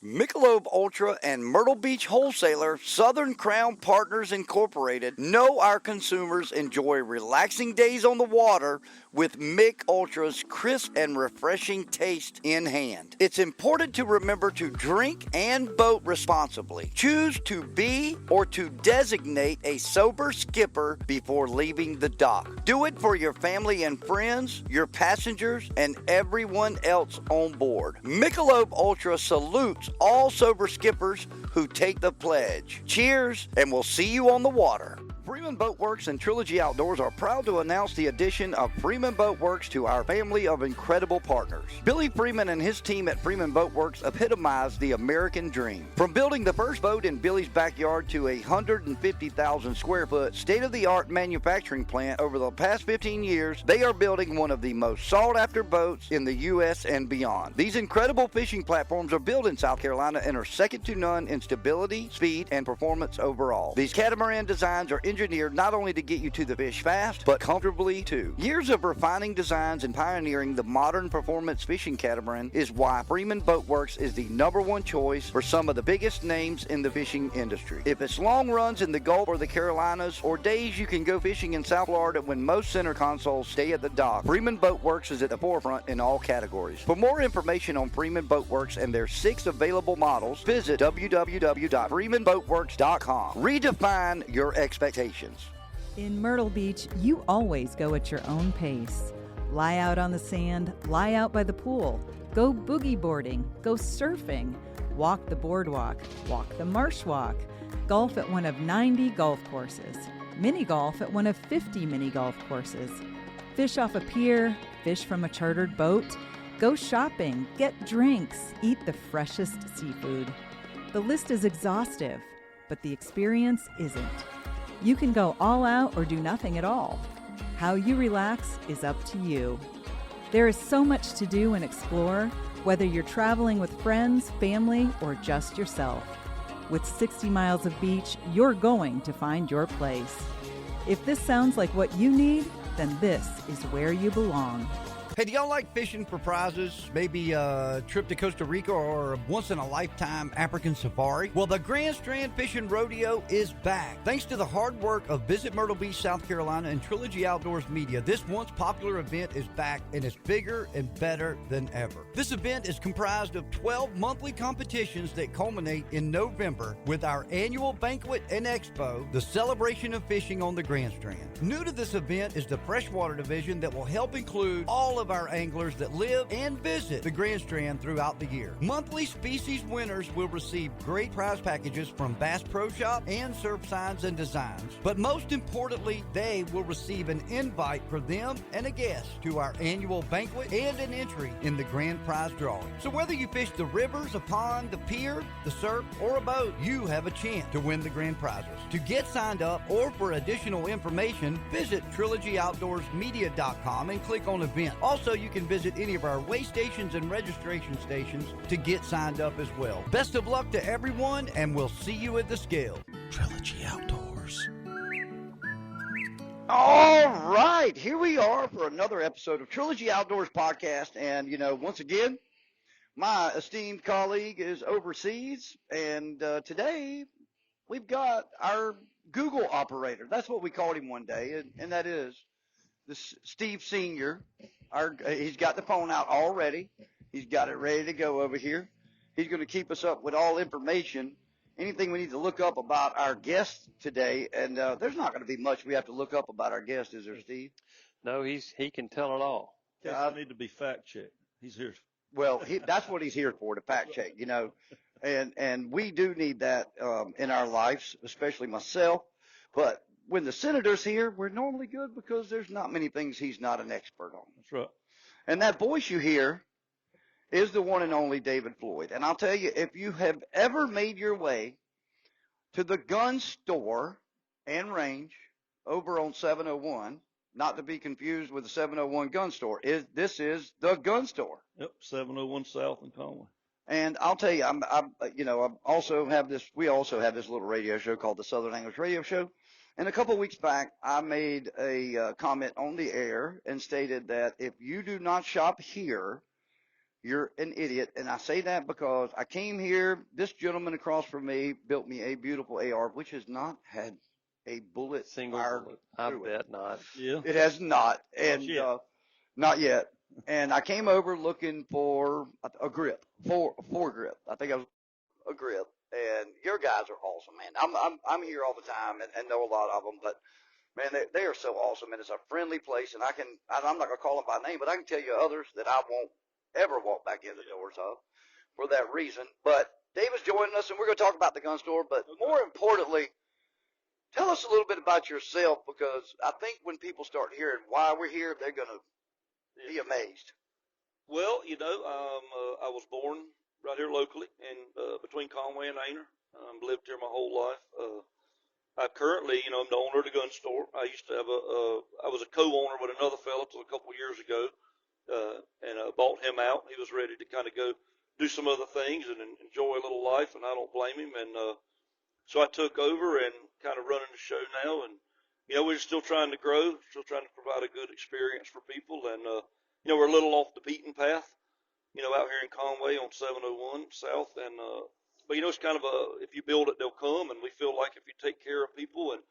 Michelob Ultra and Myrtle Beach wholesaler Southern Crown Partners Incorporated know our consumers enjoy relaxing days on the water with Mick Ultra's crisp and refreshing taste in hand. It's important to remember to drink and boat responsibly. Choose to be or to designate a sober skipper before leaving the dock. Do it for your family and friends, your passengers, and everyone else on board. Michelob Ultra salutes all sober skippers who take the pledge. Cheers, and we'll see you on the water. Freeman Boat Works and Trilogy Outdoors are proud to announce the addition of Freeman Boat Works to our family of incredible partners. Billy Freeman and his team at Freeman Boat Works epitomize the American dream. From building the first boat in Billy's backyard to a 150,000 square foot state-of-the-art manufacturing plant over the past 15 years, they are building one of the most sought-after boats in the U.S. and beyond. These incredible fishing platforms are built in South Carolina and are second to none in stability, speed, and performance overall. These catamaran designs are engineered not only to get you to the fish fast, but comfortably too. Years of refining designs and pioneering the modern performance fishing catamaran is why Freeman Boat Works is the #1 choice for some of the biggest names in the fishing industry. If it's long runs in the Gulf or the Carolinas, or days you can go fishing in South Florida when most center consoles stay at the dock, Freeman Boat Works is at the forefront in all categories. For more information on Freeman Boat Works and their 6 available models, visit www.freemanboatworks.com. Redefine your expectations. In Myrtle Beach, you always go at your own pace. Lie out on the sand, lie out by the pool, go boogie boarding, go surfing, walk the boardwalk, walk the marsh walk, golf at one of 90 golf courses, mini golf at one of 50 mini golf courses, fish off a pier, fish from a chartered boat, go shopping, get drinks, eat the freshest seafood. The list is exhaustive, but the experience isn't. You can go all out or do nothing at all. How you relax is up to you. There is so much to do and explore, whether you're traveling with friends, family, or just yourself. With 60 miles of beach, you're going to find your place. If this sounds like what you need, then this is where you belong. Hey, do y'all like fishing for prizes? Maybe a trip to Costa Rica or a once-in-a-lifetime African safari? Well, the Grand Strand Fishing Rodeo is back. Thanks to the hard work of Visit Myrtle Beach, South Carolina, and Trilogy Outdoors Media, this once popular event is back, and it's bigger and better than ever. This event is comprised of 12 monthly competitions that culminate in November with our annual banquet and expo, the celebration of fishing on the Grand Strand. New to this event is the freshwater division that will help include all of our anglers that live and visit the Grand Strand throughout the year. Monthly species winners will receive great prize packages from Bass Pro Shop and Surf Signs and Designs. But most importantly, they will receive an invite for them and a guest to our annual banquet and an entry in the grand prize drawing. So whether you fish the rivers, a pond, the pier, the surf, or a boat, you have a chance to win the grand prizes. To get signed up or for additional information, visit TrilogyOutdoorsMedia.com and click on event. Also, you can visit any of our weigh stations and registration stations to get signed up as well. Best of luck to everyone, and we'll see you at the scale. Trilogy Outdoors. All right, here we are for another episode of Trilogy Outdoors podcast. And, once again, my esteemed colleague is overseas. And today we've got our Google operator. That's what we called him one day, and that is this Steve Sr. He's got the phone out already. He's got it ready to go over here. He's going to keep us up with all information, anything we need to look up about our guest today. And there's not going to be much we have to look up about our guest, is there, Steve? No, he can tell it all. I need to be fact checked. He's here. Well, that's what he's here for, to fact check, and we do need that in our lives, especially myself. But when the senator's here, we're normally good because there's not many things he's not an expert on. That's right. And that voice you hear is the one and only David Floyd. And I'll tell you, if you have ever made your way to the gun store and range over on 701, not to be confused with the 701 gun store, this is the gun store. Yep, 701 South in Conway. And I'll tell you, we also have this little radio show called the Southern Anglers Radio Show. And a couple of weeks back, I made a comment on the air and stated that if you do not shop here, you're an idiot. And I say that because I came here. This gentleman across from me built me a beautiful AR, which has not had a bullet Single fired bullet. I through it. bet not. Yeah. It has not, and yet. not yet. And I came over looking for a grip, four grip. I think I was a grip. And your guys are awesome, man. I'm here all the time and know a lot of them, but man, they are so awesome, and it's a friendly place. And I'm not gonna call them by name, but I can tell you others that I won't ever walk back in the doors of for that reason. But David's joining us, and we're gonna talk about the gun store. But more importantly, tell us a little bit about yourself, because I think when people start hearing why we're here, they're gonna be amazed. Well, I was born right here locally in between Conway and Ainer. Lived here my whole life. I currently, I'm the owner of the gun store. I used to have I was a co-owner with another fella till a couple of years ago, and bought him out. He was ready to kind of go do some other things and enjoy a little life, and I don't blame him. And so I took over and kind of running the show now, and we're still trying to grow, still trying to provide a good experience for people, and we're a little off the beaten path, out here in Conway on 701 South, and but it's kind of if you build it, they'll come, and we feel like if you take care of people, and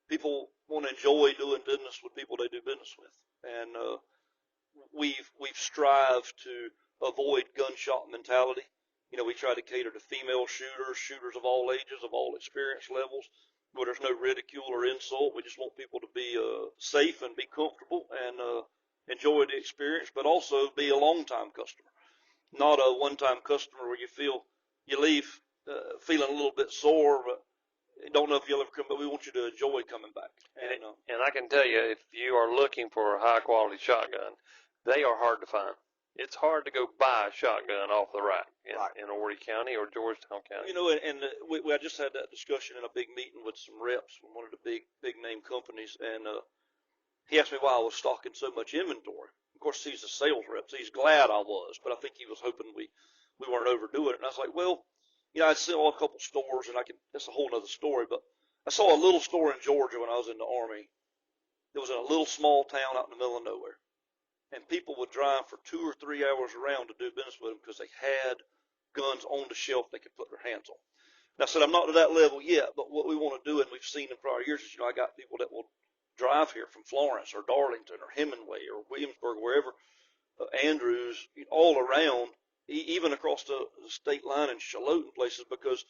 people want to enjoy doing business with people they do business with, and we've strived to avoid gunshot mentality. We try to cater to female shooters of all ages, of all experience levels, where there's no ridicule or insult. We just want people to be safe and be comfortable and enjoy the experience, but also be a long-time customer, not a one-time customer where you leave feeling a little bit sore, but don't know if you'll ever come, but we want you to enjoy coming back. And I can tell you, if you are looking for a high-quality shotgun, they are hard to find. It's hard to go buy a shotgun off the rack in Horry County or Georgetown County. I just had that discussion in a big meeting with some reps from one of the big name companies, and he asked me why I was stocking so much inventory. Of course, he's a sales rep, so he's glad I was, but I think he was hoping we weren't overdoing it. And I was like, well, I saw a couple stores, and that's a whole other story, but I saw a little store in Georgia when I was in the Army. It was in a little small town out in the middle of nowhere. And people would drive for 2 or 3 hours around to do business with them because they had guns on the shelf they could put their hands on. And I said, I'm not to that level yet, but what we want to do, and we've seen in prior years, is, I got people that will drive here from Florence or Darlington or Hemingway or Williamsburg, wherever, Andrews, all around, even across the state line in Charlotte and places, because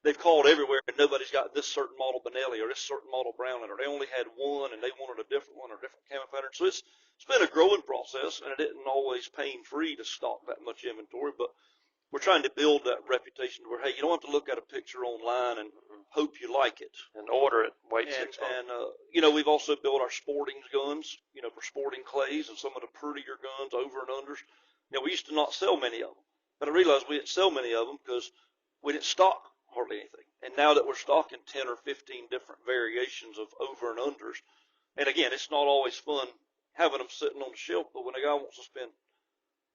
they've called everywhere and nobody's got this certain model Benelli or this certain model Brownland, or they only had one and they wanted a different one or different camo pattern. So it's been a growing process, and it isn't always pain-free to stock that much inventory, but we're trying to build that reputation where, hey, you don't have to look at a picture online and hope you like it. And order it, wait 6 months. And we've also built our sporting guns, for sporting clays and some of the prettier guns, over and unders. We used to not sell many of them, but I realized we didn't sell many of them because we didn't stock hardly anything. And now that we're stocking 10 or 15 different variations of over and unders, and again, it's not always fun having them sitting on the shelf, but when a guy wants to spend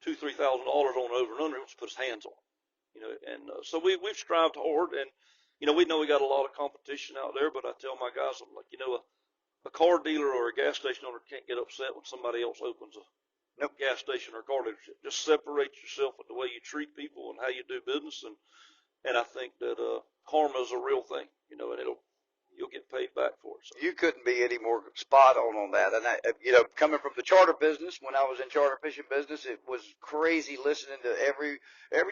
$2,000-3,000 on an over and under, he wants to put his hands on it. So we've strived hard, and we know we got a lot of competition out there, but I tell my guys, I'm like, a car dealer or a gas station owner can't get upset when somebody else opens a gas station or car dealership. Just separate yourself with the way you treat people and how you do business, and I think that karma is a real thing, and you'll get paid back for it. So. You couldn't be any more spot on that. And coming from the charter business, when I was in charter fishing business, it was crazy listening to every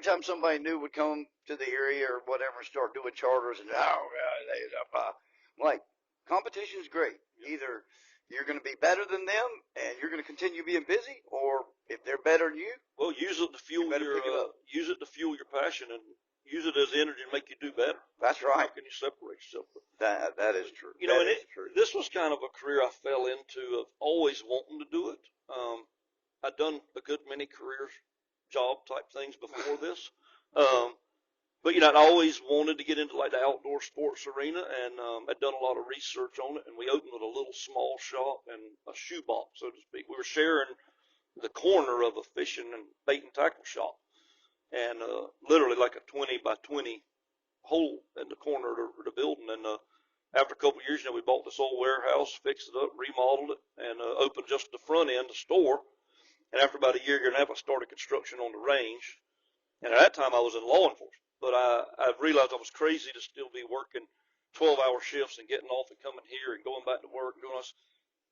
time somebody new would come to the area or whatever and start doing charters, and I'm like, competition's great. Either you're going to be better than them and you're going to continue being busy, or if they're better than you, well, use it to fuel your passion, and use it as energy to make you do better. That's right. How can you separate yourself? That is true. This was kind of a career I fell into of always wanting to do it. I'd done a good many career job type things before this. But I always wanted to get into like the outdoor sports arena, and I'd done a lot of research on it, and we opened with a little small shop and a shoebox, so to speak. We were sharing the corner of a fishing and bait and tackle shop, and literally like a 20 by 20 hole in the corner of the building. And after a couple of years, we bought this old warehouse, fixed it up, remodeled it, and opened just the front end, the store. And after about a year and a half, I started construction on the range. And at that time, I was in law enforcement. But I realized I was crazy to still be working 12-hour shifts and getting off and coming here and going back to work and doing this.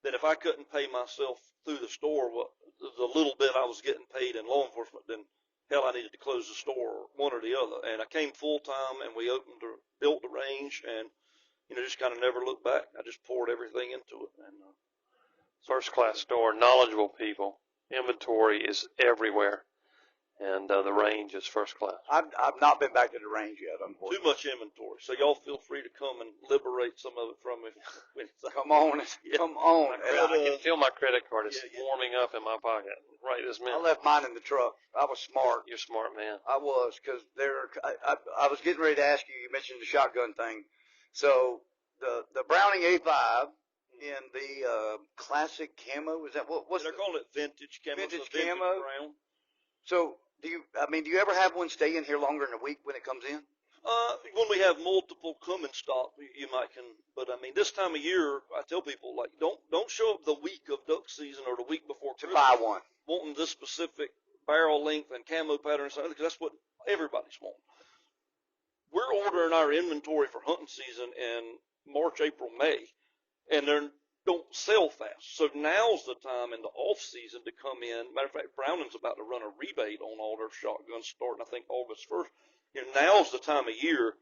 That if I couldn't pay myself through the store the little bit I was getting paid in law enforcement, then hell, I needed to close the store, one or the other. And I came full time, and we built the range, and just kind of never looked back. I just poured everything into it. And First class store, knowledgeable people, inventory is everywhere. And the range is first class. I've not been back to the range yet, unfortunately. Too much inventory. So y'all feel free to come and liberate some of it from me. Come on. Yeah. Come on. I can feel my credit card is warming up in my pocket right this minute. I left mine in the truck. I was smart. You're smart, man. I was, because I was getting ready to ask you. You mentioned the shotgun thing. So the Browning A5 in the classic camo, is that what's they're calling it vintage camo? Vintage so vintage camo. Brown. So do you ever have one stay in here longer than a week when it comes in? When we have multiple come in stock, you might can. But I mean, this time of year, I tell people like don't show up the week of duck season or the week before To Christmas buy one. wanting this specific barrel length and camo pattern and something, because that's what everybody's wanting. We're ordering our inventory for hunting season in March, April, May, and they don't sell fast. So now's the time in the off season to come in. Matter of fact, Browning's about to run a rebate on all their shotguns starting, I think, August 1st. Now's the time of year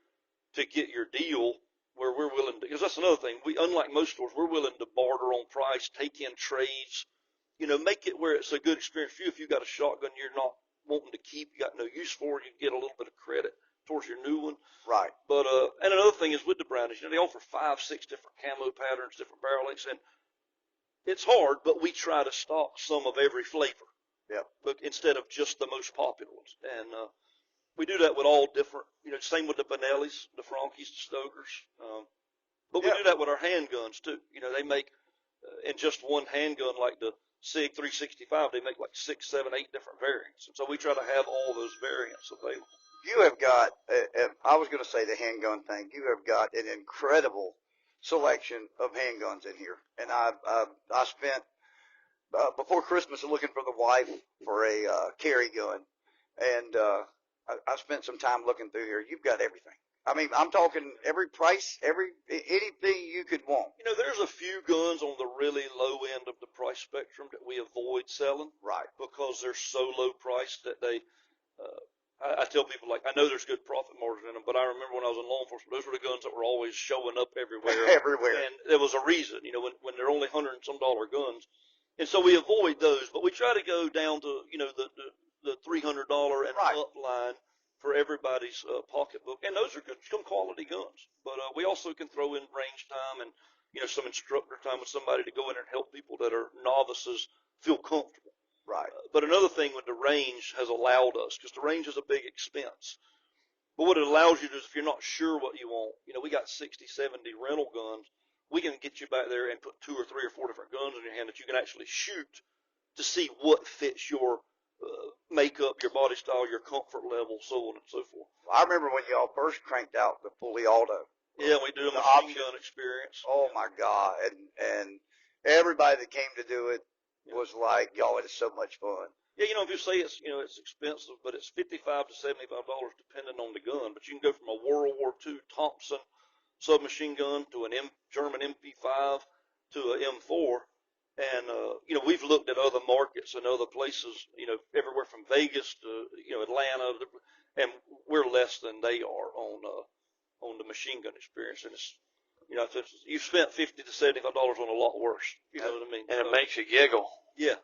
to get your deal where we're willing to, because that's another thing. Unlike most stores, we're willing to barter on price, take in trades, make it where it's a good experience for you. If you got a shotgun you're not wanting to keep, you got no use for it, you get a little bit of credit towards your new one. Right. But and another thing is with the Brownies, they offer 5, 6 different camo patterns, different barrel lengths, and it's hard, but we try to stock some of every flavor. Yep. But instead of just the most popular ones, and we do that with all different. Same with the Benellis, the Frankies, the Stokers. But we do that with our handguns too. They make in just one handgun, like the SIG 365, they make like 6, 7, 8 different variants, and so we try to have all those variants available. You have got, I was going to say the handgun thing, you have got an incredible selection of handguns in here. And I spent, before Christmas, looking for the wife for a carry gun. And I spent some time looking through here. You've got everything. I mean, I'm talking every price, anything you could want. There's a few guns on the really low end of the price spectrum that we avoid selling. Right. Because they're so low priced that they, I tell people, like, I know there's good profit margin in them, but I remember when I was in law enforcement, those were the guns that were always showing up everywhere. Everywhere. And there was a reason, when they're only $100 and some guns. And so we avoid those, but we try to go down to, the $300 and up line for everybody's pocketbook. And those are good, some quality guns. But we also can throw in range time and, some instructor time with somebody to go in and help people that are novices feel comfortable. Right. But another thing with the range has allowed us, because the range is a big expense, but what it allows you to do is if you're not sure what you want, we got 60, 70 rental guns, we can get you back there and put 2 or 3 or 4 different guns in your hand that you can actually shoot to see what fits your makeup, your body style, your comfort level, so on and so forth. I remember when y'all first cranked out the fully auto. Yeah, we do a machine gun experience. Oh my God. And everybody that came to do it was like, y'all, it is so much fun. Yeah, if you say it's, it's expensive, but it's $55 to $75 depending on the gun. But you can go from a World War II Thompson submachine gun to an German MP5 to an M4. And, we've looked at other markets and other places, everywhere from Vegas to, Atlanta, and we're less than they are on the machine gun experience. And it's, you've spent $50 to $75 on a lot worse. You know what I mean? And it makes you giggle. Yeah.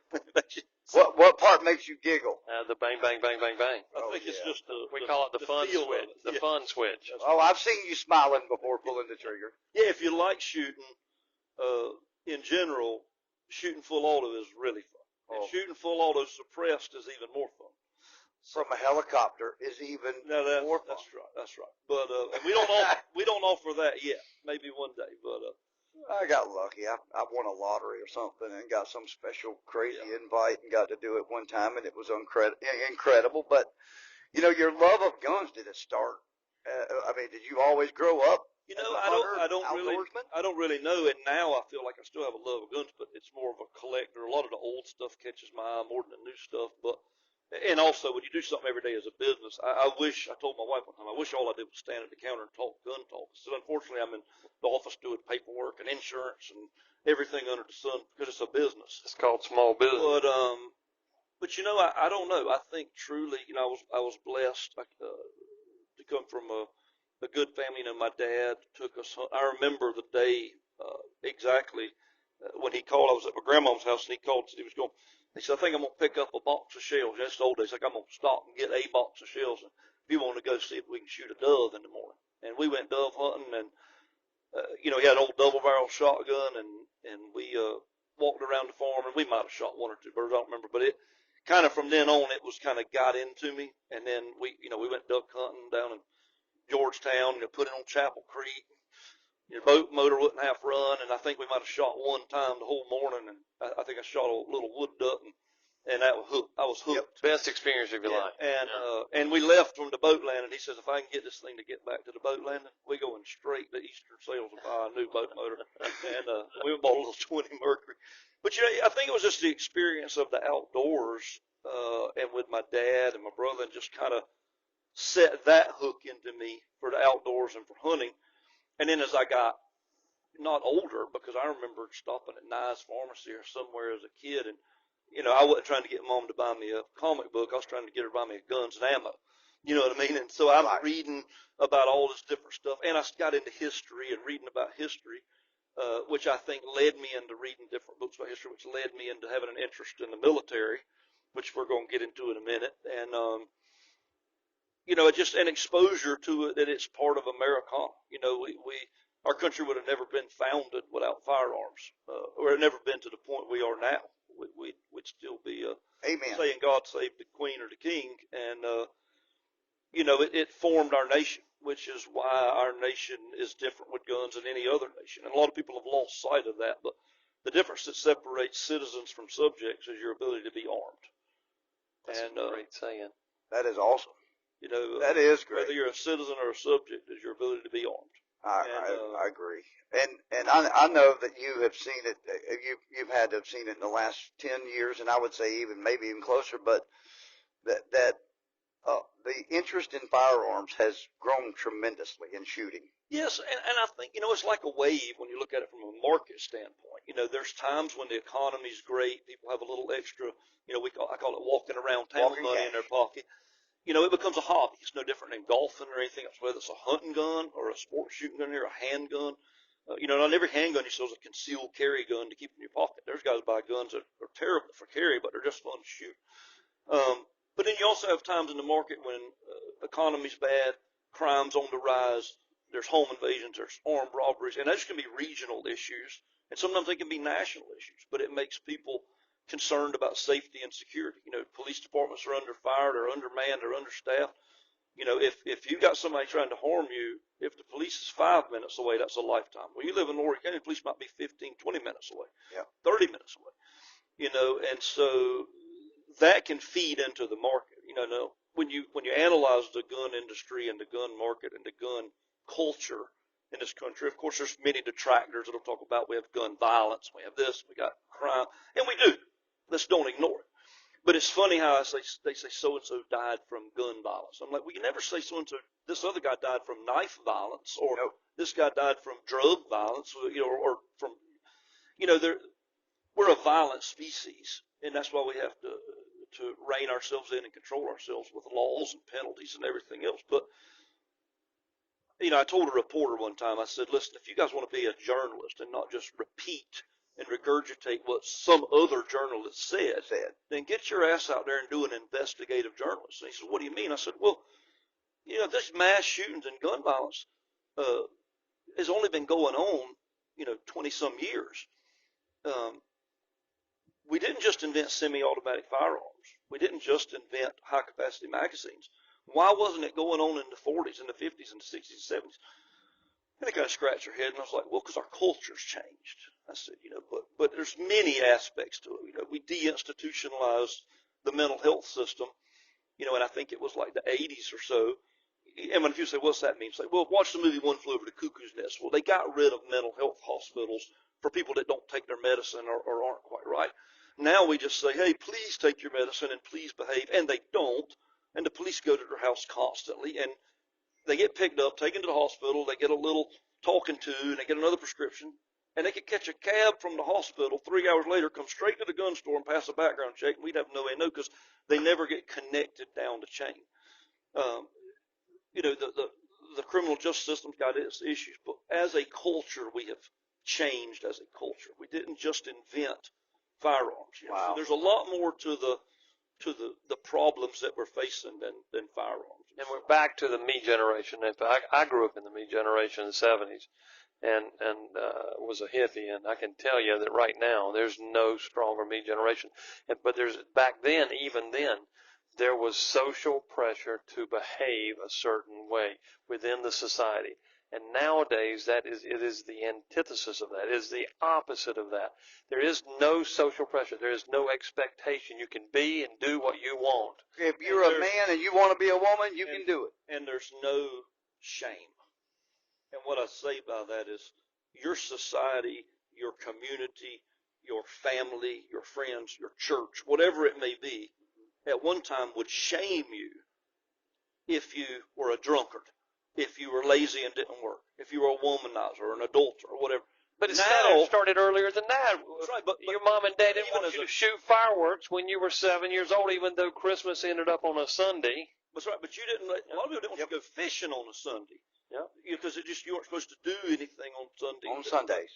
What part makes you giggle? The bang, bang, bang, bang, bang. I think it's just we call it the fun feel switch. of it. The fun switch. Oh, I've seen you smiling before pulling the trigger. Yeah, if you like shooting, in general, shooting full auto is really fun. And shooting full auto suppressed is even more fun. From a helicopter is even more fun. That's right. But and we don't offer that yet. Maybe one day. But I got lucky. I won a lottery or something and got some special crazy invite and got to do it one time, and it was incredible. But your love of guns, did it start? I mean, did you always grow up You know, as a hunter, I don't really, outdoorsman? I don't really know. And now I feel like I still have a love of guns, but it's more of a collector. A lot of the old stuff catches my eye more than the new stuff. But, and also when you do something every day as a business, I wish, I told my wife one time, I wish all I did was stand at the counter and talk gun talk. So unfortunately I'm in the office doing paperwork and insurance and everything under the sun because it's a business. It's called small business. But you know, I don't know. I think truly, you know, I was blessed to come from a good family. You know, my dad took us. I remember the day exactly when he called. I was at my grandma's house, and he called and said he was going. He said, "I think I'm gonna pick up a box of shells." That's the old days. Like, I'm gonna stop and get a box of shells, and if you want to go see if we can shoot a dove in the morning. And we went dove hunting, and you know, he had an old double barrel shotgun, and we walked around the farm, and we might have shot one or two birds. I don't remember, but it kind of from then on, it was kind of got into me. And then we went duck hunting down in Georgetown, put it on Chapel Creek. Boat motor wouldn't half run, and I think we might have shot one time the whole morning, and I think I shot a little wood duck, and that was hooked. I was hooked. Yep. Best experience of your life. And we left from the boat landing. He says, if I can get this thing to get back to the boat landing, we're going straight to Eastern Sales and buy a new boat motor. And we bought a little 20 Mercury. But, you know, I think it was just the experience of the outdoors and with my dad and my brother, and just kind of set that hook into me for the outdoors and for hunting. And then as I got not older, because I remember stopping at Nye's Pharmacy or somewhere as a kid, and, you know, I wasn't trying to get Mom to buy me a comic book. I was trying to get her to buy me guns and ammo. You know what I mean? And so I'm reading about all this different stuff. And I got into history and reading about history, which I think led me into reading different books about history, which led me into having an interest in the military, which we're going to get into in a minute. And, you know, just an exposure to it that it's part of Americana. You know, our country would have never been founded without firearms, or had never been to the point we are now. We'd still be Amen. saying God save the Queen or the King. And, you know, it formed our nation, which is why our nation is different with guns than any other nation. And a lot of people have lost sight of that. But the difference that separates citizens from subjects is your ability to be armed. That's a great saying. That is awesome. You know, that is great. Whether you're a citizen or a subject is your ability to be armed. I agree. And I know that you have seen it. You've had to have seen it in the last 10 years, and I would say maybe even closer. But that the interest in firearms has grown tremendously in shooting. Yes, and I think, you know, it's like a wave when you look at it from a market standpoint. You know, there's times when the economy's great, people have a little extra. You know, I call it walking around town money in their pocket. You know, it becomes a hobby. It's no different than golfing or anything else, whether it's a hunting gun or a sports shooting gun or a handgun. You know, not every handgun you sell is a concealed carry gun to keep in your pocket. There's guys who buy guns that are terrible for carry, but they're just fun to shoot. But then you also have times in the market when economy's bad, crime's on the rise, there's home invasions, there's armed robberies, and those can be regional issues, and sometimes they can be national issues, but it makes people concerned about safety and security. You know, police departments are under fire, they're undermanned, they're understaffed. You know, if you got somebody trying to harm you, if the police is 5 minutes away, that's a lifetime. When you live in Horry County, the police might be 15, 20 minutes away, 30 minutes away. You know, and so that can feed into the market. You know, when you analyze the gun industry and the gun market and the gun culture in this country, of course, there's many detractors that'll talk about we have gun violence, we have this, we got crime, and we do. Let's don't ignore it. But it's funny how they say so-and-so died from gun violence. I'm like, we can never say so-and-so, this other guy died from knife violence, or this guy died from drug violence, you know, or from, you know, we're a violent species, and that's why we have to rein ourselves in and control ourselves with laws and penalties and everything else. But, you know, I told a reporter one time, I said, listen, if you guys want to be a journalist and not just repeat and regurgitate what some other journalist said, then get your ass out there and do an investigative journalism. And he said, what do you mean? I said, well, you know, this mass shootings and gun violence has only been going on, you know, 20-some years. We didn't just invent semi-automatic firearms. We didn't just invent high-capacity magazines. Why wasn't it going on in the 40s and the 50s and the 60s and 70s? And they kind of scratched their head, and I was like, well, because our culture's changed. I said, you know, but there's many aspects to it. You know, we deinstitutionalized the mental health system, you know, and I think it was like the 80s or so. And when you say, what's that mean? Say, well, watch the movie One Flew Over the Cuckoo's Nest. Well, they got rid of mental health hospitals for people that don't take their medicine or aren't quite right. Now we just say, hey, please take your medicine and please behave. And they don't. And the police go to their house constantly. And they get picked up, taken to the hospital. They get a little talking to, and they get another prescription. And they could catch a cab from the hospital 3 hours later, come straight to the gun store and pass a background check. And we'd have no way to know because they never get connected down the chain. The criminal justice system's got its issues, but as a culture, we have changed as a culture. We didn't just invent firearms. Wow. So there's a lot more to the problems that we're facing than firearms. And we're back to the me generation. I grew up in the me generation in the 70s and was a hippie, and I can tell you that right now there's no stronger me generation. But back then, even then, there was social pressure to behave a certain way within the society. And nowadays, it is the antithesis of that. It is the opposite of that. There is no social pressure. There is no expectation. You can be and do what you want. If you're a man and you want to be a woman, you can do it. And there's no shame. And what I say by that is your society, your community, your family, your friends, your church, whatever it may be, at one time would shame you if you were a drunkard, if you were lazy and didn't work, if you were a womanizer or an adulterer or whatever. But it now, started earlier than that. That's right, but your mom and dad didn't want you to shoot fireworks when you were 7 years old, even though Christmas ended up on a Sunday. That's right, but you didn't. A lot of people didn't want you to go fishing on a Sunday. Yeah. Because you weren't supposed to do anything on Sunday. On Sundays.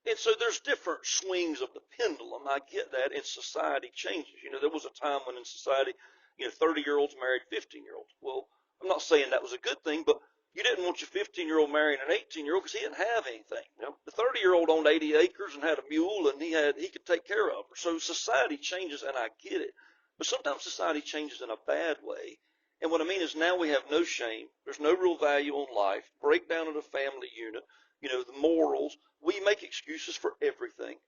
And so there's different swings of the pendulum. I get that, and society changes. There was a time when in society, 30-year-olds married 15-year-olds. Well, I'm not saying that was a good thing, but you didn't want your 15-year-old marrying an 18-year-old because he didn't have anything. Yep. The 30-year-old owned 80 acres and had a mule, and he could take care of her. So society changes, and I get it. But sometimes society changes in a bad way. And what I mean is now we have no shame. There's no real value on life. Breakdown of the family unit. The morals. We make excuses for everything.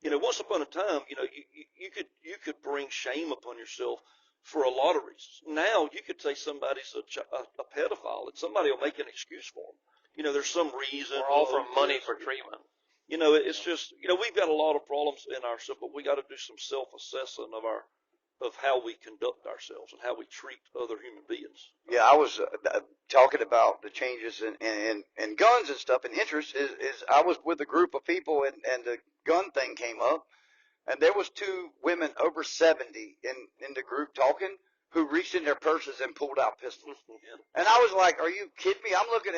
Once upon a time, you could bring shame upon yourself for a lot of reasons. Now you could say somebody's a pedophile, and somebody will make an excuse for them. There's some reason. Or offer money for treatment. It's just we've got a lot of problems in ourselves, but we got to do some self-assessment of how we conduct ourselves and how we treat other human beings. Yeah, I was talking about the changes in guns and stuff, and interest is I was with a group of people, and the gun thing came up, and there was 2 women over 70 in the group talking who reached in their purses and pulled out pistols. Yeah. And I was like, are you kidding me? I'm looking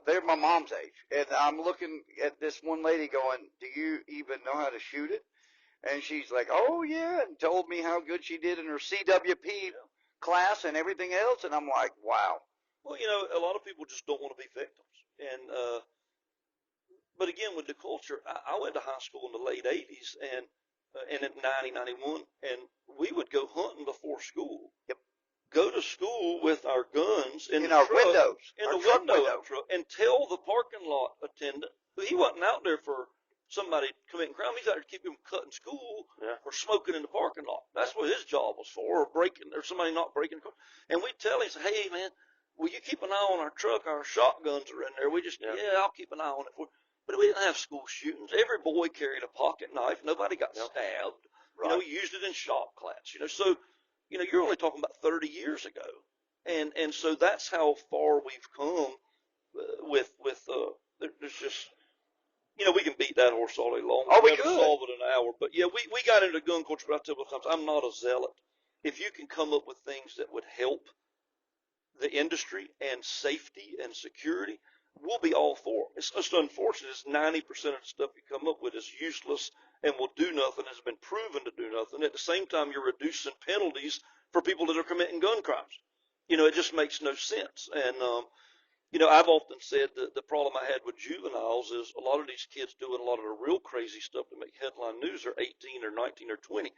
they're my mom's age, and I'm looking at this one lady going, do you even know how to shoot it? And she's like, oh, yeah, and told me how good she did in her CWP class and everything else. And I'm like, wow. Well, a lot of people just don't want to be victims. And but again, with the culture, I went to high school in the late 80s and in 90, 91, and we would go hunting before school. Yep. Go to school with our guns in the our truck, windows, in our the truck window window. of the truck, and tell the parking lot attendant, he wasn't out there for somebody committing crime. He's out there to keep him cutting school or smoking in the parking lot. That's what his job was for, or somebody not breaking the car. And we'd tell him, say, hey, man, will you keep an eye on our truck? Our shotguns are in there. We just, I'll keep an eye on it for you. But we didn't have school shootings. Every boy carried a pocket knife. Nobody got stabbed. Right. We used it in shop class. So, you're only talking about 30 years ago. And so that's how far we've come there's just, we can beat that horse all day long. Oh, we could could. solve it in an hour. But, we got into gun culture, but I tell you times, I'm not a zealot. If you can come up with things that would help the industry and safety and security, we'll be all for it. It's just unfortunate. 90% of the stuff you come up with is useless and will do nothing, has been proven to do nothing. At the same time, you're reducing penalties for people that are committing gun crimes. It just makes no sense. And, I've often said that the problem I had with juveniles is a lot of these kids doing a lot of the real crazy stuff to make headline news are 18 or 19 or 20.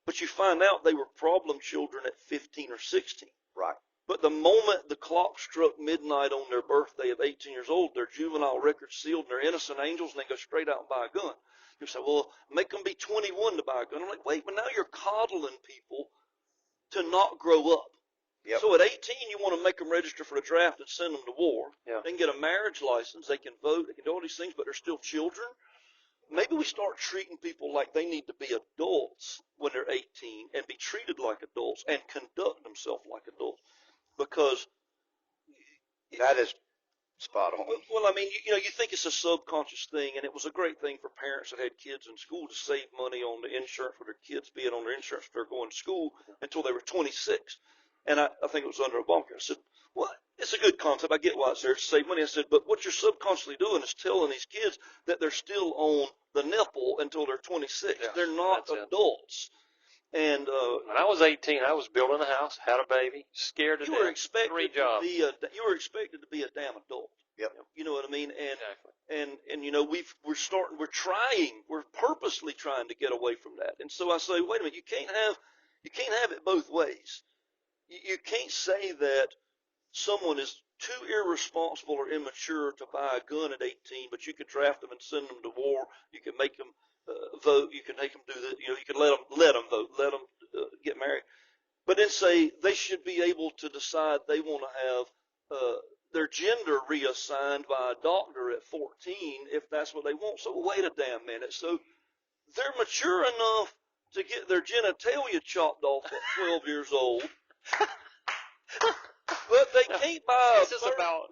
But you find out they were problem children at 15 or 16. Right. But the moment the clock struck midnight on their birthday of 18 years old, their juvenile record's sealed and they're innocent angels, and they go straight out and buy a gun. You say, well, make them be 21 to buy a gun. I'm like, wait, but now you're coddling people to not grow up. Yep. So at 18, you want to make them register for the draft and send them to war. Yeah. They can get a marriage license. They can vote. They can do all these things, but they're still children. Maybe we start treating people like they need to be adults when they're 18 and be treated like adults and conduct themselves like adults, because That is spot on. well, I mean, you think it's a subconscious thing, and it was a great thing for parents that had kids in school to save money on the insurance for their kids, be it on their insurance if they're going to school until they were 26. And I think it was under Obamacare. I said, well, it's a good concept. I get why it's there to save money. I said, but what you're subconsciously doing is telling these kids that they're still on the nipple until they're 26. Yeah, they're not adults. And when I was 18, I was building a house, had a baby, scared to you death. were expected 3 to jobs. be you were expected to be a damn adult. Yep. You know what I mean? And Exactly. and we're purposely trying to get away from that. And so I say, wait a minute, you can't have it both ways. You can't say that someone is too irresponsible or immature to buy a gun at 18, but you could draft them and send them to war. You can make them vote. You can make them do that. You can let them vote, let them get married. But then say they should be able to decide they want to have their gender reassigned by a doctor at 14 if that's what they want. So wait a damn minute. So they're mature enough to get their genitalia chopped off at 12 years old. But they can't buy.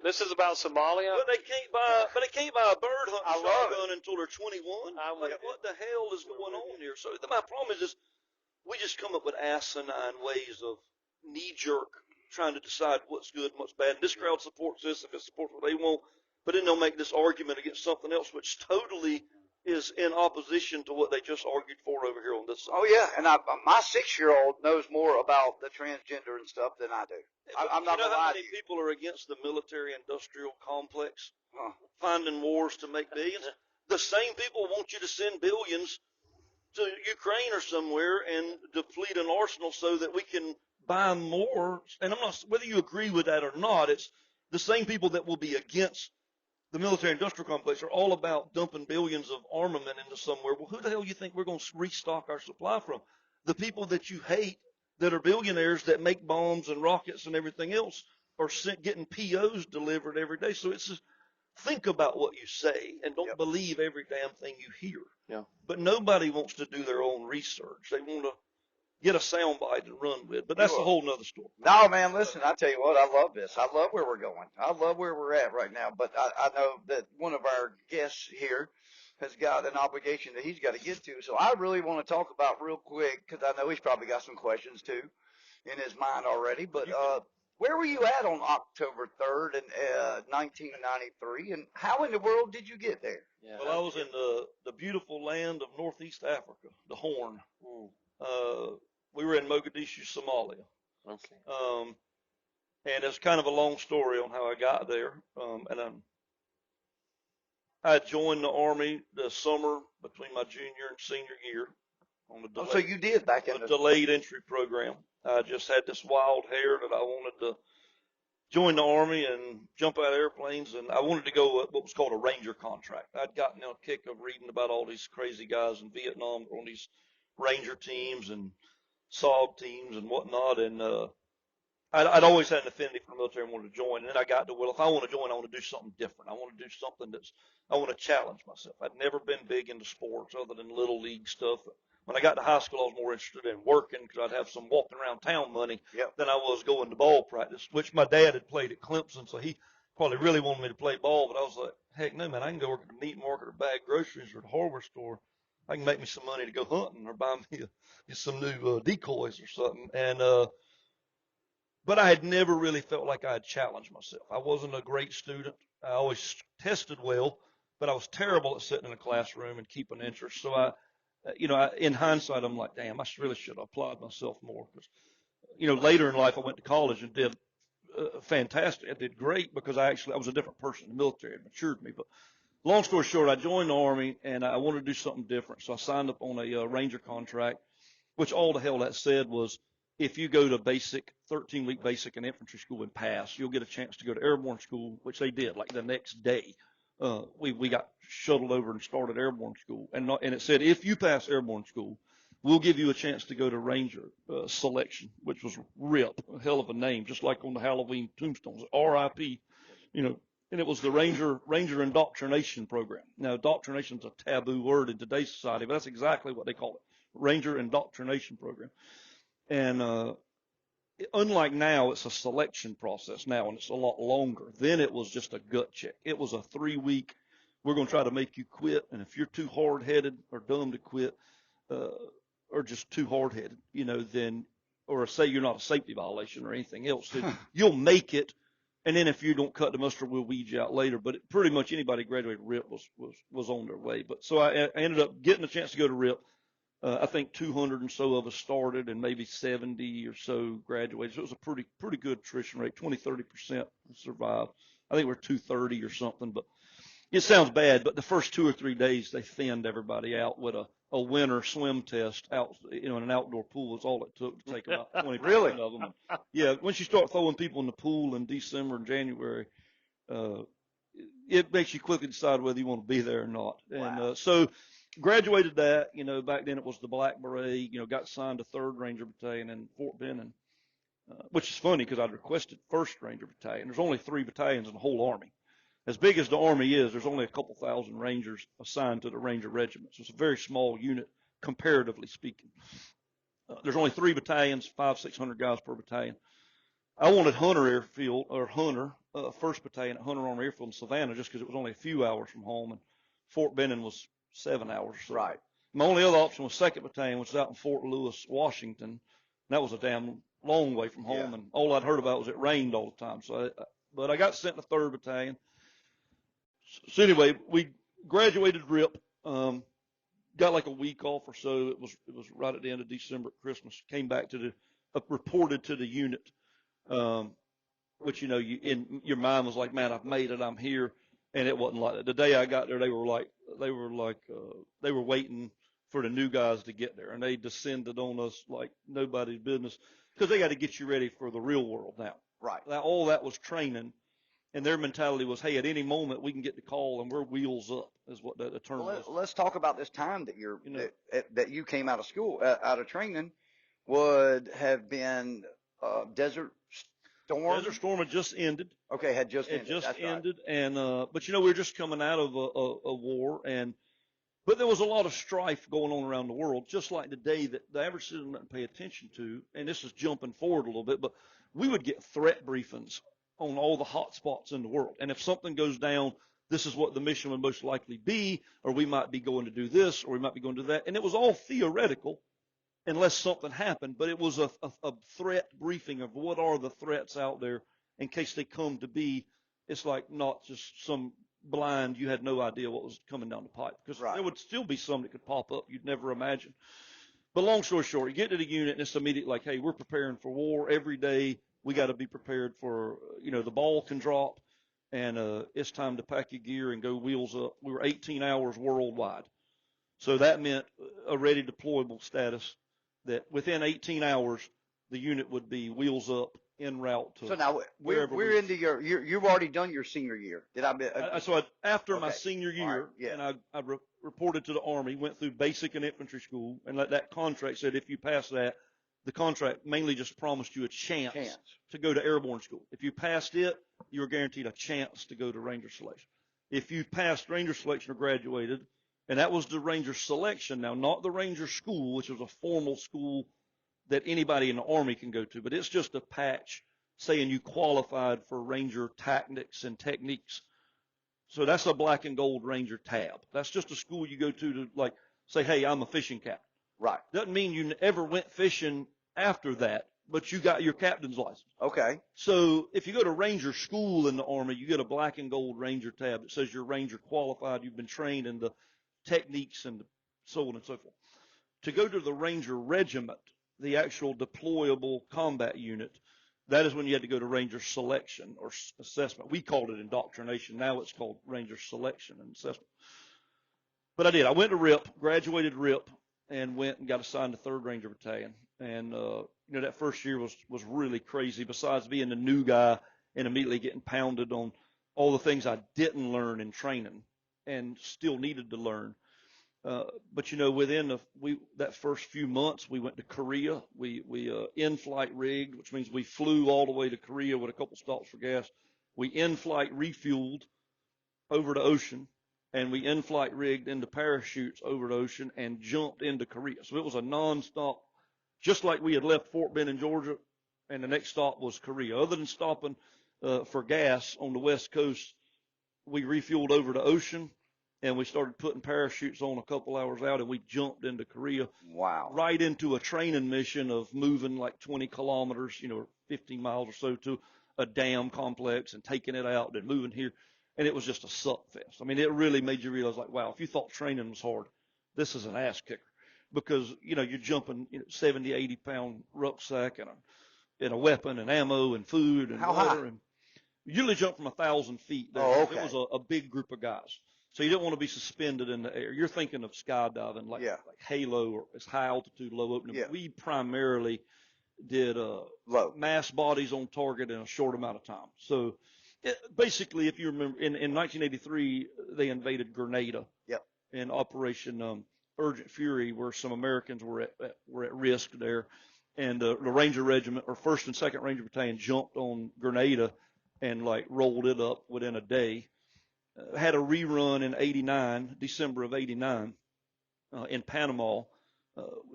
This is about Somalia. But they can't buy a bird hunting shotgun until they're 21. What the hell is going on here? So my problem is we just come up with asinine ways of knee-jerk trying to decide what's good and what's bad. And this crowd supports this if it supports what they want, but then they'll make this argument against something else which totally is in opposition to what they just argued for over here on this side. Oh, yeah, and my 6-year-old knows more about the transgender and stuff than I do. I'm not going to lie how to many you. people are against the military-industrial complex, finding wars to make billions? The same people want you to send billions to Ukraine or somewhere and deplete an arsenal so that we can buy more. And I'm not, whether you agree with that or not, it's the same people that will be against the military-industrial complex are all about dumping billions of armament into somewhere. Well, who the hell you think we're going to restock our supply from? The people that you hate that are billionaires that make bombs and rockets and everything else are getting POs delivered every day. So it's just, think about what you say and don't believe every damn thing you hear. Yeah. But nobody wants to do their own research. They want to get a soundbite and run with. But that's a whole nother story. No, man, listen, I tell you what, I love this. I love where we're going. I love where we're at right now. But I know that one of our guests here has got an obligation that he's got to get to. So I really want to talk about real quick, because I know he's probably got some questions, too, in his mind already. But where were you at on October 3rd in 1993, and how in the world did you get there? Yeah. Well, I was in the beautiful land of Northeast Africa, the Horn. We were in Mogadishu, Somalia. Okay. And it's kind of a long story on how I got there. I joined the Army the summer between my junior and senior year on the So you did back in the delayed entry program. I just had this wild hair that I wanted to join the Army and jump out of airplanes, and I wanted to go what was called a Ranger contract. I'd gotten a kick of reading about all these crazy guys in Vietnam on these Ranger teams and SOG teams and whatnot, and I'd always had an affinity for the military and wanted to join. And then I got to, well, if I want to join, I want to do something different. I want to do something I want to challenge myself. I'd never been big into sports other than little league stuff. When I got to high school, I was more interested in working because I'd have some walking around town money than I was going to ball practice, which my dad had played at Clemson, so he probably really wanted me to play ball. But I was like, heck no, man, I can go work at the meat market or bag groceries or the hardware store. I can make me some money to go hunting or buy me some new decoys or something. And but I had never really felt like I had challenged myself. I wasn't a great student. I always tested well, but I was terrible at sitting in a classroom and keeping interest. So in hindsight, I'm like, damn, I really should have applied myself more. Because, later in life, I went to college and did fantastic. I did great because I was a different person in the military. It matured me. But long story short, I joined the Army, and I wanted to do something different. So I signed up on a Ranger contract, which all the hell that said was, if you go to 13-week basic and infantry school and pass, you'll get a chance to go to airborne school, which they did, like the next day. We got shuttled over and started airborne school. And it said, if you pass airborne school, we'll give you a chance to go to Ranger selection, which was RIP, a hell of a name, just like on the Halloween tombstones, RIP, you know, and it was the Ranger Indoctrination Program. Now, indoctrination is a taboo word in today's society, but that's exactly what they call it, Ranger Indoctrination Program. And unlike now, it's a selection process now, and it's a lot longer. Then it was just a gut check. It was a 3-week, we're going to try to make you quit, and if you're too hard-headed or dumb to quit, or just too hard-headed, you know, then, or say you're not a safety violation or anything else, then you'll make it, and then if you don't cut the mustard, we'll weed you out later. But pretty much anybody graduated RIP was on their way. But so I ended up getting a chance to go to RIP. I think 200 and so of us started, and maybe 70 or so graduated. So it was a pretty good attrition rate. 20-30% survived. I think we're 230 or something. But it sounds bad, but the first 2 or 3 days they thinned everybody out with a winter swim test out, you know, in an outdoor pool. Is all it took to take about 20% Really? of them. And yeah, once you start throwing people in the pool in December and January, it makes you quickly decide whether you want to be there or not. Wow. And so graduated that, you know, back then it was the Black Beret, you know, got signed to 3rd Ranger Battalion in Fort Benning, which is funny because I'd requested 1st Ranger Battalion. There's only 3 battalions in the whole Army. As big as the Army is, there's only a couple thousand Rangers assigned to the Ranger Regiment. So it's a very small unit, comparatively speaking. There's only 3 battalions, 500-600 guys per battalion. I wanted Hunter Airfield, or Hunter, 1st Battalion at Hunter Army Airfield in Savannah, just because it was only a few hours from home, and Fort Benning was 7 hours. So Right. my only other option was 2nd Battalion, which was out in Fort Lewis, Washington. And that was a damn long way from home, Yeah. and all I'd heard about was it rained all the time. But I got sent to 3rd Battalion. So anyway, we graduated RIP, got like a week off or so. It was right at the end of December at Christmas. Came back to reported to the unit, which, you know, in your mind was like, man, I've made it, I'm here. And it wasn't like that. The day I got there, they were waiting for the new guys to get there, and they descended on us like nobody's business, because they got to get you ready for the real world now. Right. Now, all that was training. And their mentality was, hey, at any moment we can get the call and we're wheels up, is what the term was. Let's talk about this time that You know, that you came out of school, out of training, would have been Desert Storm. Desert Storm had just ended. Okay, had just It ended. just That's ended, right. And but you know, we were just coming out of a war, but there was a lot of strife going on around the world, just like today, that the average citizen doesn't pay attention to. And this is jumping forward a little bit, but we would get threat briefings on all the hot spots in the world. And if something goes down, this is what the mission would most likely be, or we might be going to do this, or we might be going to do that. And it was all theoretical unless something happened, but it was a threat briefing of what are the threats out there in case they come to be. It's like not just some blind, you had no idea what was coming down the pipe, because Right. there would still be some that could pop up you'd never imagine. But long story short, you get to the unit and it's immediately like, hey, we're preparing for war every day. We got to be prepared for, you know, the ball can drop, and it's time to pack your gear and go wheels up. We were 18 hours worldwide. So that meant a ready deployable status, that within 18 hours, the unit would be wheels up en route to. So now we're into you've already done your senior year. Did I? So after Okay. my senior year, Right. Yeah. and I reported to the Army, went through basic and infantry school, and that contract said if you pass that, the contract mainly just promised you a chance to go to airborne school. If you passed it, you were guaranteed a chance to go to Ranger selection. If you passed Ranger selection or graduated, and that was the Ranger selection now, not the Ranger school, which was a formal school that anybody in the Army can go to, but it's just a patch saying you qualified for Ranger tactics and techniques. So that's a black and gold Ranger tab. That's just a school you go to like say, hey, I'm a fishing captain. Right. Doesn't mean you ever went fishing after that, but you got your captain's license. Okay. So if you go to Ranger school in the Army, you get a black and gold Ranger tab that says you're Ranger qualified, you've been trained in the techniques and so on and so forth. To go to the Ranger regiment, the actual deployable combat unit, that is when you had to go to Ranger selection or assessment. We called it indoctrination. Now it's called Ranger selection and assessment. But I did. I went to RIP, graduated RIP, and went and got assigned to 3rd Ranger Battalion. And, you know, that first year was really crazy. Besides being a new guy and immediately getting pounded on all the things I didn't learn in training and still needed to learn, But within that first few months, we went to Korea. We in-flight rigged, which means we flew all the way to Korea with a couple stops for gas. We in-flight refueled over the ocean, and we in-flight rigged into parachutes over the ocean and jumped into Korea. So it was a non-stop, just like we had left Fort Benning, Georgia, and the next stop was Korea. Other than stopping for gas on the West Coast, we refueled over the ocean, and we started putting parachutes on a couple hours out, and we jumped into Korea. Wow. Right into a training mission of moving like 20 kilometers, 15 miles or so to a dam complex and taking it out and moving here. And it was just a suck fest. I mean, it really made you realize, like, wow, if you thought training was hard, this is an ass kicker. Because, you're jumping 70, 80-pound rucksack and a weapon and ammo and food and How water. high? And you usually jump from 1,000 feet. There. Oh, okay. It was a big group of guys. So you didn't want to be suspended in the air. You're thinking of skydiving like Halo, or it's high altitude, low opening. Yeah. We primarily did low mass bodies on target in a short amount of time. So basically, if you remember, in 1983, they invaded Grenada. Yep. In Operation Urgent Fury, where some Americans were at risk there. And the Ranger Regiment, or 1st and 2nd Ranger Battalion, jumped on Grenada and rolled it up within a day. Had a rerun in '89, December of '89, in Panama.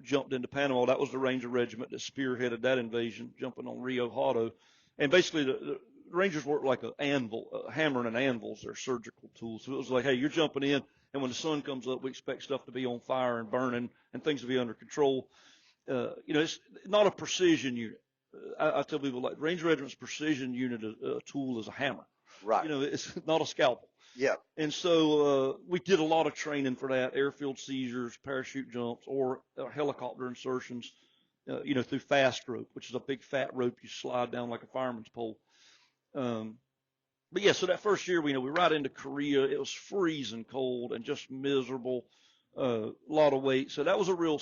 Jumped into Panama. That was the Ranger Regiment that spearheaded that invasion, jumping on Rio Hato. And basically, the Rangers work like an anvil, hammer and an anvil's their surgical tool. So it was like, hey, you're jumping in, and when the sun comes up, we expect stuff to be on fire and burning and things to be under control. It's not a precision unit. I tell people, like, Ranger Regiment's precision unit tool is a hammer. Right. It's not a scalpel. Yeah. And so we did a lot of training for that, airfield seizures, parachute jumps, or helicopter insertions, through fast rope, which is a big fat rope you slide down like a fireman's pole. But yeah, so that first year, we right into Korea. It was freezing cold and just miserable. A lot of weight. So that was a real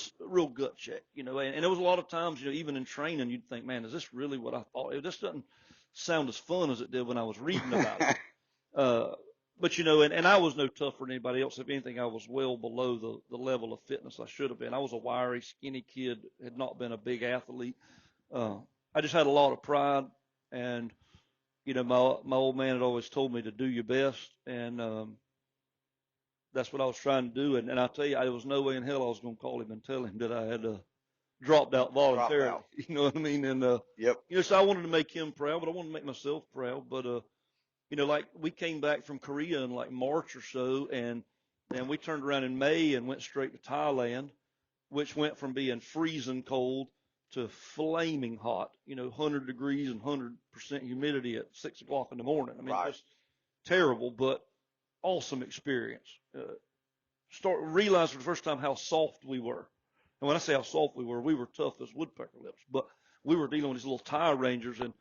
gut check, and there was a lot of times, even in training, you'd think, man, is this really what I thought? This doesn't sound as fun as it did when I was reading about it. But, and I was no tougher than anybody else. If anything, I was well below the level of fitness I should have been. I was a wiry, skinny kid, had not been a big athlete. I just had a lot of pride, and, my old man had always told me to do your best, and that's what I was trying to do. And I tell you, there was no way in hell I was going to call him and tell him that I had dropped out voluntarily. Dropped out. You know what I mean? And, yep. So I wanted to make him proud, but I wanted to make myself proud. But, like, we came back from Korea in like March or so, and we turned around in May and went straight to Thailand, which went from being freezing cold to flaming hot, 100 degrees and 100% humidity at 6 o'clock in the morning. I mean, right. Just terrible, but awesome experience. Realized for the first time how soft we were. And when I say how soft we were tough as woodpecker lips. But we were dealing with these little Thai Rangers, and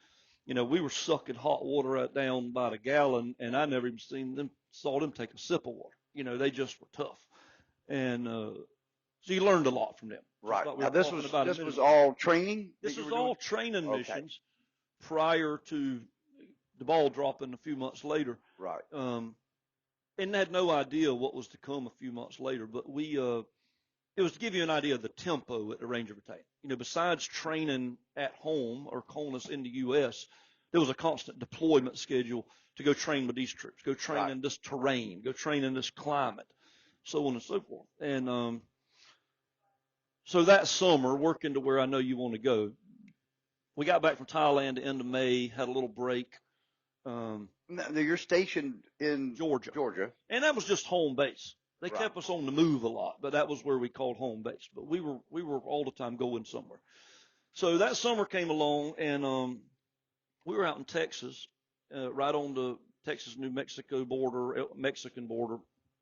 we were sucking hot water right down by the gallon, and I never even saw them take a sip of water. They just were tough. And so you learned a lot from them. Right. Like now this was all training? This was all training missions prior to the ball dropping a few months later. Right. And had no idea what was to come a few months later, but it was to give you an idea of the tempo at the Ranger Battalion. Besides training at home or CONUS in the U.S., there was a constant deployment schedule to go train with these troops, go train in this terrain, go train in this climate, so on and so forth. And so that summer, working to where I know you want to go, we got back from Thailand the end of May, had a little break. Now, you're stationed in Georgia. And that was just home base. They kept us on the move a lot, but that was where we called home base. But we were all the time going somewhere. So that summer came along, and we were out in Texas, right on the Texas-New Mexico border, Mexican border,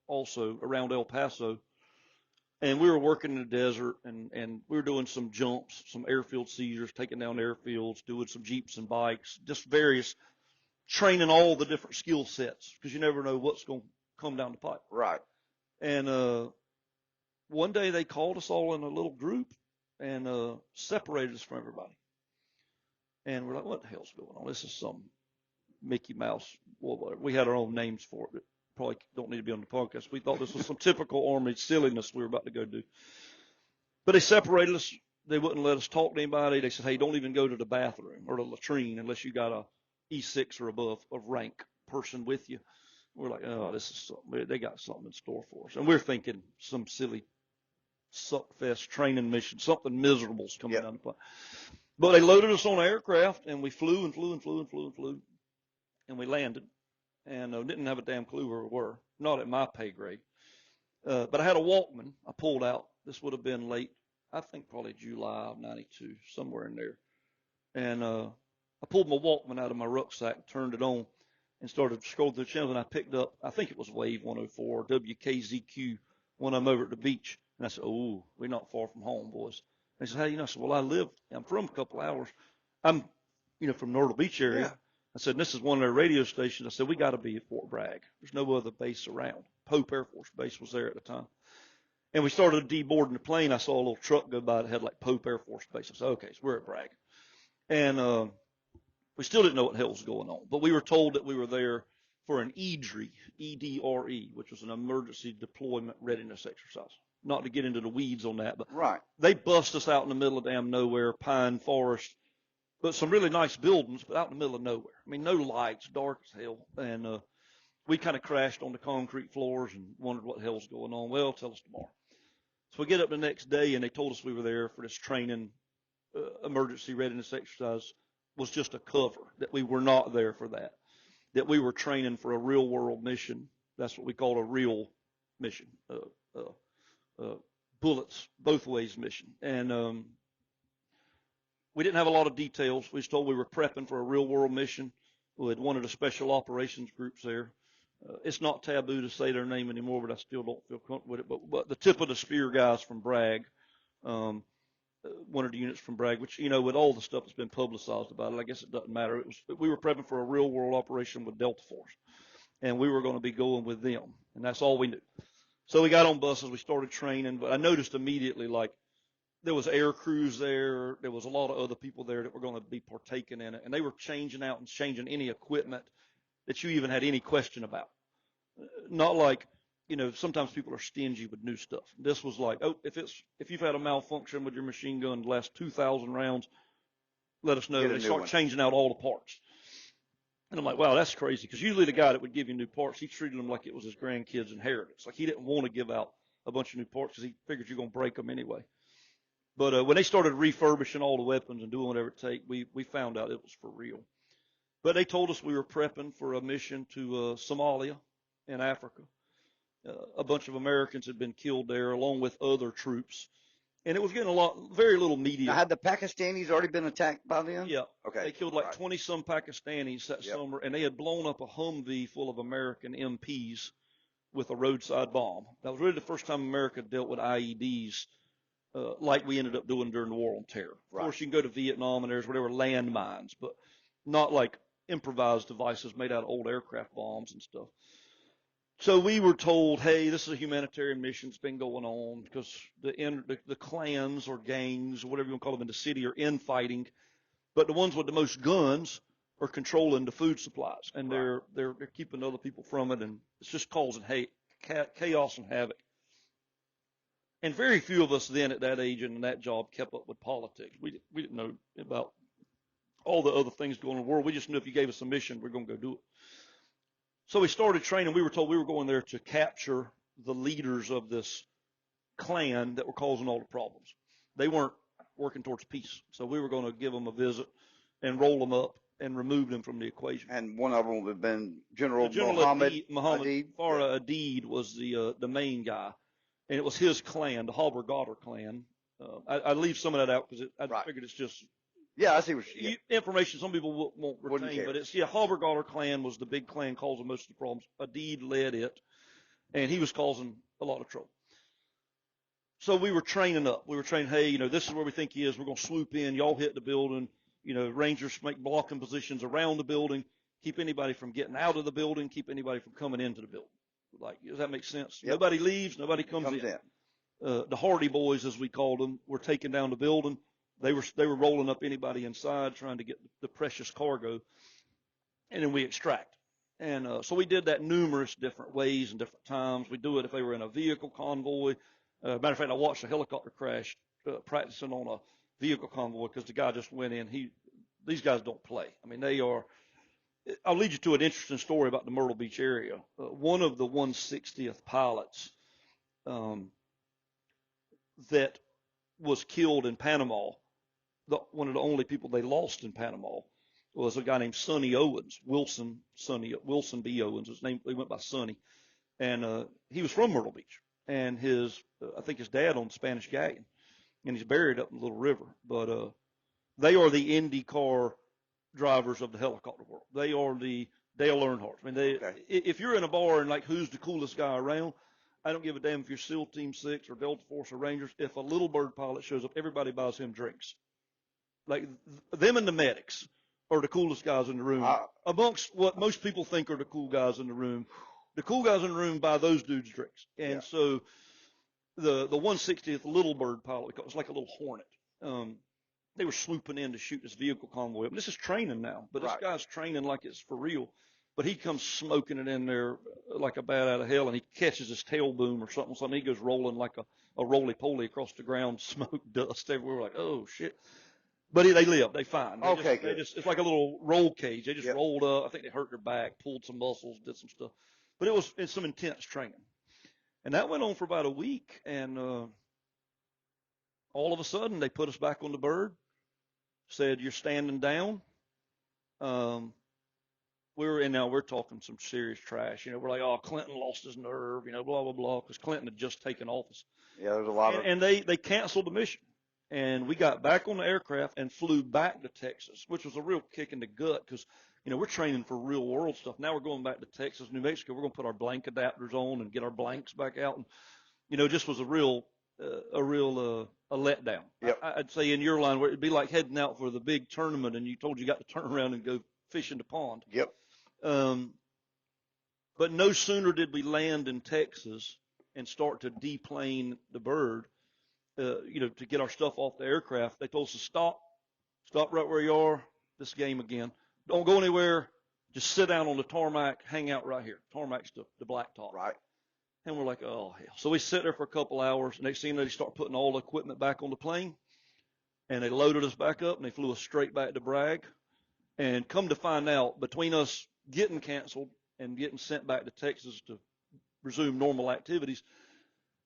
also around El Paso. And we were working in the desert, and we were doing some jumps, some airfield seizures, taking down airfields, doing some jeeps and bikes, just various training all the different skill sets, because you never know what's going to come down the pipe. Right. And one day they called us all in a little group and separated us from everybody. And we're like, what the hell's going on? This is some Mickey Mouse. Well, we had our own names for it. probably don't need to be on the podcast. We thought this was some typical Army silliness we were about to go do. But they separated us. They wouldn't let us talk to anybody. They said, hey, don't even go to the bathroom or the latrine unless you got a E6 or above of rank person with you. We're like, oh, this is something. They got something in store for us. And we're thinking some silly suckfest training mission, something miserable's coming down the pipe. But they loaded us on an aircraft, and we flew and flew and flew and flew and flew. And we landed, and didn't have a damn clue where we were. Not at my pay grade. But I had a Walkman I pulled out. This would have been late, I think probably July of 92, somewhere in there. And I pulled my Walkman out of my rucksack, turned it on, and started scrolling through the channels, and I picked up, I think it was Wave 104, WKZQ, when I'm over at the beach. And I said, oh, we're not far from home, boys. And he said, how do you know? I said, well, I'm from a couple hours. I'm, from Myrtle Beach area. Yeah. I said, this is one of their radio stations. I said, we got to be at Fort Bragg. There's no other base around. Pope Air Force Base was there at the time. And we started deboarding the plane. I saw a little truck go by that had like Pope Air Force Base. I said, okay, so we're at Bragg. And we still didn't know what the hell was going on. But we were told that we were there for an EDRE, E-D-R-E, which was an emergency deployment readiness exercise. Not to get into the weeds on that, but they bust us out in the middle of damn nowhere, pine forest, but some really nice buildings, but out in the middle of nowhere. I mean, no lights, dark as hell. And we kind of crashed on the concrete floors and wondered what the hell's going on. Well, tell us tomorrow. So we get up the next day, and they told us we were there for this training emergency readiness exercise. Was just a cover, that we were not there for that we were training for a real-world mission. That's what we call a real mission, bullets both ways mission. And we didn't have a lot of details. We was told we were prepping for a real-world mission. We had one of the special operations groups there. It's not taboo to say their name anymore, but I still don't feel comfortable with it. But the tip of the spear guys from Bragg, one of the units from Bragg, which, with all the stuff that's been publicized about it, I guess it doesn't matter. We were prepping for a real-world operation with Delta Force, and we were going to be going with them, and that's all we knew. So we got on buses, we started training, but I noticed immediately, like, there was air crews there, there was a lot of other people there that were going to be partaking in it, and they were changing out and changing any equipment that you even had any question about. Not like, sometimes people are stingy with new stuff. This was like, oh, if you've had a malfunction with your machine gun the last 2,000 rounds, let us know. They start changing out all the parts. And I'm like, wow, that's crazy. Because usually the guy that would give you new parts, he treated them like it was his grandkid's inheritance. Like he didn't want to give out a bunch of new parts because he figured you're going to break them anyway. But when they started refurbishing all the weapons and doing whatever it takes, we found out it was for real. But they told us we were prepping for a mission to Somalia in Africa. A bunch of Americans had been killed there along with other troops. And it was getting very little media. Now, had the Pakistanis already been attacked by then? Yeah. Okay. They killed like 20-some Pakistanis that summer, and they had blown up a Humvee full of American MPs with a roadside bomb. That was really the first time America dealt with IEDs like we ended up doing during the War on Terror. Of course, you can go to Vietnam, and there's whatever landmines, but not like improvised devices made out of old aircraft bombs and stuff. So we were told, hey, this is a humanitarian mission that's been going on because the clans or gangs or whatever you want to call them in the city are infighting, but the ones with the most guns are controlling the food supplies, and they're keeping other people from it, and it's just causing chaos and havoc. And very few of us then at that age and in that job kept up with politics. We didn't know about all the other things going on in the world. We just knew if you gave us a mission, we're going to go do it. So we started training. We were told we were going there to capture the leaders of this clan that were causing all the problems. They weren't working towards peace. So we were going to give them a visit and roll them up and remove them from the equation. And one of them would have been General Muhammad Farah Aidid was the main guy. And it was his clan, the Halber-Goddard clan. I leave some of that out because I figured it's just I see what information some people won't retain, but it's Halber-Goddard clan was the big clan causing most of the problems. Aidid led it, and he was causing a lot of trouble. So we were training up. We were training, hey, this is where we think he is. We're going to swoop in. Y'all hit the building. Rangers make blocking positions around the building, keep anybody from getting out of the building, keep anybody from coming into the building. Like, does that make sense? Yep. Nobody leaves, nobody comes in. The Hardy Boys, as we called them, were taking down the building. They were rolling up anybody inside, trying to get the precious cargo, and then we extract. And so we did that numerous different ways and different times. We do it if they were in a vehicle convoy. Matter of fact, I watched a helicopter crash practicing on a vehicle convoy because the guy just went in. These guys don't play. I mean, they are. I'll lead you to an interesting story about the Myrtle Beach area. One of the 160th pilots that was killed in Panama, one of the only people they lost in Panama, was a guy named Sonny Owens, Wilson B. Owens. His name, he went by Sonny, and he was from Myrtle Beach, and I think his dad owned Spanish Galleon, and he's buried up in the Little River. But they are the IndyCar drivers of the helicopter world. They are the Dale Earnhardt. I mean, if you're in a bar and like who's the coolest guy around, I don't give a damn if you're SEAL Team 6 or Delta Force or Rangers. If a Little Bird pilot shows up, everybody buys him drinks. Like them and the medics are the coolest guys in the room. Amongst what most people think are the cool guys in the room, the cool guys in the room buy those dudes drinks. And so the 160th Little Bird pilot, it was like a little Hornet. They were swooping in to shoot this vehicle convoy up. This is training now, but this guy's training like it's for real. But he comes smoking it in there like a bat out of hell, and he catches his tail boom or something. He goes rolling like a roly-poly across the ground, smoke, dust everywhere. We're like, oh, shit. But they live. They fine. Good. It's like a little roll cage. They just rolled up. I think they hurt their back, pulled some muscles, did some stuff. But it's some intense training. And that went on for about a week, and all of a sudden they put us back on the bird, said, you're standing down. We're talking some serious trash. You know, we're like, oh, Clinton lost his nerve, you know, blah, blah, blah, because Clinton had just taken office. Yeah, there's a lot of. And they canceled the mission. And we got back on the aircraft and flew back to Texas, which was a real kick in the gut because, you know, we're training for real world stuff. Now we're going back to Texas, New Mexico. We're going to put our blank adapters on and get our blanks back out. And, you know, just was a real letdown. Yep. I'd say in your line where it'd be like heading out for the big tournament and you told you got to turn around and go fish in the pond. Yep. But no sooner did we land in Texas and start to deplane the bird, you know, to get our stuff off the aircraft, they told us to stop right where you are, this game again. Don't go anywhere. Just sit down on the tarmac, hang out right here. Tarmac's the blacktop. Right. And we're like, oh, hell. So we sit there for a couple hours. Next thing you know, they start putting all the equipment back on the plane. And they loaded us back up, and they flew us straight back to Bragg. And come to find out, between us getting canceled and getting sent back to Texas to resume normal activities,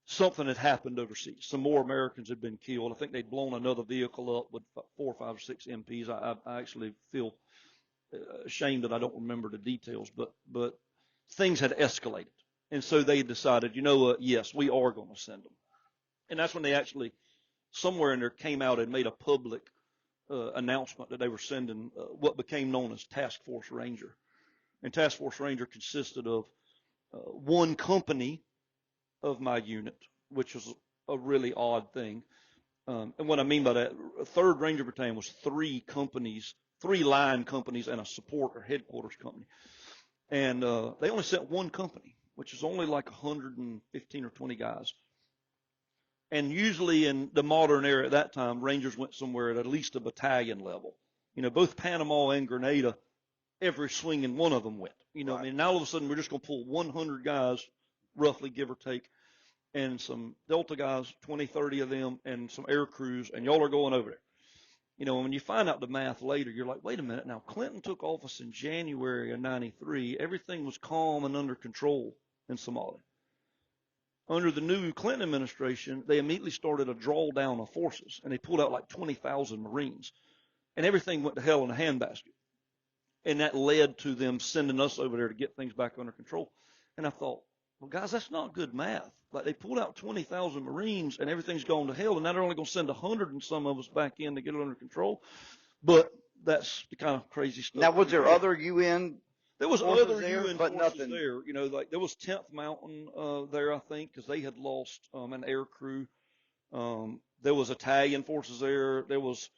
something had happened overseas. Some more Americans had been killed. I think they'd blown another vehicle up with 4, 5, or 6 MPs. I actually feel ashamed that I don't remember the details, but things had escalated. And so they decided, you know what, yes, we are going to send them. And that's when they actually, somewhere in there, came out and made a public announcement that they were sending what became known as Task Force Ranger. And Task Force Ranger consisted of one company of my unit, which was a really odd thing. And what I mean by that, 3rd Ranger Battalion was 3 companies, 3 line companies and a support or headquarters company. And they only sent one company, which is only like 115 or 20 guys. And usually in the modern era at that time, Rangers went somewhere at least a battalion level. You know, both Panama and Grenada, every swinging one of them went. You know, right. I mean, now all of a sudden we're just going to pull 100 guys, roughly give or take, and some Delta guys, 20, 30 of them, and some air crews, and y'all are going over there. You know, when you find out the math later, you're like, wait a minute, now Clinton took office in January of 93. Everything was calm and under control in Somalia. Under the new Clinton administration, they immediately started a drawdown of forces, and they pulled out like 20,000 Marines, and everything went to hell in a handbasket. And that led to them sending us over there to get things back under control. And I thought, well, guys, that's not good math. Like, they pulled out 20,000 Marines, and everything's gone to hell, and now they're only going to send 100 and some of us back in to get it under control. But that's the kind of crazy stuff. Now, was there other UN? There was other there, UN but forces nothing there. You know, like there was 10th Mountain there, I think, because they had lost an air crew. There was Italian forces there. There was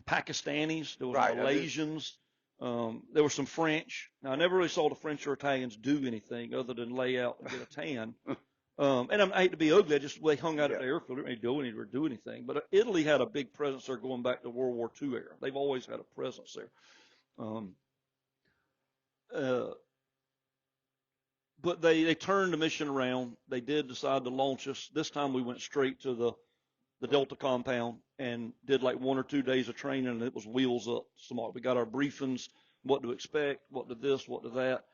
Pakistanis. There was Malaysians. There were some French. Now, I never really saw the French or Italians do anything other than lay out and get a tan. And I hate to be ugly. They hung out at the airfield. They didn't really do anything. But Italy had a big presence there going back to World War II era. They've always had a presence there. but they turned the mission around. They did decide to launch us. This time we went straight to the Delta compound and did like 1 or 2 days of training, and it was wheels up. Somalia. We got our briefings, what to expect, what to this, what to that,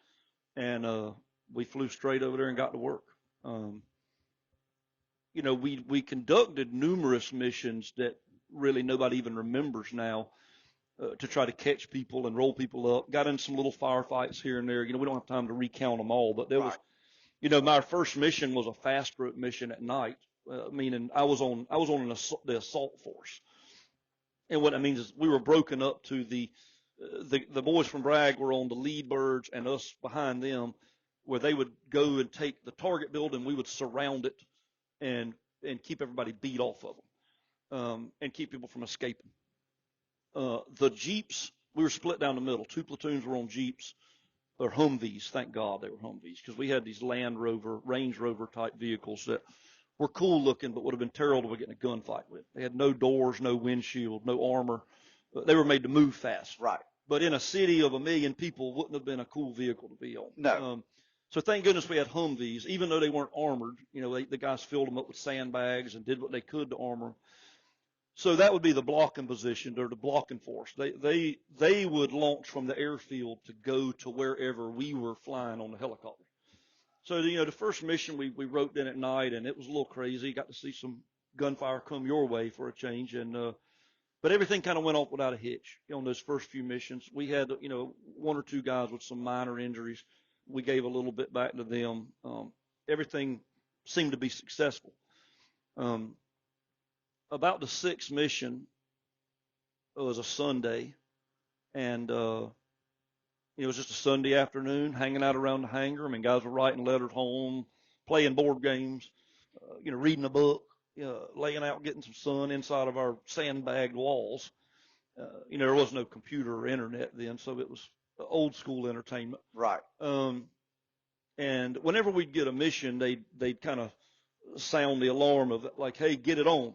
and we flew straight over there and got to work. You know, we conducted numerous missions that really nobody even remembers now, to try to catch people and roll people up. Got in some little firefights here and there. You know, we don't have time to recount them all, but there was, you know, my first mission was a fast group mission at night, meaning I was on the assault force. And what that means is we were broken up to the boys from Bragg were on the lead birds and us behind them, where they would go and take the target building. We would surround it and keep everybody beat off of them, and keep people from escaping. The Jeeps, we were split down the middle. 2 platoons were on Jeeps, or Humvees. Thank God they were Humvees, because we had these Land Rover, Range Rover type vehicles that were cool looking, but would have been terrible to get in a gunfight with. They had no doors, no windshield, no armor. They were made to move fast. Right. But in a city of 1 million people, wouldn't have been a cool vehicle to be on. No. So thank goodness we had Humvees, even though they weren't armored. You know, the guys filled them up with sandbags and did what they could to armor them. So that would be the blocking position, or the blocking force. They would launch from the airfield to go to wherever we were flying on the helicopter. So, you know, the first mission we roped in at night, and it was a little crazy. Got to see some gunfire come your way for a change, and but everything kind of went off without a hitch on those first few missions. We had, you know, 1 or 2 guys with some minor injuries. We gave a little bit back to them. Everything seemed to be successful. About the 6th mission, it was a Sunday, and it was just a Sunday afternoon, hanging out around the hangar. I mean, guys were writing letters home, playing board games, you know, reading a book, laying out, getting some sun inside of our sandbagged walls. You know, there was no computer or internet then, so it was old school entertainment. Right. And whenever we'd get a mission, they'd kind of sound the alarm of like, hey, get it on.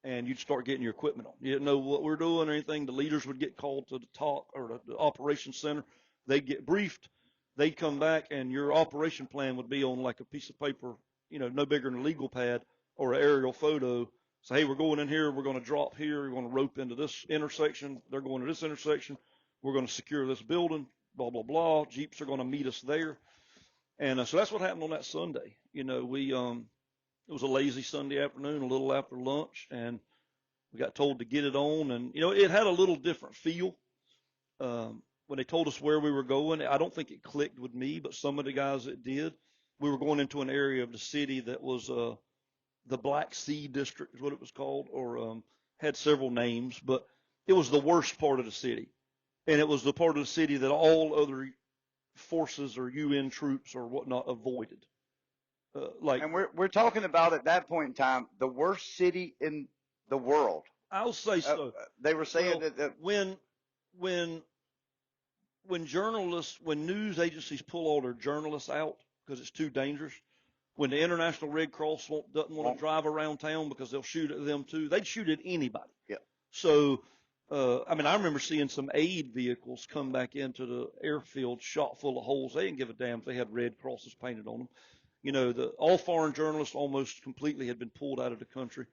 And you'd start getting your equipment on. You didn't know what we're doing or anything. The leaders would get called to the top, or the operations center. They'd get briefed. They'd come back, and your operation plan would be on like a piece of paper, you know, no bigger than a legal pad, or an aerial photo. Say, hey, we're going in here. We're going to drop here. We're going to rope into this intersection. They're going to this intersection. We're going to secure this building, blah, blah, blah. Jeeps are going to meet us there. And so that's what happened on that Sunday. You know, it was a lazy Sunday afternoon, a little after lunch, and we got told to get it on. And, you know, it had a little different feel. When they told us where we were going, I don't think it clicked with me, but some of the guys that did. We were going into an area of the city that was the Black Sea District is what it was called, or had several names, but it was the worst part of the city. And it was the part of the city that all other forces or UN troops or whatnot avoided. And we're talking about, at that point in time, the worst city in the world. I'll say so. They were saying that when journalists, when news agencies pull all their journalists out because it's too dangerous, when the International Red Cross doesn't want to drive around town because they'll shoot at them too, they'd shoot at anybody. Yeah. So, I mean, I remember seeing some aid vehicles come back into the airfield shot full of holes. They didn't give a damn if they had red crosses painted on them. You know, all foreign journalists almost completely had been pulled out of the country.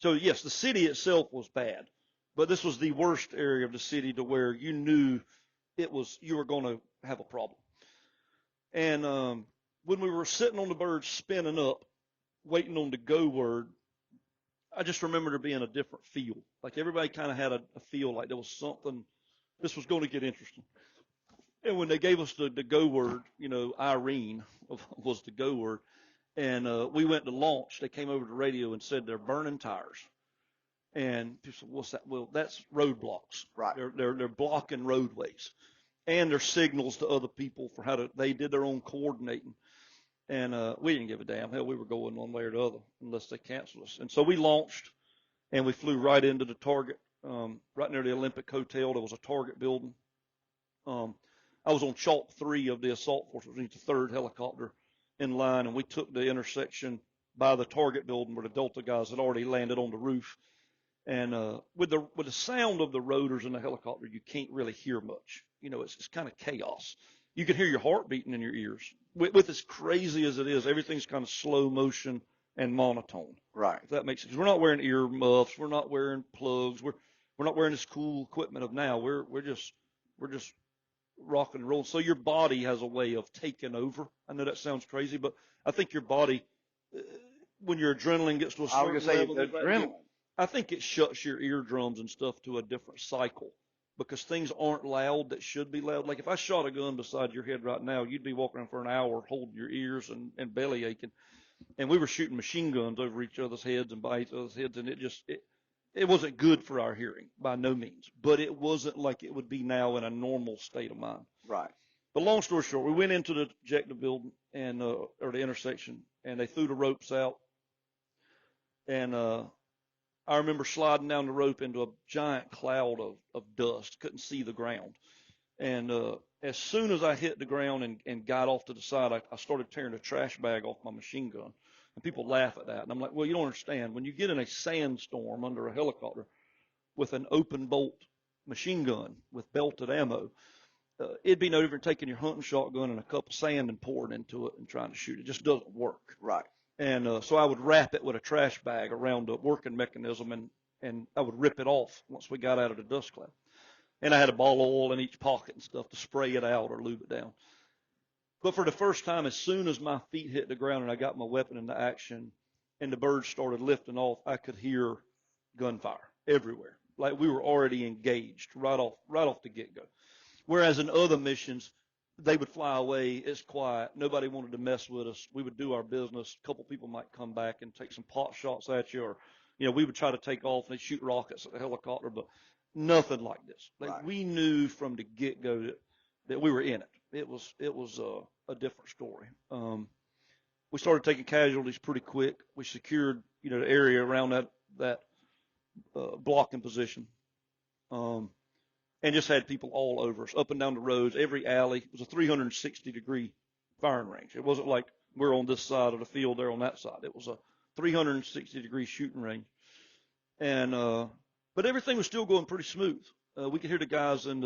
So, yes, the city itself was bad, but this was the worst area of the city to where you knew you were going to have a problem. And when we were sitting on the bird spinning up, waiting on the go word, I just remember there being a different feel. Like everybody kind of had a feel like there was something, this was going to get interesting. And when they gave us the go word, you know, Irene was the go word, and we went to launch, they came over to the radio and said they're burning tires. And people said, what's that? Well, that's roadblocks. Right. They're blocking roadways. And there's signals to other people for they did their own coordinating. And we didn't give a damn. Hell, we were going one way or the other unless they canceled us. And so we launched, and we flew right into the target, right near the Olympic Hotel. There was a target building. I was on Chalk 3 of the assault force, which was the 3rd helicopter in line, and we took the intersection by the target building where the Delta guys had already landed on the roof. And with the sound of the rotors in the helicopter, you can't really hear much. You know, it's kind of chaos. you can hear your heart beating in your ears. With as crazy as it is, everything's kind of slow motion and monotone. Right. If that makes sense. We're not wearing ear muffs. We're not wearing plugs. We're not wearing this cool equipment of now. We're just rock and roll. So your body has a way of taking over. I know that sounds crazy, but I think your body, when your adrenaline gets to a certain level, adrenaline. I think it shuts your eardrums and stuff to a different cycle because things aren't loud that should be loud. Like if I shot a gun beside your head right now, you'd be walking around for an hour holding your ears and belly aching. And we were shooting machine guns over each other's heads and by each other's heads, and it wasn't good for our hearing by no means, but it wasn't like it would be now in a normal state of mind. Right. But long story short, we went into the objective building and or the intersection, and they threw the ropes out, and I remember sliding down the rope into a giant cloud of dust, couldn't see the ground, and as soon as I hit the ground and got off to the side, I started tearing a trash bag off my machine gun. And people laugh at that. And I'm like, well, you don't understand. When you get in a sandstorm under a helicopter with an open bolt machine gun with belted ammo, it'd be no different taking your hunting shotgun and a cup of sand and pouring into it and trying to shoot. It just doesn't work. Right. And so I would wrap it with a trash bag around the working mechanism, and I would rip it off once we got out of the dust cloud. And I had a ball of oil in each pocket and stuff to spray it out or lube it down. But for the first time, as soon as my feet hit the ground and I got my weapon into action and the birds started lifting off, I could hear gunfire everywhere. Like we were already engaged right off the get-go. Whereas in other missions, they would fly away. It's quiet. Nobody wanted to mess with us. We would do our business. A couple people might come back and take some pot shots at you, or we would try to take off and they'd shoot rockets at the helicopter, but nothing like this. Like Right. We knew from the get-go that we were in it. It was a different story. We started taking casualties pretty quick. We secured the area around that blocking position, and just had people all over us, up and down the roads, every alley. It was a 360-degree firing range. It wasn't like we're on this side of the field, they're on that side. It was a 360-degree shooting range, and but everything was still going pretty smooth. We could hear the guys in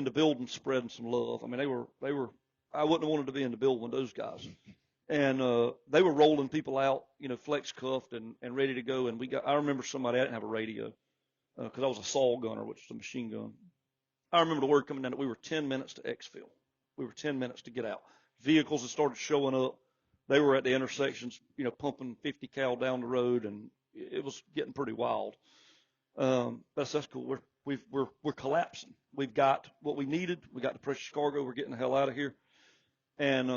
the building spreading some love. I mean, they were. I wouldn't have wanted to be in the building with those guys. And they were rolling people out, flex cuffed and ready to go. And I remember somebody, I didn't have a radio because I was a saw gunner, which is a machine gun. I remember the word coming down that we were 10 minutes to exfil. We were 10 minutes to get out. Vehicles had started showing up. They were at the intersections, pumping 50 cal down the road, and it was getting pretty wild. That's cool. We're collapsing. We've got what we needed. We got the precious cargo. We're getting the hell out of here. And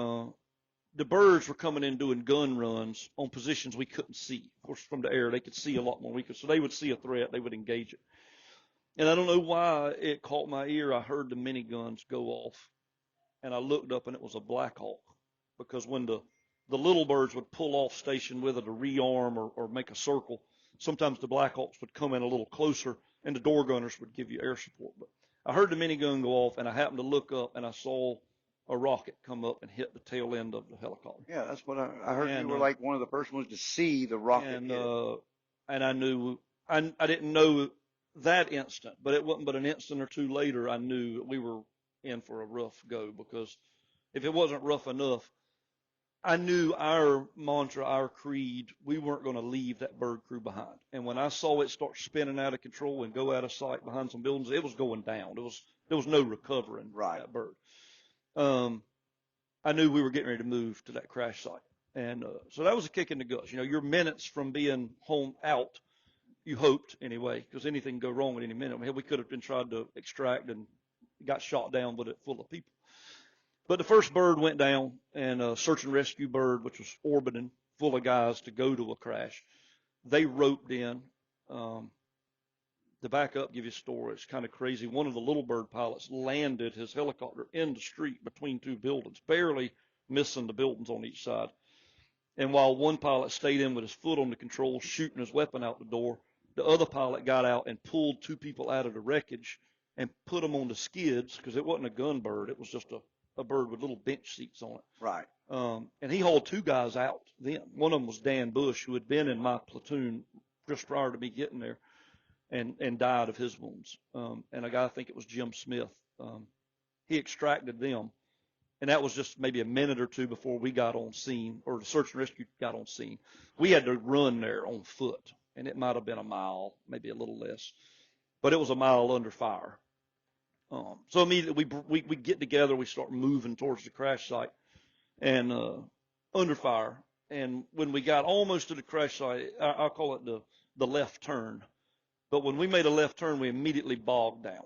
the birds were coming in doing gun runs on positions we couldn't see. Of course, from the air, they could see a lot more. So they would see a threat. They would engage it. And I don't know why it caught my ear. I heard the miniguns go off, and I looked up, and it was a Black Hawk. Because when the little birds would pull off station with it to rearm or make a circle, sometimes the Black Hawks would come in a little closer, and the door gunners would give you air support. But I heard the minigun go off, and I happened to look up, and I saw a rocket come up and hit the tail end of the helicopter. Yeah, that's what I heard. You were like one of the first ones to see the rocket hit. And I knew, I didn't know that instant, but it wasn't but an instant or two later I knew we were in for a rough go, because if it wasn't rough enough, I knew our mantra, our creed, we weren't going to leave that bird crew behind. And when I saw it start spinning out of control and go out of sight behind some buildings, it was going down. There was no recovering that bird. I knew we were getting ready to move to that crash site. And so that was a kick in the guts. You're minutes from being home out, you hoped anyway, because anything can go wrong at any minute. I mean, we could have been trying to extract and got shot down with it full of people. But the first bird went down, and a search and rescue bird, which was orbiting, full of guys to go to a crash, they roped in. To back up, give you a story, it's kind of crazy. One of the little bird pilots landed his helicopter in the street between two buildings, barely missing the buildings on each side. And while one pilot stayed in with his foot on the controls, shooting his weapon out the door, the other pilot got out and pulled two people out of the wreckage and put them on the skids, because it wasn't a gun bird. It was just a bird with little bench seats on it. Right. And he hauled two guys out then. One of them was Dan Bush, who had been in my platoon just prior to me getting there, and died of his wounds. And a guy, I think it was Jim Smith, he extracted them. and that was just maybe a minute or two before we got on scene, or the search and rescue got on scene. We had to run there on foot, and it might have been a mile, maybe a little less, but it was a mile under fire. So immediately we get together, we start moving towards the crash site, and under fire. And when we got almost to the crash site, I'll call it the left turn. But when we made a left turn, we immediately bogged down.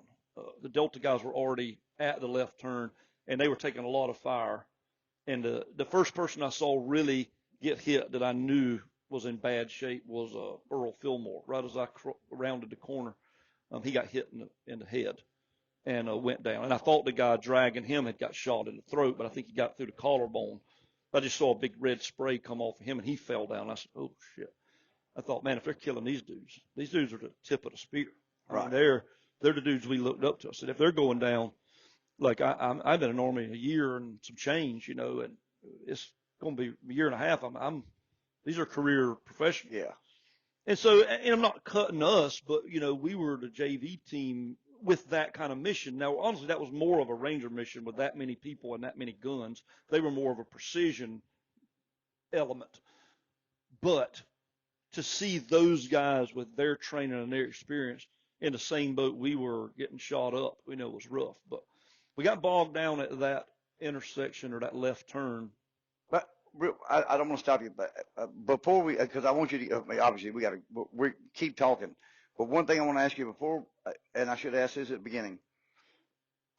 The Delta guys were already at the left turn, and they were taking a lot of fire. And the first person I saw really get hit that I knew was in bad shape was Earl Fillmore. Right as I rounded the corner, he got hit in the head and went down. And I thought the guy dragging him had got shot in the throat, but I think he got through the collarbone. I just saw a big red spray come off of him, and he fell down. I said, "Oh shit!" I thought, man, if they're killing these dudes are the tip of the spear. Right. I mean, they're the dudes we looked up to. I said, if they're going down, like I've been in the Army a year and some change, and it's going to be a year and a half. These are career professionals. Yeah. And so, and I'm not cutting us, but we were the JV team with that kind of mission. Now, honestly, that was more of a Ranger mission with that many people and that many guns. They were more of a precision element. But to see those guys with their training and their experience in the same boat we were getting shot up, we know it was rough. But we got bogged down at that intersection or that left turn. But I don't want to stop you, but before because I want you to, obviously we keep talking. But one thing I want to ask you before, and I should ask this at the beginning,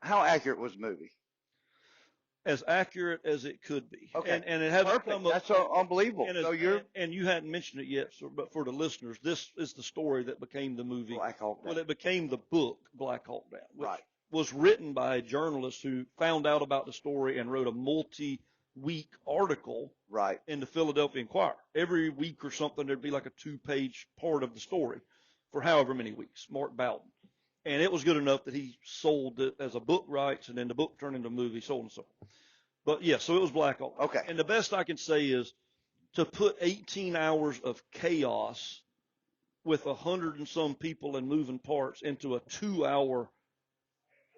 how accurate was the movie? As accurate as it could be. Okay. And it hasn't come up. That's so unbelievable. And you hadn't mentioned it yet, but for the listeners, this is the story that became the movie. Black Hawk Down. Well, it became the book, Black Hawk Down, which Right. was written by a journalist who found out about the story and wrote a multi-week article Right. in the Philadelphia Inquirer. Every week or something, there'd be like a 2-page part of the story for however many weeks, Mark Bowden. And it was good enough that he sold it as a book rights, and then the book turned into a movie, so on and so on. But yeah, so it was Black Hawk. Okay. And the best I can say is to put 18 hours of chaos with 100 and some people and moving parts into a 2-hour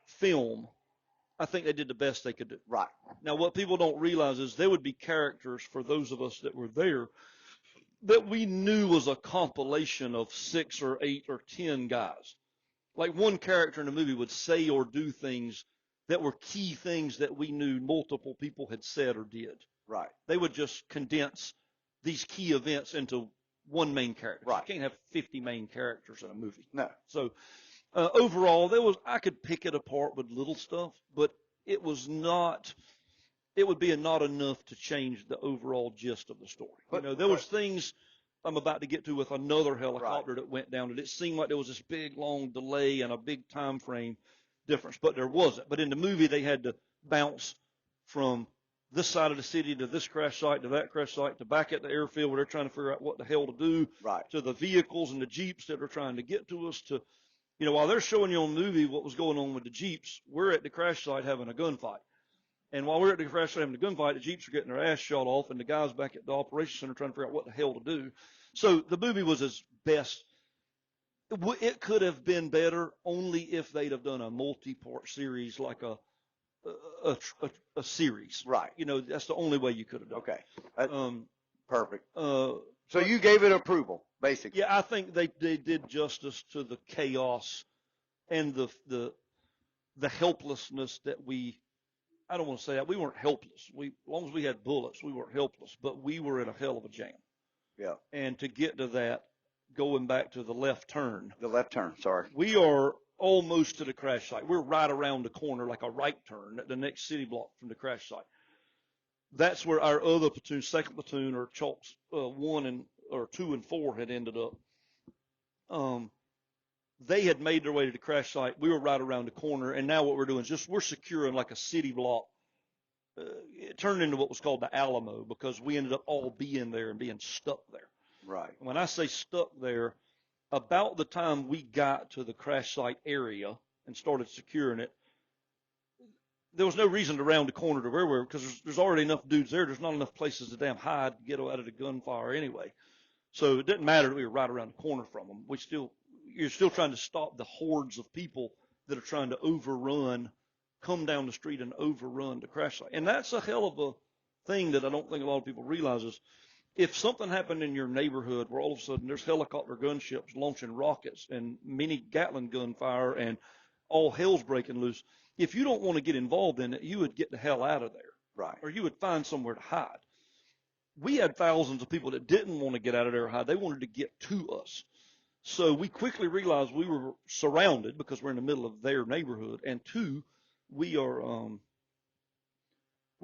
film, I think they did the best they could do. Right. Now, what people don't realize is there would be characters for those of us that were there that we knew was a compilation of 6 or 8 or 10 guys. Like one character in the movie would say or do things that were key things that we knew multiple people had said or did. Right. They would just condense these key events into one main character. Right. You can't have 50 main characters in a movie. No. So overall, I could pick it apart with little stuff, but it was not. It would be not enough to change the overall gist of the story. But, there was things I'm about to get to with another helicopter Right. that went down, and it seemed like there was this big, long delay and a big time frame difference, but there wasn't. But in the movie, they had to bounce from this side of the city to this crash site to that crash site to back at the airfield where they're trying to figure out what the hell to do, Right. to the vehicles and the Jeeps that are trying to get to us, to, while they're showing you on the movie what was going on with the Jeeps, we're at the crash site having a gunfight. And while we're at the crash site having a gunfight, the Jeeps are getting their ass shot off, and the guys back at the operations center trying to figure out what the hell to do. So the movie was as best. It could have been better only if they'd have done a multi-part series like a series. Right. That's the only way you could have done it. Okay. Perfect. So you gave it approval, basically. Yeah, I think they did justice to the chaos and the helplessness that I don't want to say that. We weren't helpless. As long as we had bullets, we weren't helpless. But we were in a hell of a jam. Yeah. And to get to that, going back to the left turn. The left turn, sorry. We are almost to the crash site. We're right around the corner, like a right turn at the next city block from the crash site. That's where our other platoon, second platoon, or Chalks 1 or 2 and 4 had ended up. They had made their way to the crash site. We were right around the corner, and now what we're doing is we're securing like a city block. It turned into what was called the Alamo because we ended up all being there and being stuck there. Right. When I say stuck there, about the time we got to the crash site area and started securing it, there was no reason to round the corner to where we were because there's already enough dudes there. There's not enough places to damn hide to get out of the gunfire anyway. So it didn't matter that we were right around the corner from them. You're still trying to stop the hordes of people that are trying to overrun come down the street and overrun the crash site. And that's a hell of a thing that I don't think a lot of people realize is if something happened in your neighborhood where all of a sudden there's helicopter gunships launching rockets and mini Gatling gunfire and all hell's breaking loose, if you don't want to get involved in it, you would get the hell out of there. Right. Or you would find somewhere to hide. We had thousands of people that didn't want to get out of there or hide. They wanted to get to us. So we quickly realized we were surrounded because we're in the middle of their neighborhood. And two, we're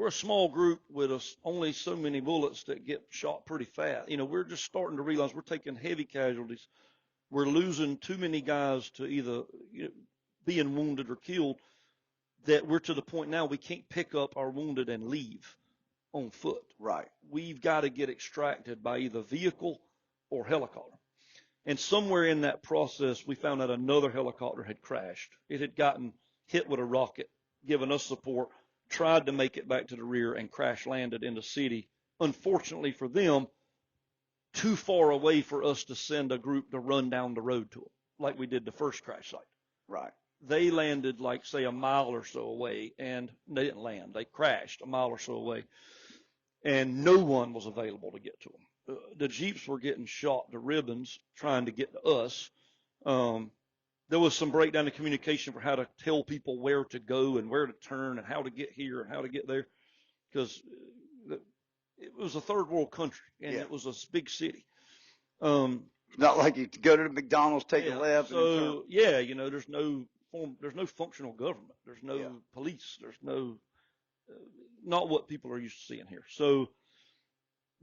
a small group with only so many bullets that get shot pretty fast. We're just starting to realize we're taking heavy casualties. We're losing too many guys to either being wounded or killed, that we're to the point now we can't pick up our wounded and leave on foot. Right. We've got to get extracted by either vehicle or helicopter. And somewhere in that process, we found out another helicopter had crashed. It had gotten hit with a rocket, given us support, tried to make it back to the rear, and crash landed in the city. Unfortunately for them, too far away for us to send a group to run down the road to them, like we did the first crash site. Right. They landed like, say, a mile or so away, and they didn't land. They crashed a mile or so away, and no one was available to get to them. The Jeeps were getting shot to ribbons trying to get to us. There was some breakdown in communication for how to tell people where to go and where to turn and how to get here and how to get there, because it was a third world country, and it was a big city. Not like you go to the McDonald's, take a left. So there's no functional government. There's no police. There's no not what people are used to seeing here. So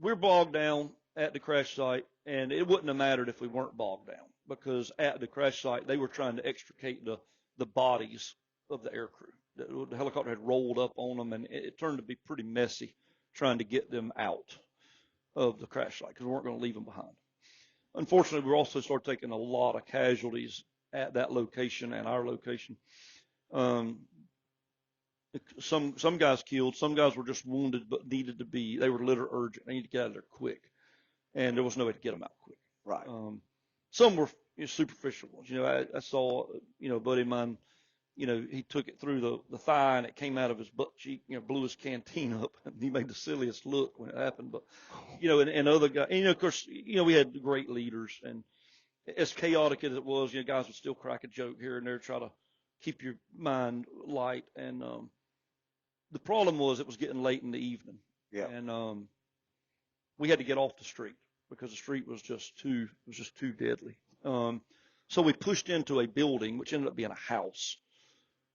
we're bogged down at the crash site, and it wouldn't have mattered if we weren't bogged down, because at the crash site they were trying to extricate the bodies of the air crew. The helicopter had rolled up on them, and it turned to be pretty messy trying to get them out of the crash site because we weren't going to leave them behind. Unfortunately, we also started taking a lot of casualties at that location and our location. Some guys killed, some guys were just wounded but they were literally urgent. They needed to get out of there quick, and there was no way to get them out quick. Right. Some were superficial ones. I saw a buddy of mine, he took it through the thigh and it came out of his butt cheek, blew his canteen up, and he made the silliest look when it happened. But, and other guys, and, of course, we had great leaders, and as chaotic as it was, guys would still crack a joke here and there, try to keep your mind light. And, the problem was it was getting late in the evening. Yeah. And, we had to get off the street because the street was just too deadly. So we pushed into a building, which ended up being a house.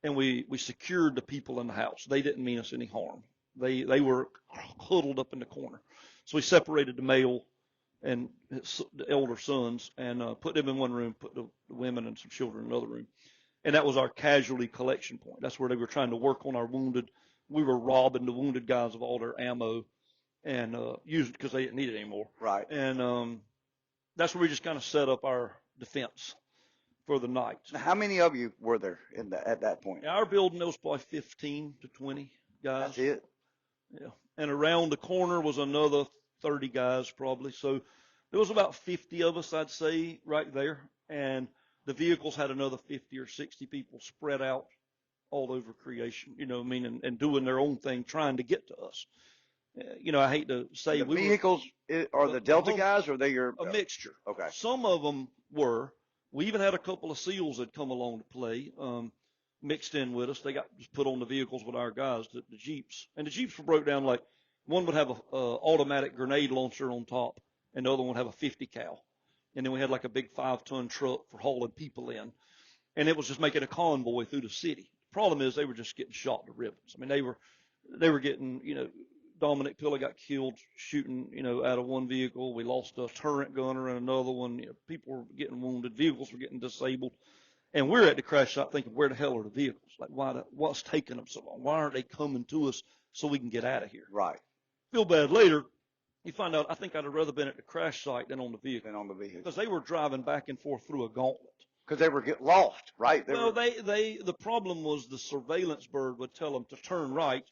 And we secured the people in the house. They didn't mean us any harm. They were huddled up in the corner. So we separated the male and the elder sons and put them in one room, put the women and some children in another room. And that was our casualty collection point. That's where they were trying to work on our wounded. We were robbing the wounded guys of all their ammo and using it because they didn't need it anymore. Right. And that's where we just kind of set up our defense for the night. Now, how many of you were there at that point? Our building, there was probably 15 to 20 guys. That's it? Yeah. And around the corner was another 30 guys probably. So there was about 50 of us, I'd say, right there. And the vehicles had another 50 or 60 people spread out all over creation, and doing their own thing, trying to get to us. I hate to say the vehicles are the Delta guys, or they your a mixture. Okay. Some of them were. We even had a couple of SEALs that come along to play, mixed in with us. They got just put on the vehicles with our guys, the Jeeps, and the Jeeps were broke down like one would have a automatic grenade launcher on top, and the other one would have a 50 cal, and then we had like a big 5-ton truck for hauling people in, and it was just making a convoy through the city. The problem is they were just getting shot to ribbons. I mean, they were getting, Dominic Pilla got killed shooting, out of one vehicle. We lost a turret gunner in another one. People were getting wounded. Vehicles were getting disabled. And we're at the crash site thinking, where the hell are the vehicles? Like, what's taking them so long? Why aren't they coming to us so we can get out of here? Right. Feel bad later. You find out, I think I'd have rather been at the crash site than on the vehicle. Because they were driving back and forth through a gauntlet. Because they were getting lost, right? The problem was the surveillance bird would tell them to turn right,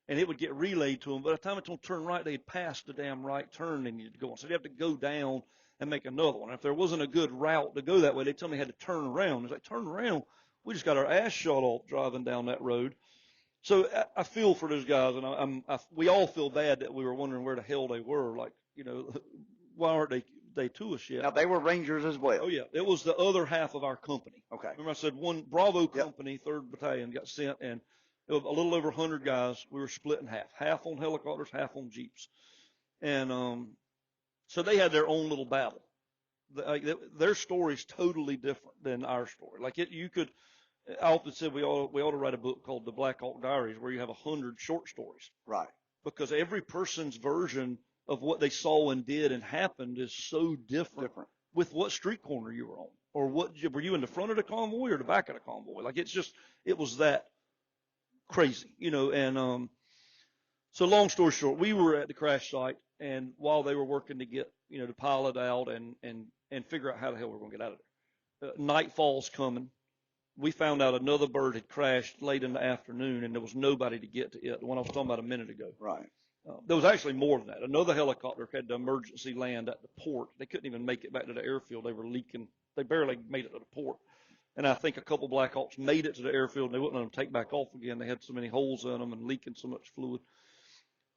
and it would get relayed to them. By the time it told them to turn right, they had passed the damn right turn they needed to go on. So they'd have to go down and make another one. If there wasn't a good route to go that way, they'd tell me they had to turn around. It's like, turn around? We just got our ass shot off driving down that road. So I feel for those guys, and we all feel bad that we were wondering where the hell they were. Like, why aren't they to us yet? Now, they were Rangers as well. Oh yeah, it was the other half of our company. Okay. Remember I said one Bravo company, 3rd Battalion, got sent, and it was a little over 100 guys. We were split in half on helicopters, half on jeeps, and so they had their own little battle. Their story's totally different than our story. Like I often said we ought to write a book called The Black Hawk Diaries, where you have 100 short stories. Right. Because every person's version of what they saw and did and happened is so different. With what street corner you were on, or were you in the front of the convoy or the back of the convoy? Like it was that crazy, and so long story short, we were at the crash site, and while they were working to get, the pilot out and figure out how the hell we're going to get out of there, nightfall's coming. We found out another bird had crashed late in the afternoon, and there was nobody to get to it, the one I was talking about a minute ago. Right. There was actually more than that. Another helicopter had to emergency land at the port. They couldn't even make it back to the airfield. They were leaking. They barely made it to the port. And I think a couple Black Hawks made it to the airfield, and they wouldn't let them take back off again. They had so many holes in them and leaking so much fluid.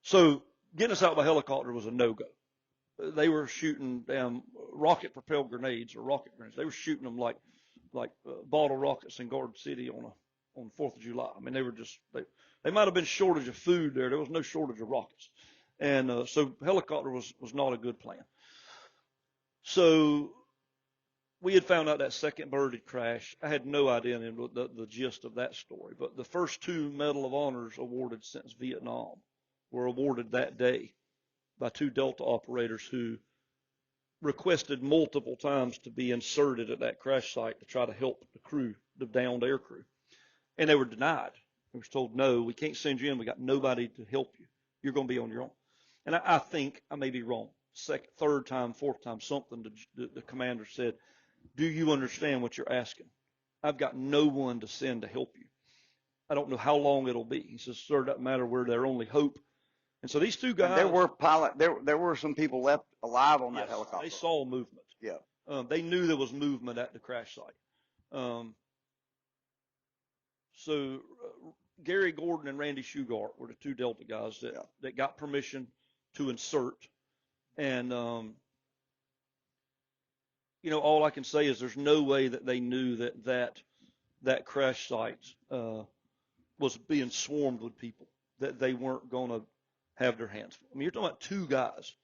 So getting us out by helicopter was a no-go. They were shooting down rocket-propelled grenades or rocket grenades. They were shooting them like bottle rockets in Garden City on 4th of July. I mean, they might have been shortage of food there. There was no shortage of rockets. And so helicopter was not a good plan. So we had found out that second bird had crashed. I had no idea the gist of that story. But the first 2 Medal of Honors awarded since Vietnam were awarded that day by 2 Delta operators who requested multiple times to be inserted at that crash site to try to help the crew, the downed air crew. And they were denied. They were told, no, we can't send you in. We got nobody to help you. You're going to be on your own. And I think I may be wrong. Second, third time, fourth time, something, the commander said, do you understand what you're asking? I've got no one to send to help you. I don't know how long it'll be. He says, sir, it doesn't matter. We're their only hope. And so these 2 guys. And there were some people left alive on that helicopter. They saw movement. Yeah. They knew there was movement at the crash site. So Gary Gordon and Randy Shugart were the 2 Delta guys that got permission to insert. And, all I can say is there's no way that they knew that crash site was being swarmed with people, that they weren't going to have their hands full. I mean, you're talking about 2 guys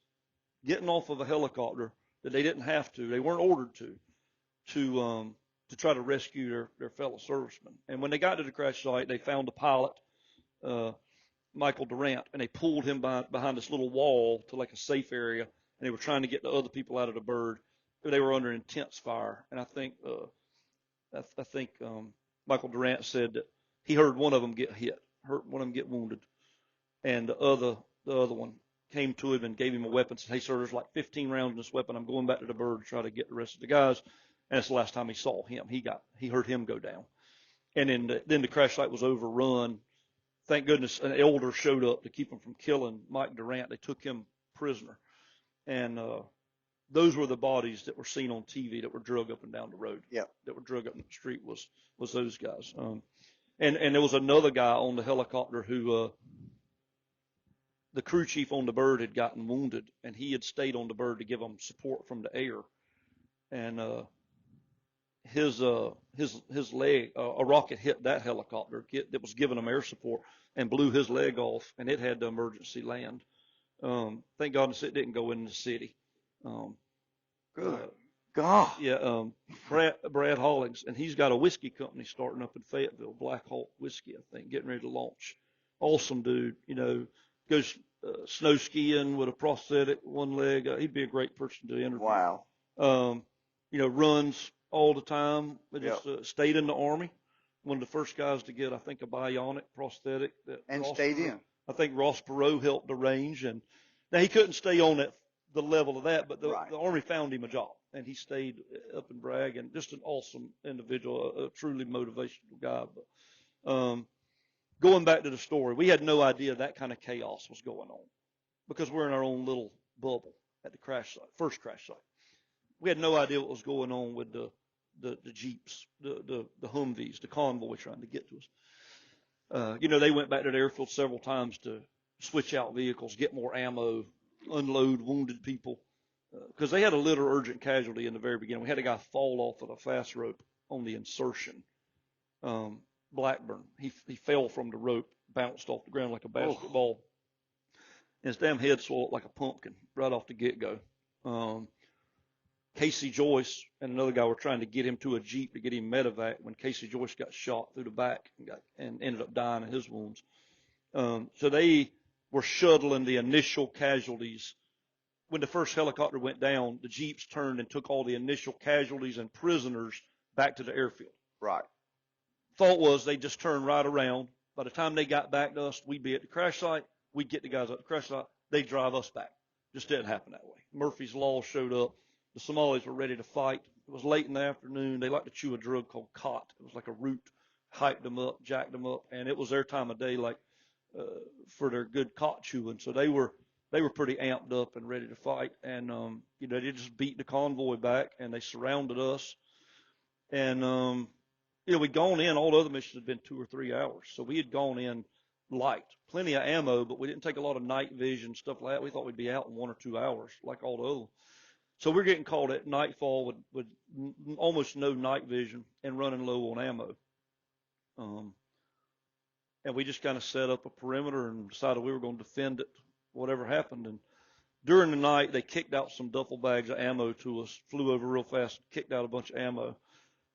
getting off of a helicopter that they didn't have to, they weren't ordered to try to rescue their fellow servicemen. And when they got to the crash site, they found the pilot, Michael Durant, and they pulled him behind this little wall to like a safe area, and they were trying to get the other people out of the bird. They were under intense fire, and I think Michael Durant said that he heard one of them get hit, heard one of them get wounded, and the other one came to him and gave him a weapon. Said, "Hey, sir, there's like 15 rounds in this weapon. I'm going back to the bird to try to get the rest of the guys." And it's the last time he saw him. He heard him go down, and then the crash site was overrun. Thank goodness an elder showed up to keep him from killing Mike Durant. They took him prisoner, and those were the bodies that were seen on TV that were drug up and down the road. Yeah, that were drug up the street was those guys. And there was another guy on the helicopter who the crew chief on the bird had gotten wounded, and he had stayed on the bird to give them support from the air, and his leg, a rocket hit that helicopter that was giving him air support and blew his leg off, and it had to emergency land. Thank goodness it didn't go in the city. Good God. Yeah, Brad Hollings, and he's got a whiskey company starting up in Fayetteville, Black Hawk Whiskey, I think, getting ready to launch. Awesome dude, goes snow skiing with a prosthetic, one leg. He'd be a great person to interview. Wow. Runs all the time. Just stayed in the Army. One of the first guys to get, I think, a bionic prosthetic. And stayed in. I think Ross Perot helped arrange. And now he couldn't stay on the level of that, but the Army found him a job, and he stayed up in Bragg, and just an awesome individual, a truly motivational guy. But going back to the story, we had no idea that kind of chaos was going on because we're in our own little bubble at the crash site, first crash site. We had no idea what was going on with the Jeeps, the Humvees, the convoy trying to get to us. They went back to the airfield several times to switch out vehicles, get more ammo, unload wounded people, because they had a little urgent casualty in the very beginning. We had a guy fall off of a fast rope on the insertion. Blackburn, he fell from the rope, bounced off the ground like a basketball, and his damn head swelled like a pumpkin right off the get-go. Casey Joyce and another guy were trying to get him to a Jeep to get him medevac when Casey Joyce got shot through the back and ended up dying of his wounds. So they were shuttling the initial casualties. When the first helicopter went down, the Jeeps turned and took all the initial casualties and prisoners back to the airfield. Right. Thought was they just turned right around. By the time they got back to us, we'd be at the crash site. We'd get the guys at the crash site. They'd drive us back. Just didn't happen that way. Murphy's Law showed up. The Somalis were ready to fight. It was late in the afternoon. They liked to chew a drug called khat. It was like a root. Hyped them up, jacked them up, and it was their time of day, for their good khat chewing. So they were pretty amped up and ready to fight. And they just beat the convoy back, and they surrounded us. And we'd gone in. All the other missions had been 2 or 3 hours, so we had gone in light, plenty of ammo, but we didn't take a lot of night vision stuff like that. We thought we'd be out in 1 or 2 hours, like all the other. So we're getting called at nightfall with almost no night vision and running low on ammo. And we just kind of set up a perimeter and decided we were going to defend it, whatever happened. And during the night, they kicked out some duffel bags of ammo to us, flew over real fast, kicked out a bunch of ammo.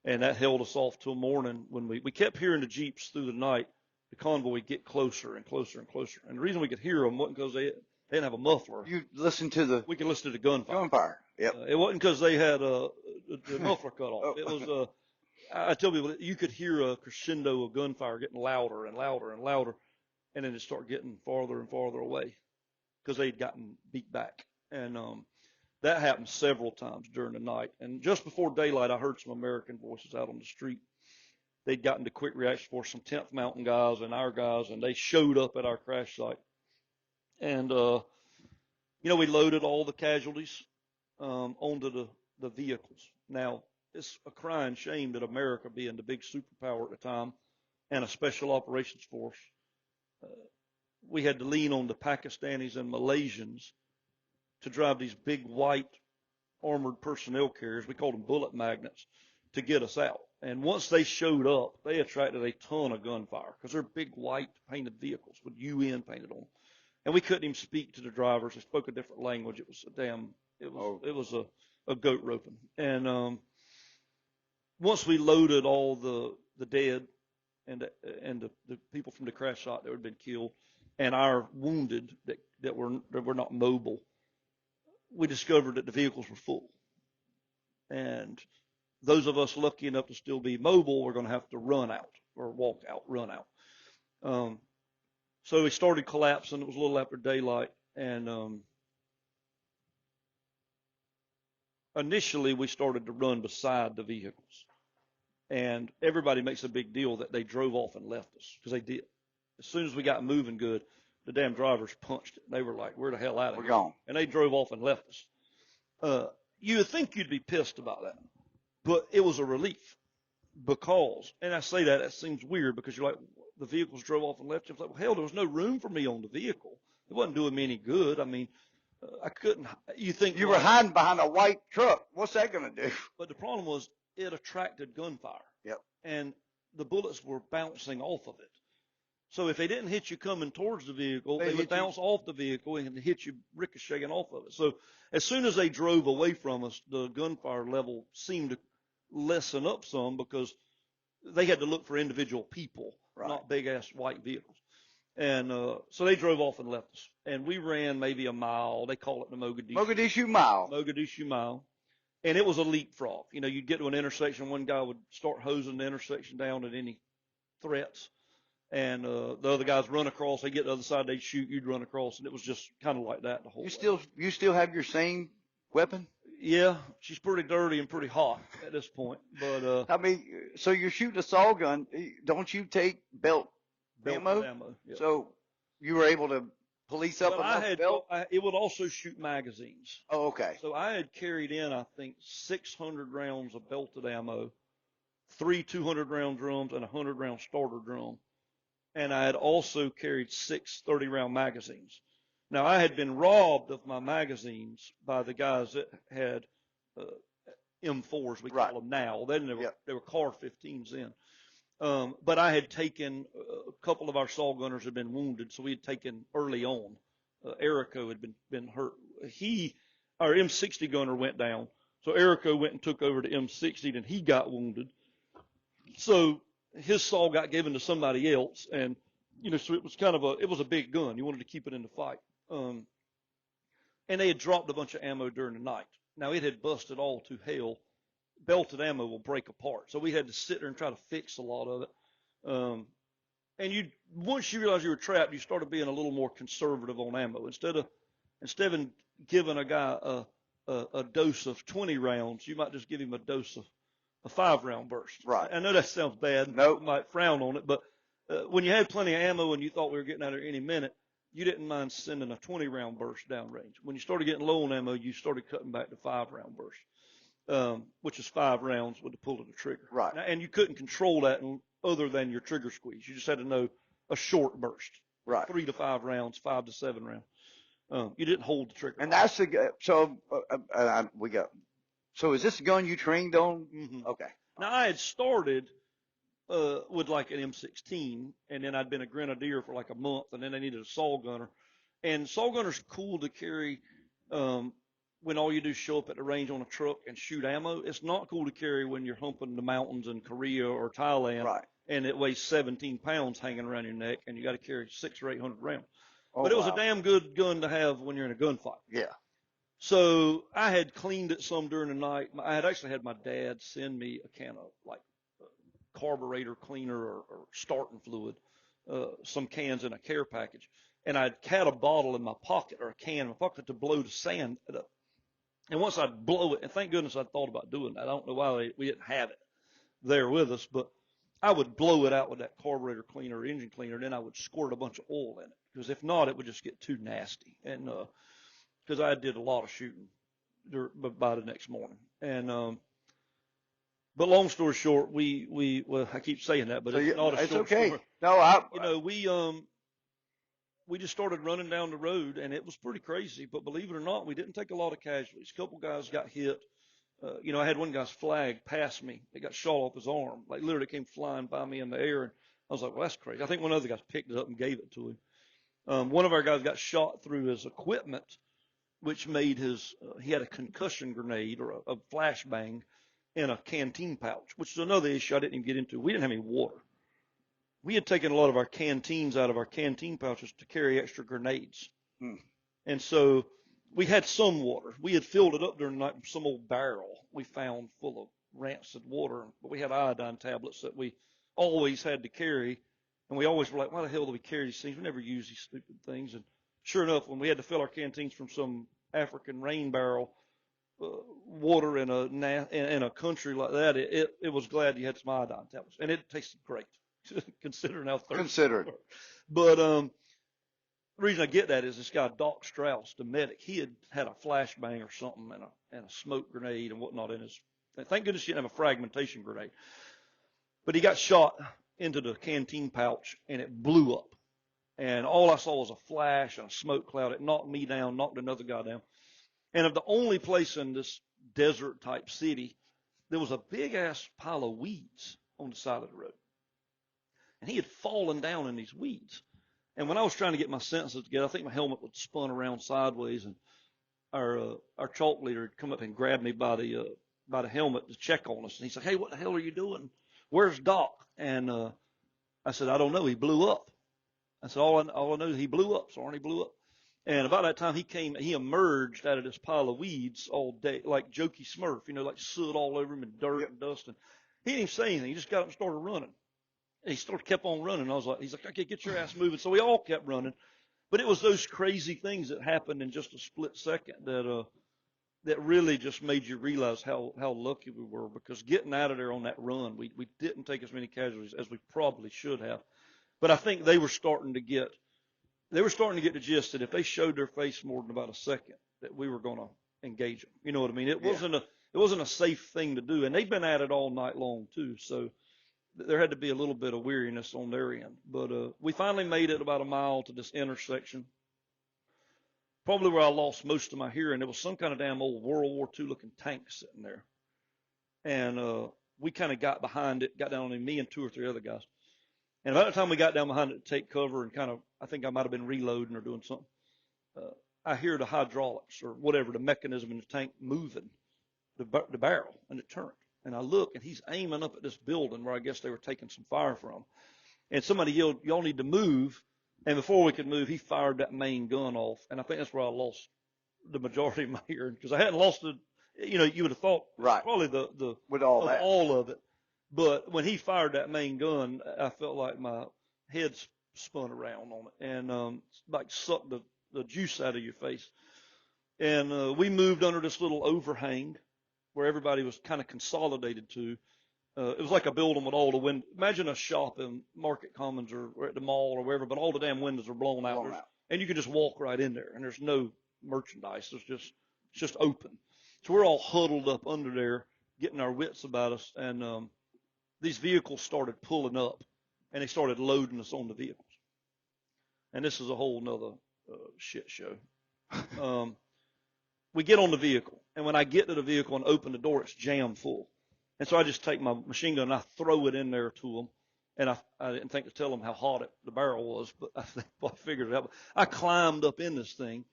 And that held us off till morning when we kept hearing the Jeeps through the night, the convoy get closer and closer and closer. And the reason we could hear them wasn't because they didn't have a muffler. You listen to We could listen to the gunfire. gunfire. Yep. It wasn't because they had the muffler cut off. Oh. It was I tell people that you could hear a crescendo of gunfire getting louder and louder and louder, and then it started getting farther and farther away because they'd gotten beat back. And that happened several times during the night. And just before daylight, I heard some American voices out on the street. They'd gotten to quick reaction force, some 10th Mountain guys and our guys, and they showed up at our crash site. And, we loaded all the casualties onto the vehicles. Now, it's a crying shame that America, being the big superpower at the time, and a special operations force, we had to lean on the Pakistanis and Malaysians to drive these big white armored personnel carriers, we called them bullet magnets, to get us out. And once they showed up, they attracted a ton of gunfire because they're big white painted vehicles with UN painted on them. And we couldn't even speak to the drivers. They spoke a different language. It was it was a goat roping. And once we loaded all the dead and the people from the crash site that had been killed and our wounded that were not mobile, we discovered that the vehicles were full. And those of us lucky enough to still be mobile were going to have to run out or run out. So we started collapsing. It was a little after daylight. And initially we started to run beside the vehicles. And everybody makes a big deal that they drove off and left us, because they did. As soon as we got moving good, the damn drivers punched it. They were like, we're the hell out of here. We're gone. And they drove off and left us. You would think you'd be pissed about that. But it was a relief because, and I say that seems weird because you're like, the vehicles drove off and left you. It's like, well, hell, there was no room for me on the vehicle. It wasn't doing me any good. I mean, I couldn't, you think. You were hiding behind a white truck. What's that going to do? But the problem was it attracted gunfire. Yep. And the bullets were bouncing off of it. So if they didn't hit you coming towards the vehicle, they would bounce off the vehicle and hit you ricocheting off of it. So as soon as they drove away from us, the gunfire level seemed to lessen up some because they had to look for individual people, right, not big-ass white vehicles. And so they drove off and left us. And we ran maybe a mile. They call it the Mogadishu Mile. Mogadishu Mile. And it was a leapfrog. You know, you'd get to an intersection, one guy would start hosing the intersection down at any threats. And the other guys run across. They get to the other side, they'd shoot, you'd run across. And it was just kind of like that the whole way. You still have your same weapon? Yeah, she's pretty dirty and pretty hot at this point. But I mean, so you're shooting a saw gun. Don't you take belt ammo? Yeah. So you were able to police up enough belt? It would also shoot magazines. Oh, okay. So I had carried in, I think, 600 rounds of belted ammo, 3 200-round drums, and a 100-round starter drum. and I had also carried 6 30-round magazines. Now, I had been robbed of my magazines by the guys that had M4s, we call them now. Then they were Car 15s then. But I had taken a couple of our saw gunners had been wounded, so we had taken early on. Erico had been hurt. Our M60 gunner went down, so Erico went and took over to M60, and he got wounded. So his saw got given to somebody else, and so it was it was a big gun. You wanted to keep it in the fight. And they had dropped a bunch of ammo during the night. Now it had busted all to hell. Belted ammo will break apart, so we had to sit there and try to fix a lot of it. And once you realized you were trapped, you started being a little more conservative on ammo. Instead of giving a guy a dose of 20 rounds, you might just give him a dose of a 5-round burst. Right. I know that sounds bad. Nope. You might frown on it, but when you had plenty of ammo and you thought we were getting out of there any minute, you didn't mind sending a 20-round burst downrange. When you started getting low on ammo, you started cutting back to 5-round bursts, which is 5 rounds with the pull of the trigger. Right. Now, and you couldn't control that other than your trigger squeeze. You just had to know a short burst. Right. 3 to 5 rounds, 5 to 7 rounds. You didn't hold the trigger. And that's so is this the gun you trained on? Mm-hmm. Okay. Now, I had started with like an M16, and then I'd been a grenadier for like a month, and then they needed a saw gunner. And saw gunner's cool to carry when all you do is show up at the range on a truck and shoot ammo. It's not cool to carry when you're humping the mountains in Korea or Thailand, right, and it weighs 17 pounds hanging around your neck, and you got to carry 600 or 800 rounds. Oh, but it was wow. a damn good gun to have when you're in a gunfight. Yeah. So I had cleaned it some during the night. I had actually had my dad send me a can of like carburetor cleaner or starting fluid, some cans in a care package. And I'd had a bottle in my pocket or a can in my pocket to blow the sand up. And once I'd blow it, and thank goodness I thought about doing that. I don't know why we didn't have it there with us, but I would blow it out with that carburetor cleaner or engine cleaner, and then I would squirt a bunch of oil in it. Because if not, it would just get too nasty. And because I did a lot of shooting by the next morning. And but long story short, well, I keep saying that, but it's not a short okay. story. No, we just started running down the road, and it was pretty crazy. But believe it or not, we didn't take a lot of casualties. A couple guys got hit. I had one guy's flag pass me. It got shot off his arm. Like literally came flying by me in the air, and I was like, well, that's crazy. I think one of the guys picked it up and gave it to him. One of our guys got shot through his equipment, which made he had a concussion grenade or a flashbang in a canteen pouch, which is another issue I didn't even get into. We didn't have any water. We had taken a lot of our canteens out of our canteen pouches to carry extra grenades. And so we had some water. We had filled it up during the night from some old barrel we found full of rancid water. But we had iodine tablets that we always had to carry. And we always were like, why the hell do we carry these things? We never use these stupid things. And sure enough, when we had to fill our canteens from some African rain barrel, water in a country like that, it was glad you had some iodine tablets. And it tasted great, considering how thirsty we were. But the reason I get that is this guy, Doc Strauss, the medic, he had a flashbang or something and a smoke grenade and whatnot in his. Thank goodness he didn't have a fragmentation grenade. But he got shot into the canteen pouch, and it blew up. And all I saw was a flash and a smoke cloud. It knocked me down, knocked another guy down. And of the only place in this desert-type city, there was a big-ass pile of weeds on the side of the road. And he had fallen down in these weeds. And when I was trying to get my sentences together, I think my helmet was spun around sideways, and our chalk leader had come up and grabbed me by the helmet to check on us. And he said, hey, what the hell are you doing? Where's Doc? And I said, I don't know. He blew up. I said, all I know is he blew up. So Arnie blew up. And about that time he emerged out of this pile of weeds all day, like Jokey Smurf, like soot all over him and dirt and dust. And he didn't even say anything. He just got up and started running. And he kept on running. He's like, okay, get your ass moving. So we all kept running. But it was those crazy things that happened in just a split second that really just made you realize how lucky we were, because getting out of there on that run, we didn't take as many casualties as we probably should have. But I think they were starting to get the gist that if they showed their face more than about a second, that we were going to engage them. You know what I mean? It wasn't a safe thing to do, and they've been at it all night long too. So there had to be a little bit of weariness on their end. But we finally made it about a mile to this intersection, probably where I lost most of my hearing. There was some kind of damn old World War II looking tank sitting there. And we kind of got behind it, got down on me and 2 or 3 other guys. And about the time we got down behind it to take cover and kind of, I think I might have been reloading or doing something, I hear the hydraulics or whatever, the mechanism in the tank moving, the barrel, and it turned. And I look, and he's aiming up at this building where I guess they were taking some fire from. And somebody yelled, "Y'all need to move." And before we could move, he fired that main gun off. And I think that's where I lost the majority of my hearing, because I hadn't lost it. You know, you would have thought probably the with all that. all of it. But when he fired that main gun, I felt like my head spun around on it and like sucked the juice out of your face. And we moved under this little overhang where everybody was kind of consolidated to. It was like a building with all the windows. Imagine a shop in Market Commons or at the mall or wherever, but all the damn windows are blown out. And you can just walk right in there, and there's no merchandise. It's just open. So we're all huddled up under there, getting our wits about us, and these vehicles started pulling up, and they started loading us on the vehicles. And this is a whole nother shit show. We get on the vehicle, and when I get to the vehicle and open the door, it's jam full. And so I just take my machine gun and I throw it in there to them. And I didn't think to tell them how hot the barrel was, but I figured it out. I climbed up in this thing,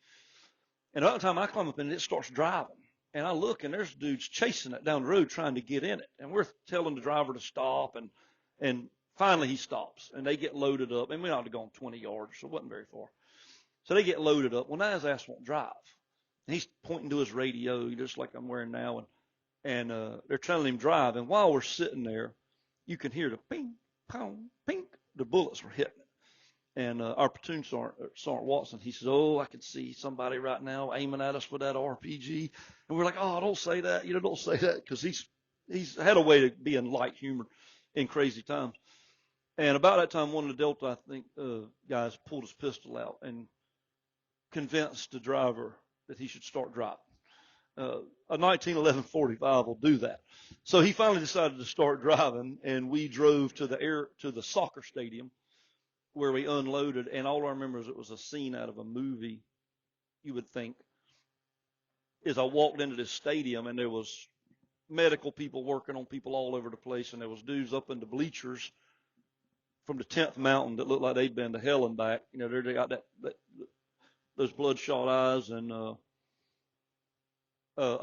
and by the time I climb up in it, it starts driving. And I look, and there's dudes chasing it down the road trying to get in it. And we're telling the driver to stop, and finally he stops, and they get loaded up. And we ought to go on 20 yards, so it wasn't very far. So they get loaded up. Well, now his ass won't drive. And he's pointing to his radio, just like I'm wearing now, and they're telling him drive. And while we're sitting there, you can hear the ping, pong, ping. The bullets were hitting it. And our platoon Sergeant Watson, he says, "Oh, I can see somebody right now aiming at us with that RPG." And we're like, "Oh, don't say that. Don't say that," because he's had a way to be in light humor in crazy times. And about that time, one of the Delta, I think, guys pulled his pistol out and convinced the driver that he should start driving. A 1911 45 will do that. So he finally decided to start driving, and we drove to the soccer stadium where we unloaded. And all I remember is it was a scene out of a movie, you would think. As I walked into this stadium, and there was medical people working on people all over the place, and there was dudes up in the bleachers from the 10th Mountain that looked like they'd been to hell and back. They got those bloodshot eyes, and a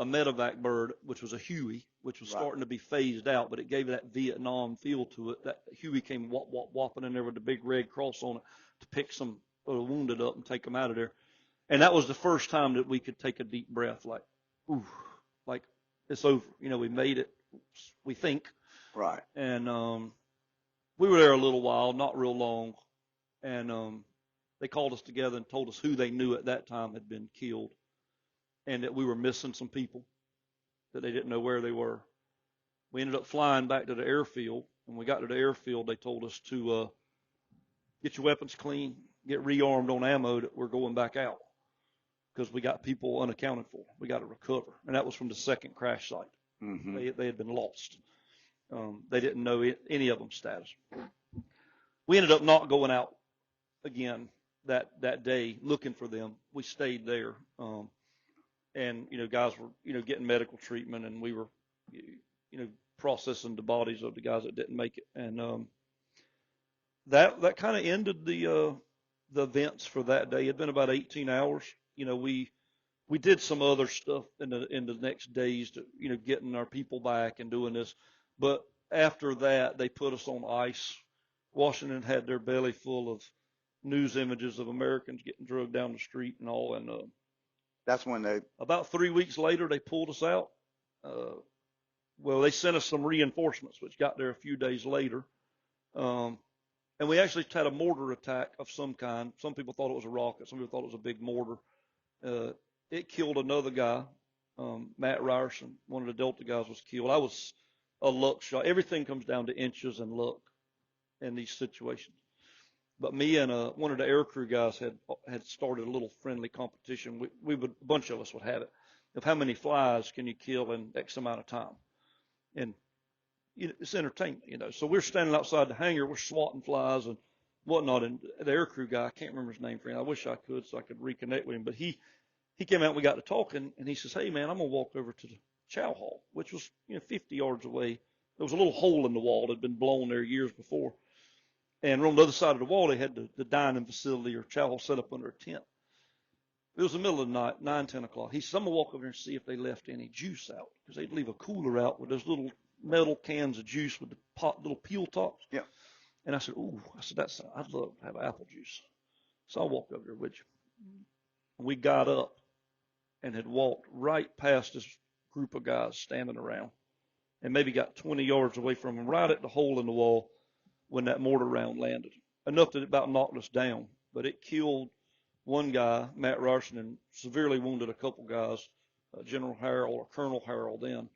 medevac bird, which was a Huey, which was starting to be phased out, but it gave that Vietnam feel to it. That Huey came whopping in there with the big red cross on it to pick some wounded up and take them out of there. And that was the first time that we could take a deep breath, like, ooh, like it's over. We made it, we think. Right. And we were there a little while, not real long, and they called us together and told us who they knew at that time had been killed, and that we were missing some people, that they didn't know where they were. We ended up flying back to the airfield. When we got to the airfield, they told us to get your weapons clean, get rearmed on ammo, that we're going back out because we got people unaccounted for. We got to recover. And that was from the second crash site. Mm-hmm. They had been lost. They didn't know any of them's status. We ended up not going out again that day looking for them. We stayed there. And, guys were, getting medical treatment, and we were, processing the bodies of the guys that didn't make it. And that kind of ended the events for that day. It had been about 18 hours. We did some other stuff in the next days to, getting our people back and doing this. But after that, they put us on ice. Washington had their belly full of news images of Americans getting drugged down the street and all. And that's when about 3 weeks later, they pulled us out. Well, they sent us some reinforcements, which got there a few days later. And we actually had a mortar attack of some kind. Some people thought it was a rocket. Some people thought it was a big mortar. It killed another guy, Matt Ryerson. One of the Delta guys was killed. I was a luck shot. Everything comes down to inches and luck in these situations. But me and one of the aircrew guys had started a little friendly competition. A bunch of us would have it, of how many flies can you kill in X amount of time. And it's entertainment. So we're standing outside the hangar, we're swatting flies and whatnot, and the aircrew guy, I can't remember his name, friend. I wish I could so I could reconnect with him, but he came out and we got to talking, and he says, hey, man, I'm going to walk over to the chow hall, which was 50 yards away. There was a little hole in the wall that had been blown there years before. And on the other side of the wall, they had the dining facility or chow hall set up under a tent. It was the middle of the night, 9, 10 o'clock. He said, I'm going to walk over there and see if they left any juice out, because they'd leave a cooler out with those little metal cans of juice with the little peel tops. Yeah. And I said, ooh, I'd love to have apple juice. So I'll walk over there with you. We got up and had walked right past this group of guys standing around and maybe got 20 yards away from them, right at the hole in the wall when that mortar round landed. Enough that it about knocked us down, but it killed one guy, Matt Ryerson, and severely wounded a couple guys, General Harrell or Colonel Harrell then,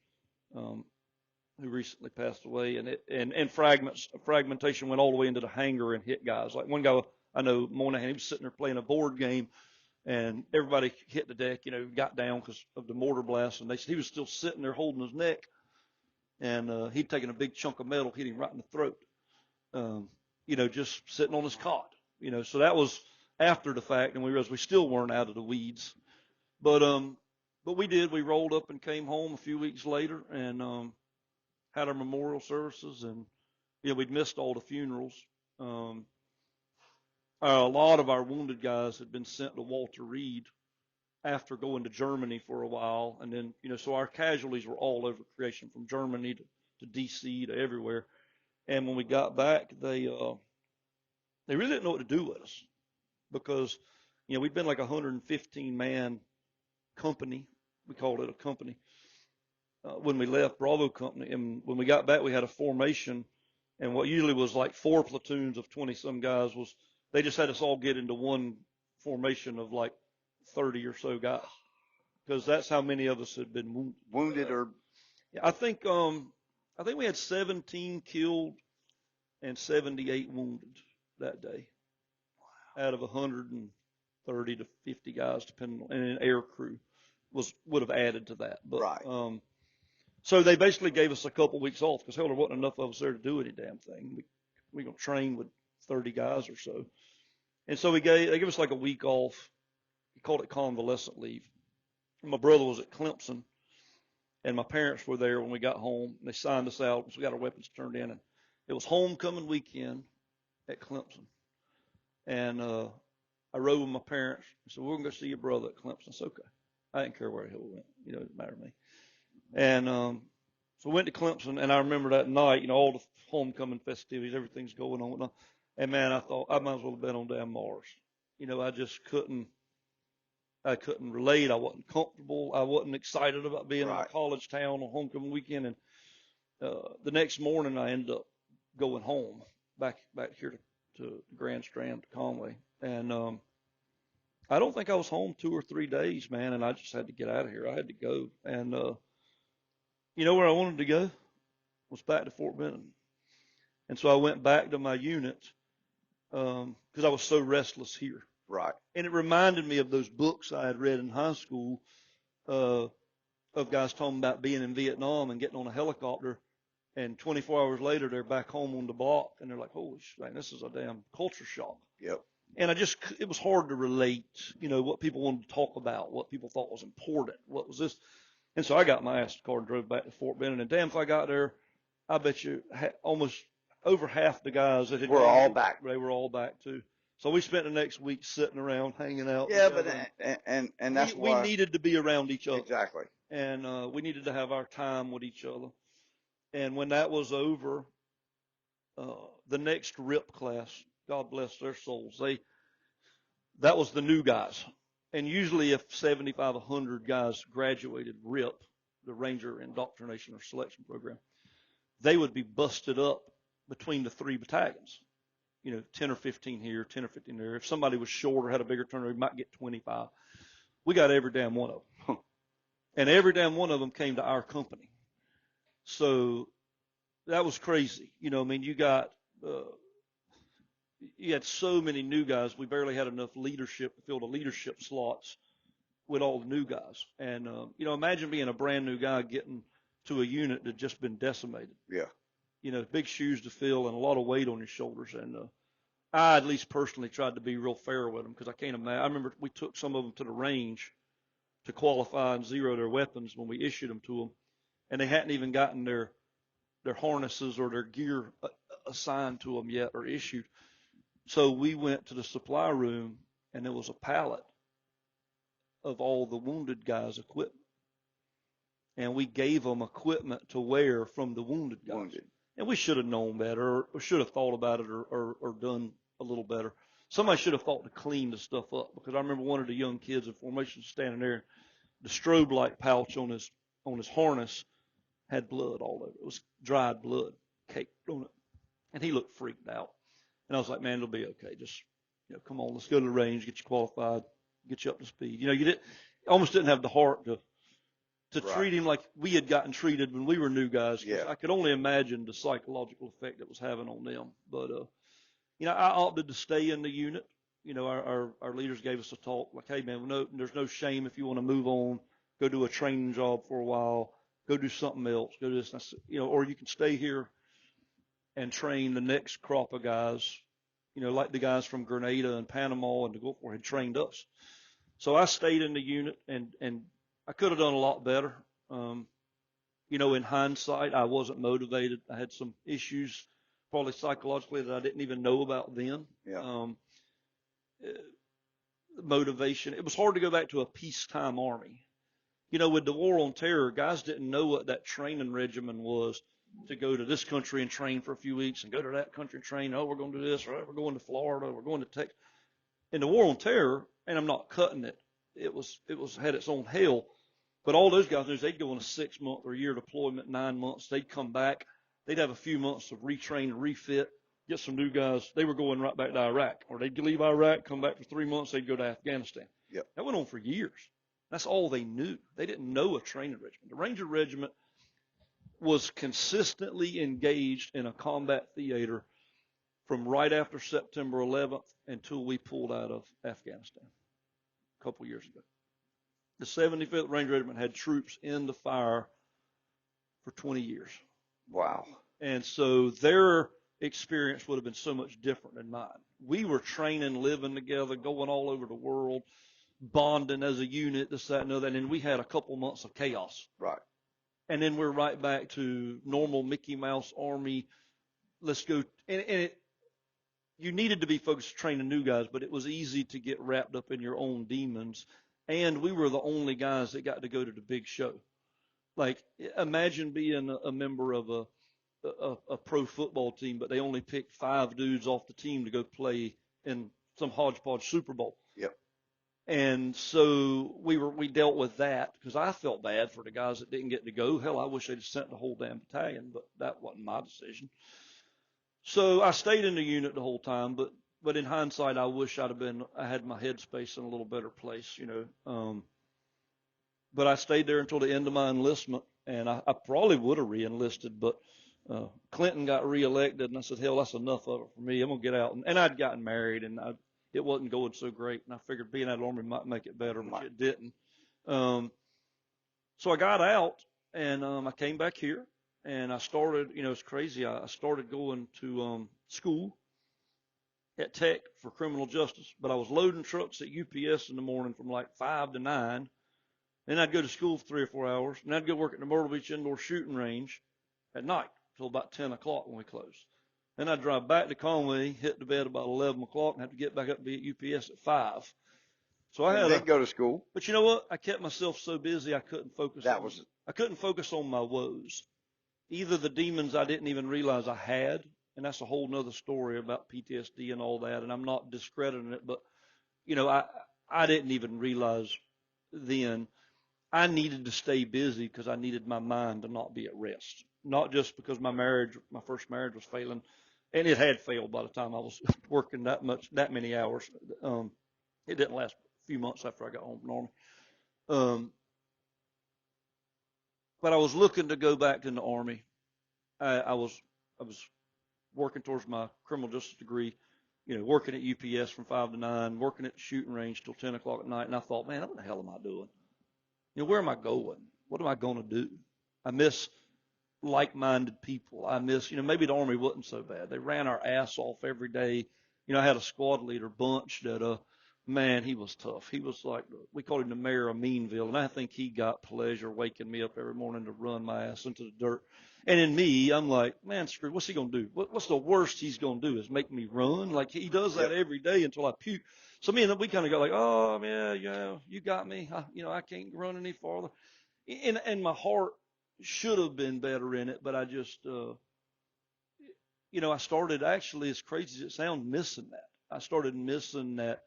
who recently passed away. And fragmentation went all the way into the hangar and hit guys. Like one guy I know, Monahan, he was sitting there playing a board game, and everybody hit the deck, got down because of the mortar blast, and they said he was still sitting there holding his neck, and he'd taken a big chunk of metal, hit him right in the throat, just sitting on his cot, so that was after the fact, and we realized we still weren't out of the weeds, but we rolled up and came home a few weeks later and had our memorial services, and we'd missed all the funerals. A lot of our wounded guys had been sent to Walter Reed after going to Germany for a while. And then, so our casualties were all over creation, from Germany to D.C. to everywhere. And when we got back, they really didn't know what to do with us because, we'd been like a 115-man company. We called it a company when we left, Bravo Company. And when we got back, we had a formation. And what usually was like 4 platoons of 20-some guys they just had us all get into one formation of like 30 or so guys, because that's how many of us had been wounded. Yeah, I think we had 17 killed and 78 wounded that day, out of 130 to 50 guys, depending on, and an air crew would have added to that. But, right. So they basically gave us a couple weeks off because hell, there wasn't enough of us there to do any damn thing. We gonna train with 30 guys or so. And so they gave us like a week off. We called it convalescent leave. And my brother was at Clemson, and my parents were there when we got home. And they signed us out, so we got our weapons turned in. And it was homecoming weekend at Clemson. And I rode with my parents. I said, we're going to go see your brother at Clemson. It's okay. I didn't care where the hell we went. It didn't matter to me. And so we went to Clemson, and I remember that night, all the homecoming festivities, everything's going on. And man, I thought I might as well have been on damn Mars. I just couldn't relate. I wasn't comfortable. I wasn't excited about being in a college town on homecoming weekend. And the next morning, I ended up going home back here to Grand Strand, to Conway. And I don't think I was home 2 or 3 days, man. And I just had to get out of here. I had to go. And where I wanted to go was back to Fort Benning. And so I went back to my unit because I was so restless here. Right. And it reminded me of those books I had read in high school of guys talking about being in Vietnam and getting on a helicopter, and 24 hours later they're back home on the block, and they're like, holy shit, this is a damn culture shock. Yep. And it was hard to relate, what people wanted to talk about, what people thought was important, what was this. And so I got my ass in the car and drove back to Fort Benning, and damn if I got there, I bet you almost over half the guys that had were all back. They were all back too. So we spent the next week sitting around, hanging out. Yeah, but and that's why we needed to be around each other. Exactly. And we needed to have our time with each other. And when that was over, the next RIP class, God bless their souls, that was the new guys. And usually if 75, 100 guys graduated RIP, the Ranger Indoctrination or Selection Program, they would be busted up between the 3 battalions. 10 or 15 here, 10 or 15 there. If somebody was short or had a bigger turnover, we might get 25. We got every damn one of them. And every damn one of them came to our company. So that was crazy. You had so many new guys. We barely had enough leadership to fill the leadership slots with all the new guys. And, imagine being a brand new guy getting to a unit that had just been decimated. Yeah. big shoes to fill and a lot of weight on your shoulders. And I at least personally tried to be real fair with them because I can't imagine. I remember we took some of them to the range to qualify and zero their weapons when we issued them to them, and they hadn't even gotten their harnesses or their gear assigned to them yet or issued. So we went to the supply room, and there was a pallet of all the wounded guys' equipment. And we gave them equipment to wear from the wounded guys. And we should have known better or should have thought about it or done a little better. Somebody should have thought to clean the stuff up, because I remember one of the young kids in formation standing there, the strobe light pouch on his harness had blood all over it. It was dried blood caked on it. And he looked freaked out. And I was like, man, it'll be okay. Just, come on, let's go to the range, get you qualified, get you up to speed. You almost didn't have the heart to treat him like we had gotten treated when we were new guys. Yeah. I could only imagine the psychological effect it was having on them. But, I opted to stay in the unit. Our leaders gave us a talk like, hey, man, there's no shame if you want to move on, go do a training job for a while, go do something else, go do this, and I, or you can stay here and train the next crop of guys, like the guys from Grenada and Panama and the Gulf War had trained us. So I stayed in the unit, and I could have done a lot better. In hindsight, I wasn't motivated. I had some issues, probably psychologically, that I didn't even know about then. Yeah. Motivation. It was hard to go back to a peacetime army. With the war on terror, guys didn't know what that training regimen was to go to this country and train for a few weeks and go to that country and train. Oh, we're going to do this, or we're going to Florida, we're going to Texas. In the war on terror, and I'm not cutting it, it had its own hell. But all those guys knew they'd go on a 6-month or a year deployment, 9 months. They'd come back. They'd have a few months of retrain and refit, get some new guys. They were going right back to Iraq, or they'd leave Iraq, come back for 3 months. They'd go to Afghanistan. Yep. That went on for years. That's all they knew. They didn't know a training regiment. The Ranger Regiment was consistently engaged in a combat theater from right after September 11th until we pulled out of Afghanistan a couple years ago. The 75th Ranger Regiment had troops in the fire for 20 years. Wow. And so their experience would have been so much different than mine. We were training, living together, going all over the world, bonding as a unit, this, that, and other. And then we had a couple months of chaos. Right. And then we're right back to normal Mickey Mouse Army. Let's go. You needed to be focused training new guys, but it was easy to get wrapped up in your own demons. And we were the only guys that got to go to the big show. Like, imagine being a member of a pro football team, but they only picked 5 dudes off the team to go play in some hodgepodge Super Bowl. Yep. And so we dealt with that, because I felt bad for the guys that didn't get to go. Hell, I wish they'd have sent the whole damn battalion, but that wasn't my decision. So I stayed in the unit the whole time, but in hindsight, I wish I had my headspace in a little better place, But I stayed there until the end of my enlistment, and I probably would have re-enlisted, but Clinton got reelected, and I said, hell, that's enough of it for me. I'm going to get out. And I'd gotten married, and it wasn't going so great, and I figured being out of the Army might make it better, but it didn't. So I got out, and I came back here, and I started, it's crazy. I started going to school at Tech for criminal justice, but I was loading trucks at UPS in the morning from like 5 to 9. Then I'd go to school for 3 or 4 hours, and I'd go work at the Myrtle Beach indoor shooting range at night till about 10 o'clock when we closed. Then I'd drive back to Conway, hit the bed about 11 o'clock, and have to get back up and be at UPS at 5. So I had go to school. But you know what? I kept myself so busy I couldn't focus. I couldn't focus on my woes. Either the demons I didn't even realize I had, and that's a whole nother story about PTSD and all that, and I'm not discrediting it, but I didn't even realize then I needed to stay busy because I needed my mind to not be at rest. Not just because my first marriage was failing, and it had failed by the time I was working that many hours. It didn't last a few months after I got home from the Army. But I was looking to go back in the Army. I was working towards my criminal justice degree, working at UPS from 5 to 9, working at the shooting range till 10 o'clock at night. And I thought, man, what the hell am I doing? Where am I going? What am I going to do? I miss like-minded people. I miss, maybe the Army wasn't so bad. They ran our ass off every day. I had a squad leader, Bunch, that, man, he was tough. He was like, we called him the mayor of Meanville, and I think he got pleasure waking me up every morning to run my ass into the dirt. And in me, I'm like, man, screw, what's he going to do? What's the worst he's going to do is make me run? Like, he does that every day until I puke. So me and we kind of got like, oh, yeah, you got me. I can't run any farther. And my heart should have been better in it, but I just, I started actually, as crazy as it sounds, missing that. I started missing that,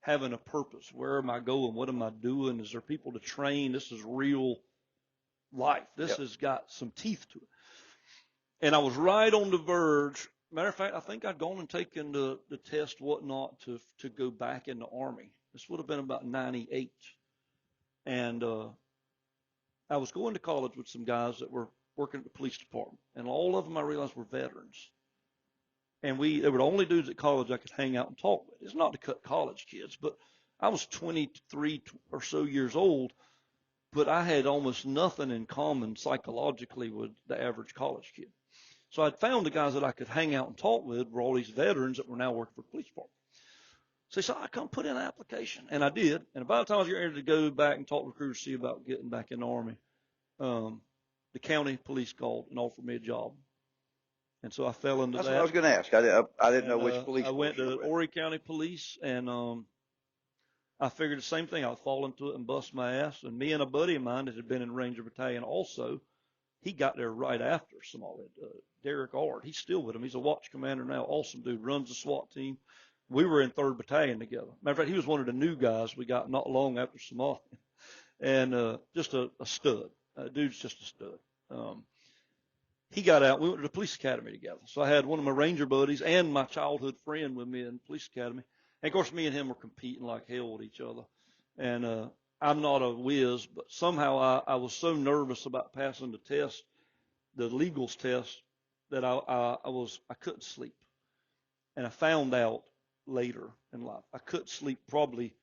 having a purpose. Where am I going? What am I doing? Is there people to train? This is real life. This has got some teeth to it. And I was right on the verge. Matter of fact, I think I'd gone and taken the test, whatnot, to go back in the Army. This would have been about 98. And I was going to college with some guys that were working at the police department. And all of them, I realized, were veterans. And they were the only dudes at college I could hang out and talk with. It's not to cut college kids, but I was 23 or so years old, but I had almost nothing in common psychologically with the average college kid. So I'd found the guys that I could hang out and talk with were all these veterans that were now working for the police department. So they said, I come put in an application. And I did. And by the time I was getting ready to go back and talk to recruiters, see about getting back in the Army, the county police called and offered me a job. And so I fell into That's that. what I was going to ask. I didn't know which police. I went to Horry County Police, and I figured the same thing. I'd fall into it and bust my ass. And me and a buddy of mine that had been in Ranger Battalion also, he got there right after Somalia. Derek Ard, he's still with him. He's a watch commander now. Awesome dude, runs the SWAT team. We were in 3rd Battalion together. Matter of fact, he was one of the new guys we got not long after Somalia. And just a stud. Dude's just a stud. He got out. We went to the police academy together. So I had one of my Ranger buddies and my childhood friend with me in the police academy. And, of course, me and him were competing like hell with each other. And I'm not a whiz, but somehow I was so nervous about passing the test, the legals test, that I couldn't sleep. And I found out later in life I couldn't sleep, probably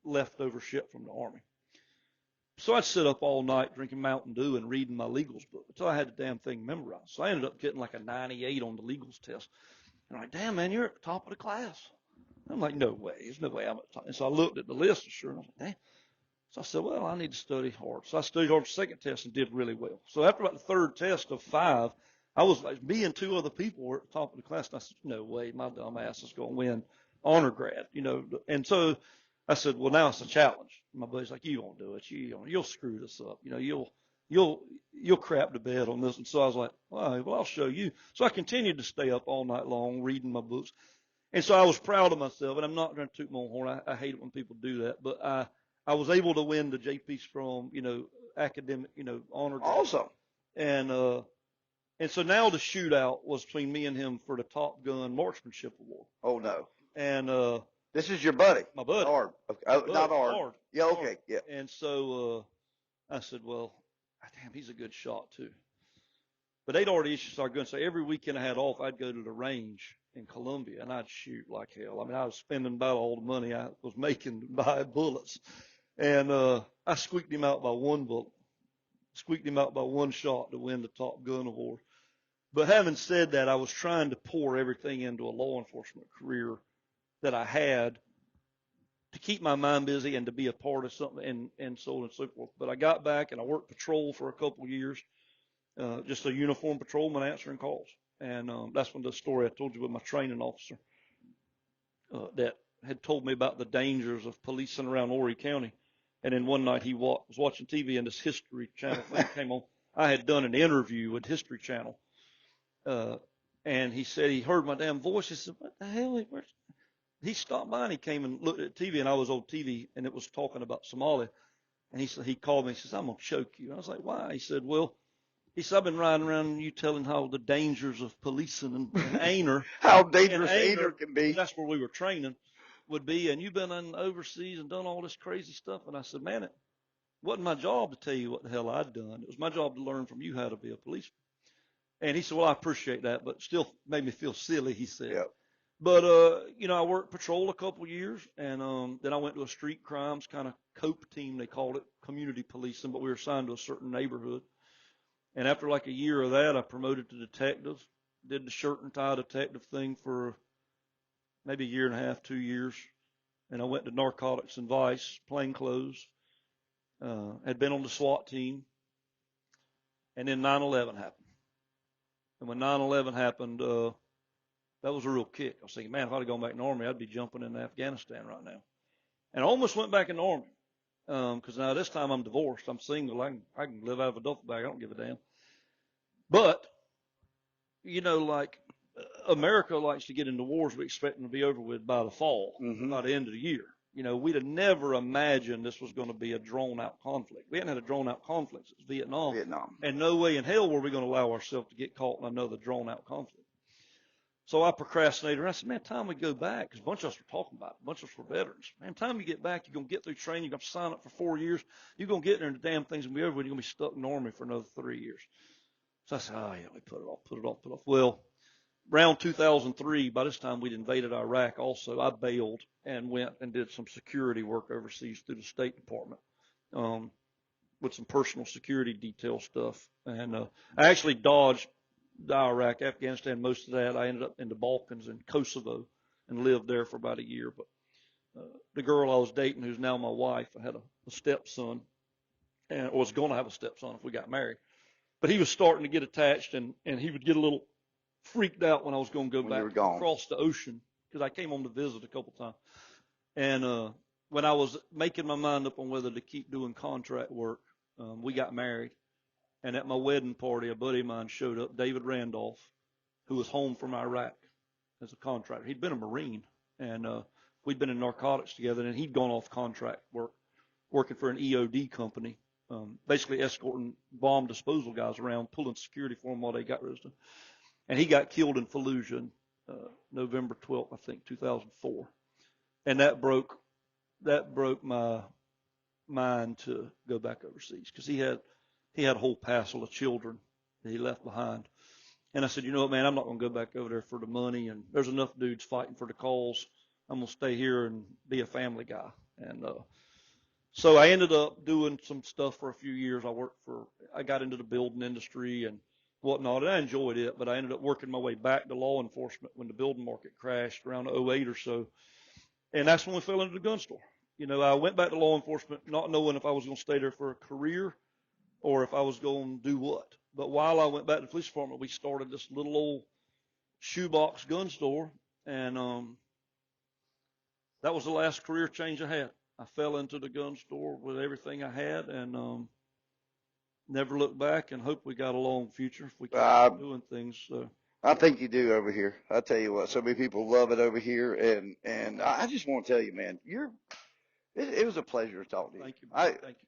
leftover shit from the Army. So I'd sit up all night drinking Mountain Dew and reading my legals book until I had the damn thing memorized. So I ended up getting like a 98 on the legals test. And I'm like, damn, man, you're at the top of the class. I'm like, no way. There's no way I'm at the top. And so I looked at the list and sure, and I was like, damn. So I said, well, I need to study hard. So I studied hard for the second test and did really well. So after about the 3rd test of 5, I was like, me and 2 other people were at the top of the class. And I said, no way, my dumb ass is going to win honor grad, And so I said, well, now it's a challenge. My buddy's like, you won't do it. You'll screw this up. You'll crap the bed on this. And so I was like, well, I'll show you. So I continued to stay up all night long reading my books. And so I was proud of myself. And I'm not going to toot my own horn. I hate it when people do that. But I was able to win the J.P. Strom, academic, honor grad. Awesome. And so now the shootout was between me and him for the Top Gun Marksmanship Award. Oh, no. And this is your buddy. my buddy. Ard. Okay. Not Ard. Ard. Yeah, okay. Ard. Yeah. And so I said, well, damn, he's a good shot too. But they'd already issued our guns. So every weekend I had off, I'd go to the range in Columbia and I'd shoot like hell. I mean, I was spending about all the money I was making to buy bullets. And I squeaked him out by 1 bullet. Squeaked him out by 1 shot to win the Top Gun Award. But having said that, I was trying to pour everything into a law enforcement career that I had to keep my mind busy and to be a part of something and so on and so forth. But I got back and I worked patrol for a couple of years, just a uniformed patrolman answering calls. And that's when the story I told you with my training officer that had told me about the dangers of policing around Horry County. And then one night he was watching TV and this History Channel thing came on. I had done an interview with History Channel. And he said he heard my damn voice. He said, what the hell? He stopped by and he came and looked at TV, and I was on TV, and it was talking about Somalia. And he called me. He says, I'm going to choke you. And I was like, why? He said, I've been riding around you telling how the dangers of policing and Aner. How dangerous Aner can be. That's where we were training would be. And you've been overseas and done all this crazy stuff. And I said, man, it wasn't my job to tell you what the hell I'd done. It was my job to learn from you how to be a policeman. And he said, well, I appreciate that, but still made me feel silly, he said. Yep. But, I worked patrol a couple of years, and then I went to a street crimes kind of COPE team, they called it, community policing, but we were assigned to a certain neighborhood. And after like a year of that, I promoted to detective, did the shirt and tie detective thing for maybe a year and a half, 2 years. And I went to narcotics and vice, plain clothes, had been on the SWAT team. And then 9/11 happened. And when 9/11 happened, that was a real kick. I was thinking, man, if I'd have gone back in the Army, I'd be jumping into Afghanistan right now. And I almost went back in the Army. Because now this time I'm divorced. I'm single. I can live out of a duffel bag. I don't give a damn. But, like America likes to get into wars we expect them to be over with by the fall, by the end of the year. We'd have never imagined this was going to be a drawn-out conflict. We hadn't had a drawn-out conflict since Vietnam. And no way in hell were we going to allow ourselves to get caught in another drawn-out conflict. So I procrastinated, and I said, man, time we go back, because a bunch of us were talking about it. A bunch of us were veterans. Man, time you get back, you're going to get through training, you're going to sign up for 4 years, you're going to get there, and the damn thing's going to be over, and you're going to be stuck in the Army for another 3 years. So I said, oh, yeah, we put it off. Well, around 2003, by this time we'd invaded Iraq also. I bailed and went and did some security work overseas through the State Department with some personal security detail stuff. And I actually dodged Iraq, Afghanistan, most of that. I ended up in the Balkans and Kosovo and lived there for about a year. But the girl I was dating, who's now my wife, I had a stepson, and was going to have a stepson if we got married. But he was starting to get attached, and he would get a little freaked out when I was going to go back across the ocean, because I came home to visit a couple times. And when I was making my mind up on whether to keep doing contract work, we got married. And at my wedding party, a buddy of mine showed up, David Randolph, who was home from Iraq as a contractor. He'd been a Marine, and we'd been in narcotics together, and he'd gone off contract work, working for an EOD company, basically escorting bomb disposal guys around, pulling security for them while they got rid of stuff. And he got killed in Fallujah November 12th, I think, 2004. And that broke my mind to go back overseas, because he had a whole passel of children that he left behind. And I said, you know what, man, I'm not going to go back over there for the money, and there's enough dudes fighting for the cause. I'm going to stay here and be a family guy. And so I ended up doing some stuff for a few years. I got into the building industry and whatnot, and I enjoyed it, but I ended up working my way back to law enforcement when the building market crashed around '08 or so. And that's when we fell into the gun store. I went back to law enforcement not knowing if I was going to stay there for a career or if I was going to do what. But while I went back to the police department, we started this little old shoebox gun store, and that was the last career change I had. I fell into the gun store with everything I had, and never looked back, and hope we got a long future if we keep doing things. I think you do over here. I tell you what, so many people love it over here, and I just want to tell you, man, it was a pleasure to talk to you. Thank you. Thank you.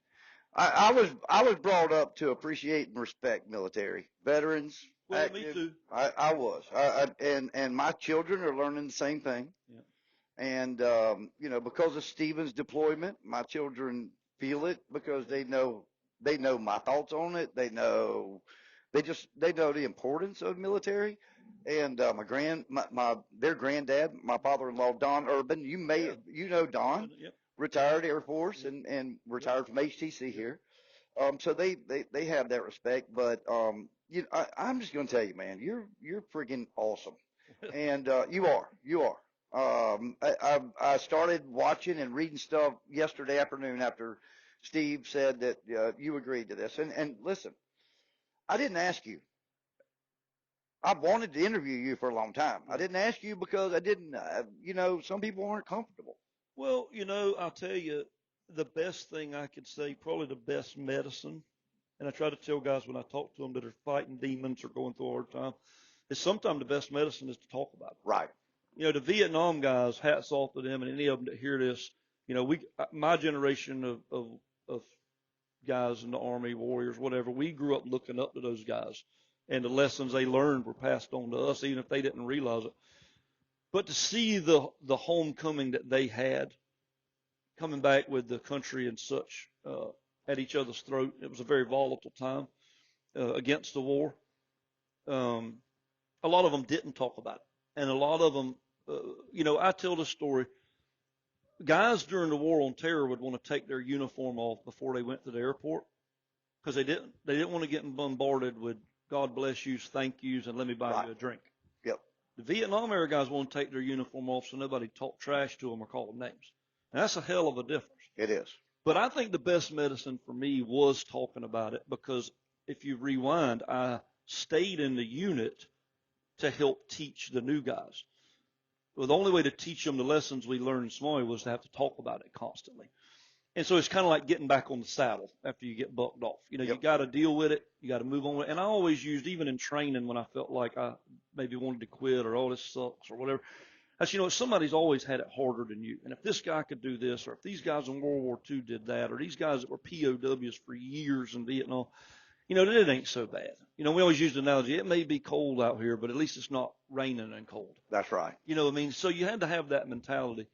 I was brought up to appreciate and respect military veterans. Well, active. me too. I was. And my children are learning the same thing. Yeah. And because of Stephen's deployment, my children feel it because they know my thoughts on it. They know the importance of military. And their granddad, my father-in-law, Don Urban, you know Don. Yep. Retired Air Force and retired from HTC here. So they have that respect, but I'm just going to tell you, man, you're freaking awesome. And you are. I started watching and reading stuff yesterday afternoon after Steve said that you agreed to this. And listen, I didn't ask you. I wanted to interview you for a long time. I didn't ask you because I didn't, some people aren't comfortable. Well, I'll tell you, the best thing I could say, probably the best medicine, and I try to tell guys when I talk to them that are fighting demons or going through a hard time, is sometimes the best medicine is to talk about it. Right. The Vietnam guys, hats off to them, and any of them that hear this, my generation of guys in the Army, warriors, whatever, we grew up looking up to those guys, and the lessons they learned were passed on to us, even if they didn't realize it. But to see the homecoming that they had, coming back with the country and such at each other's throat, it was a very volatile time against the war. A lot of them didn't talk about it. And a lot of them, I tell this story. Guys during the war on terror would want to take their uniform off before they went to the airport. because they didn't want to get bombarded with God bless yous, thank yous, and let me buy you a drink. Yep. The Vietnam era guys want to take their uniform off so nobody talk trash to them or call them names. And that's a hell of a difference. It is. But I think the best medicine for me was talking about it, because if you rewind, I stayed in the unit to help teach the new guys. Well, the only way to teach them the lessons we learned in Somalia was to have to talk about it constantly. And so it's kind of like getting back on the saddle after you get bucked off. You know, you got to deal with it. You got to move on with it. And I always used, even in training, when I felt like I maybe wanted to quit or, oh, this sucks or whatever, I said, you know, somebody's always had it harder than you. And if this guy could do this, or if these guys in World War II did that, or these guys that were POWs for years in Vietnam, you know, it ain't so bad. You know, we always use the analogy, it may be cold out here, but at least it's not raining and cold. That's right. You know what I mean? So you had to have that mentality.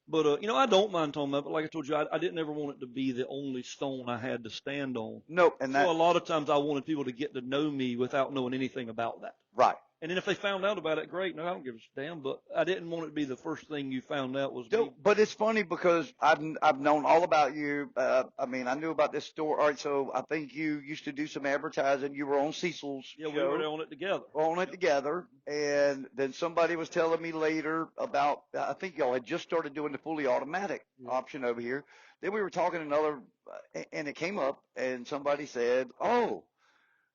But, you know, I don't mind talking about it, but like I told you, I didn't ever want it to be the only stone I had to stand on. Nope. And so a lot of times I wanted people to get to know me without knowing anything about that. Right. And then if they found out about it, great. No, I don't give a damn. But I didn't want it to be the first thing you found out was me. But it's funny because I've known all about you. I mean, I knew about this store. All right, so I think you used to do some advertising. You were on Cecil's show. Yeah, we were on it together. Together. And then somebody was telling me later about, I think y'all had just started doing the fully automatic option over here. Then we were talking another, and it came up, and somebody said, oh,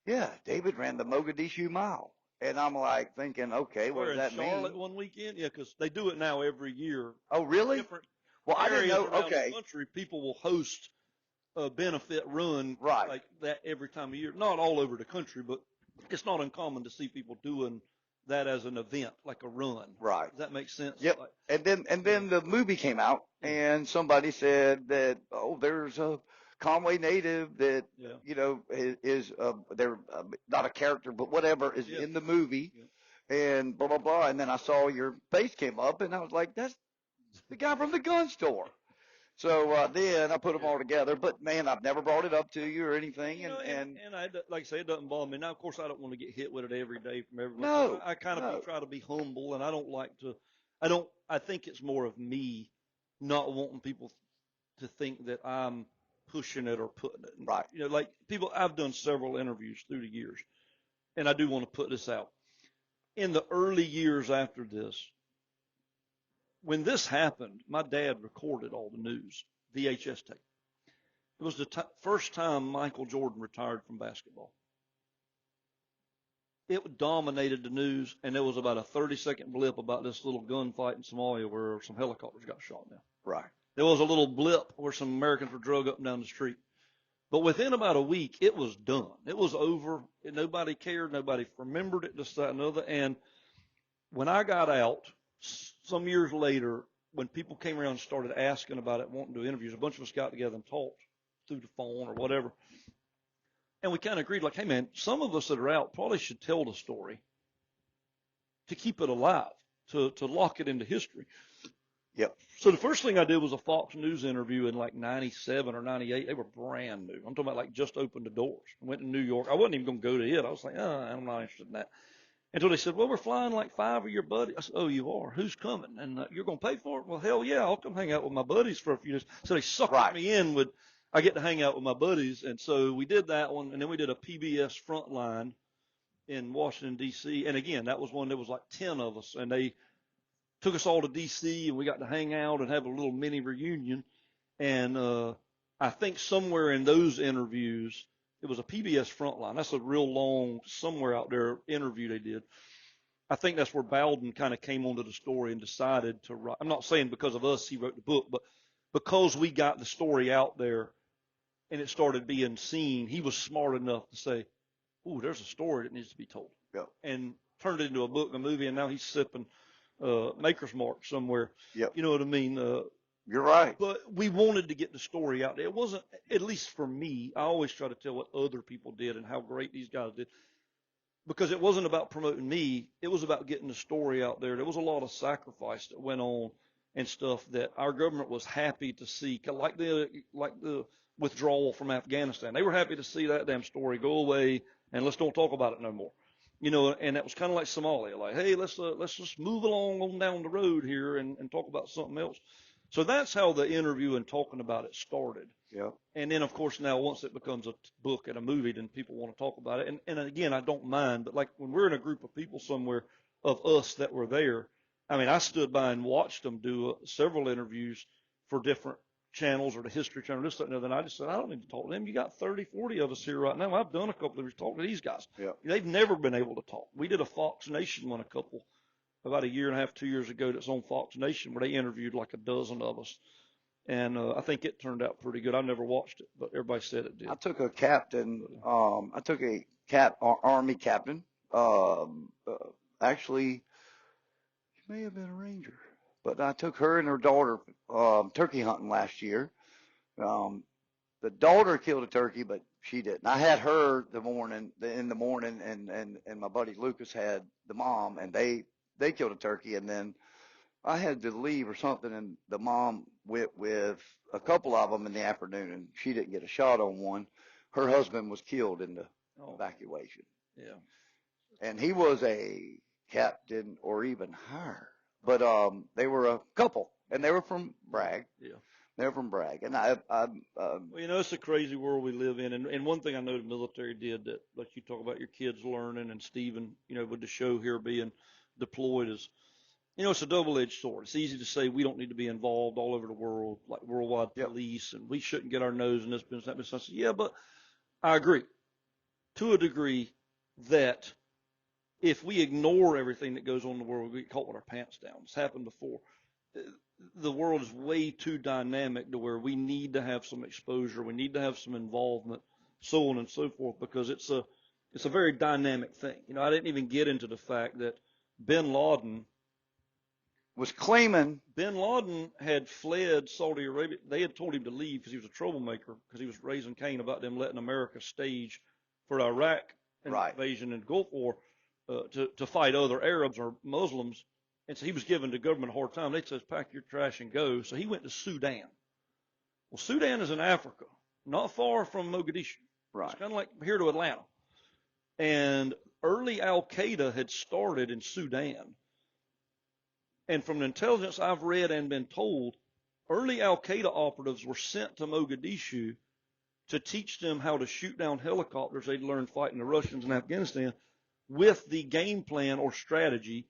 yeah, David ran the Mogadishu Mile. And I'm like thinking, okay, what does that mean? Charlotte one weekend? Yeah, because they do it now every year. Oh, really? Different I didn't know. Okay. The country, people will host a benefit run like that every time of year. Not all over the country, but it's not uncommon to see people doing that as an event, like a run. Right. Does that make sense? Yep. And then the movie came out, and somebody said that, oh, there's a Conway native that, you know, is they're not a character, but whatever is in the movie, and blah, blah, blah. And then I saw your face came up, and I was like, that's the guy from the gun store. So then I put them all together. But, man, I've never brought it up to you or anything. And I, like I say, it doesn't bother me. Now, of course, I don't want to get hit with it every day from everyone. No. I kind of try to be humble, and I don't like to I think it's more of me not wanting people to think that I'm pushing it or putting it. Right. You know, like people, I've done several interviews through the years, and I do want to put this out. In the early years after this, when this happened, my dad recorded all the news, VHS tape. It was the first time Michael Jordan retired from basketball. It dominated the news, and there was about a 30-second blip about this little gunfight in Somalia where some helicopters got shot down. Right. There was a little blip where some Americans were drug up and down the street. But within about a week, it was done. It was over. Nobody cared. Nobody remembered it, this, that, and other. And when I got out, some years later, when people came around and started asking about it, wanting to do interviews, a bunch of us got together and talked through the phone or whatever. And we kind of agreed, like, hey, man, some of us that are out probably should tell the story to keep it alive, to lock it into history. Yep. So the first thing I did was a Fox News interview in like 97 or 98. They were brand new. I'm talking about like just opened the doors. I went to New York. I wasn't even going to go to it. I was like, I'm not interested in that. Until they said, well, we're flying like 5 of your buddies. I said, oh, you are? Who's coming? And you're going to pay for it? Well, hell yeah, I'll come hang out with my buddies for a few days. So they sucked me in with, I get to hang out with my buddies. And so we did that one. And then we did a PBS Frontline in Washington, D.C. And again, that was one, there was like 10 of us. And they took us all to D.C. and we got to hang out and have a little mini reunion. And I think somewhere in those interviews, it was a PBS Frontline. That's a real long, somewhere out there, interview they did. I think that's where Bowden kind of came onto the story and decided to write. I'm not saying because of us he wrote the book, but because we got the story out there and it started being seen, he was smart enough to say, ooh, there's a story that needs to be told. Yep. And turned it into a book and a movie, and now he's sipping Maker's Mark somewhere. Yep. You know what I mean? You're right. But we wanted to get the story out there. It wasn't, at least for me, I always try to tell what other people did and how great these guys did. Because it wasn't about promoting me. It was about getting the story out there. There was a lot of sacrifice that went on and stuff that our government was happy to see, like the withdrawal from Afghanistan. They were happy to see that damn story go away and let's don't talk about it no more. You know, and that was kind of like Somalia. Like, hey, let's just move along on down the road here and talk about something else. So that's how the interview and talking about it started. Yeah. And then, of course, now once it becomes a book and a movie, then people want to talk about it. And again, I don't mind, but like when we're in a group of people somewhere of us that were there, I mean, I stood by and watched them do several interviews for different channels or the History Channel, this, that, and the other. And I just said, I don't need to talk to them. You got 30, 40 of us here right now. I've done a couple of these, talk to these guys. Yeah. They've never been able to talk. We did a Fox Nation one about a year and a half, 2 years ago that's on Fox Nation where they interviewed like a dozen of us. And I think it turned out pretty good. I never watched it, but everybody said it did. I took a captain. I took a Army captain. Actually, she may have been a Ranger, but I took her and her daughter turkey hunting last year. The daughter killed a turkey, but she didn't. I had her in the morning, and my buddy Lucas had the mom, and they killed a turkey, and then I had to leave or something, and the mom went with a couple of them in the afternoon, and she didn't get a shot on one. Her husband was killed in the evacuation. Yeah. And he was a captain or even higher. But they were a couple, and they were from Bragg. Yeah. They were from Bragg. And well, you know, it's a crazy world we live in. And one thing I know the military did that, like you talk about your kids learning, and Stephen, you know, with the show here being deployed is, you know, it's a double-edged sword. It's easy to say we don't need to be involved all over the world, like worldwide police, and we shouldn't get our nose in this business, that business. I said, yeah, but I agree to a degree that if we ignore everything that goes on in the world, we get caught with our pants down. It's happened before. The world is way too dynamic to where we need to have some exposure. We need to have some involvement, so on and so forth, because it's a very dynamic thing. You know, I didn't even get into the fact that bin Laden had fled Saudi Arabia. They had told him to leave because he was a troublemaker, because he was raising Cain about them letting America stage for Iraq invasion and Gulf War to fight other Arabs or Muslims. And so he was giving the government a hard time. They said, pack your trash and go. So he went to Sudan. Well, Sudan is in Africa, not far from Mogadishu. Right. It's kind of like here to Atlanta. And early Al-Qaeda had started in Sudan. And from the intelligence I've read and been told, early Al-Qaeda operatives were sent to Mogadishu to teach them how to shoot down helicopters they'd learned fighting the Russians in Afghanistan, with the game plan or strategy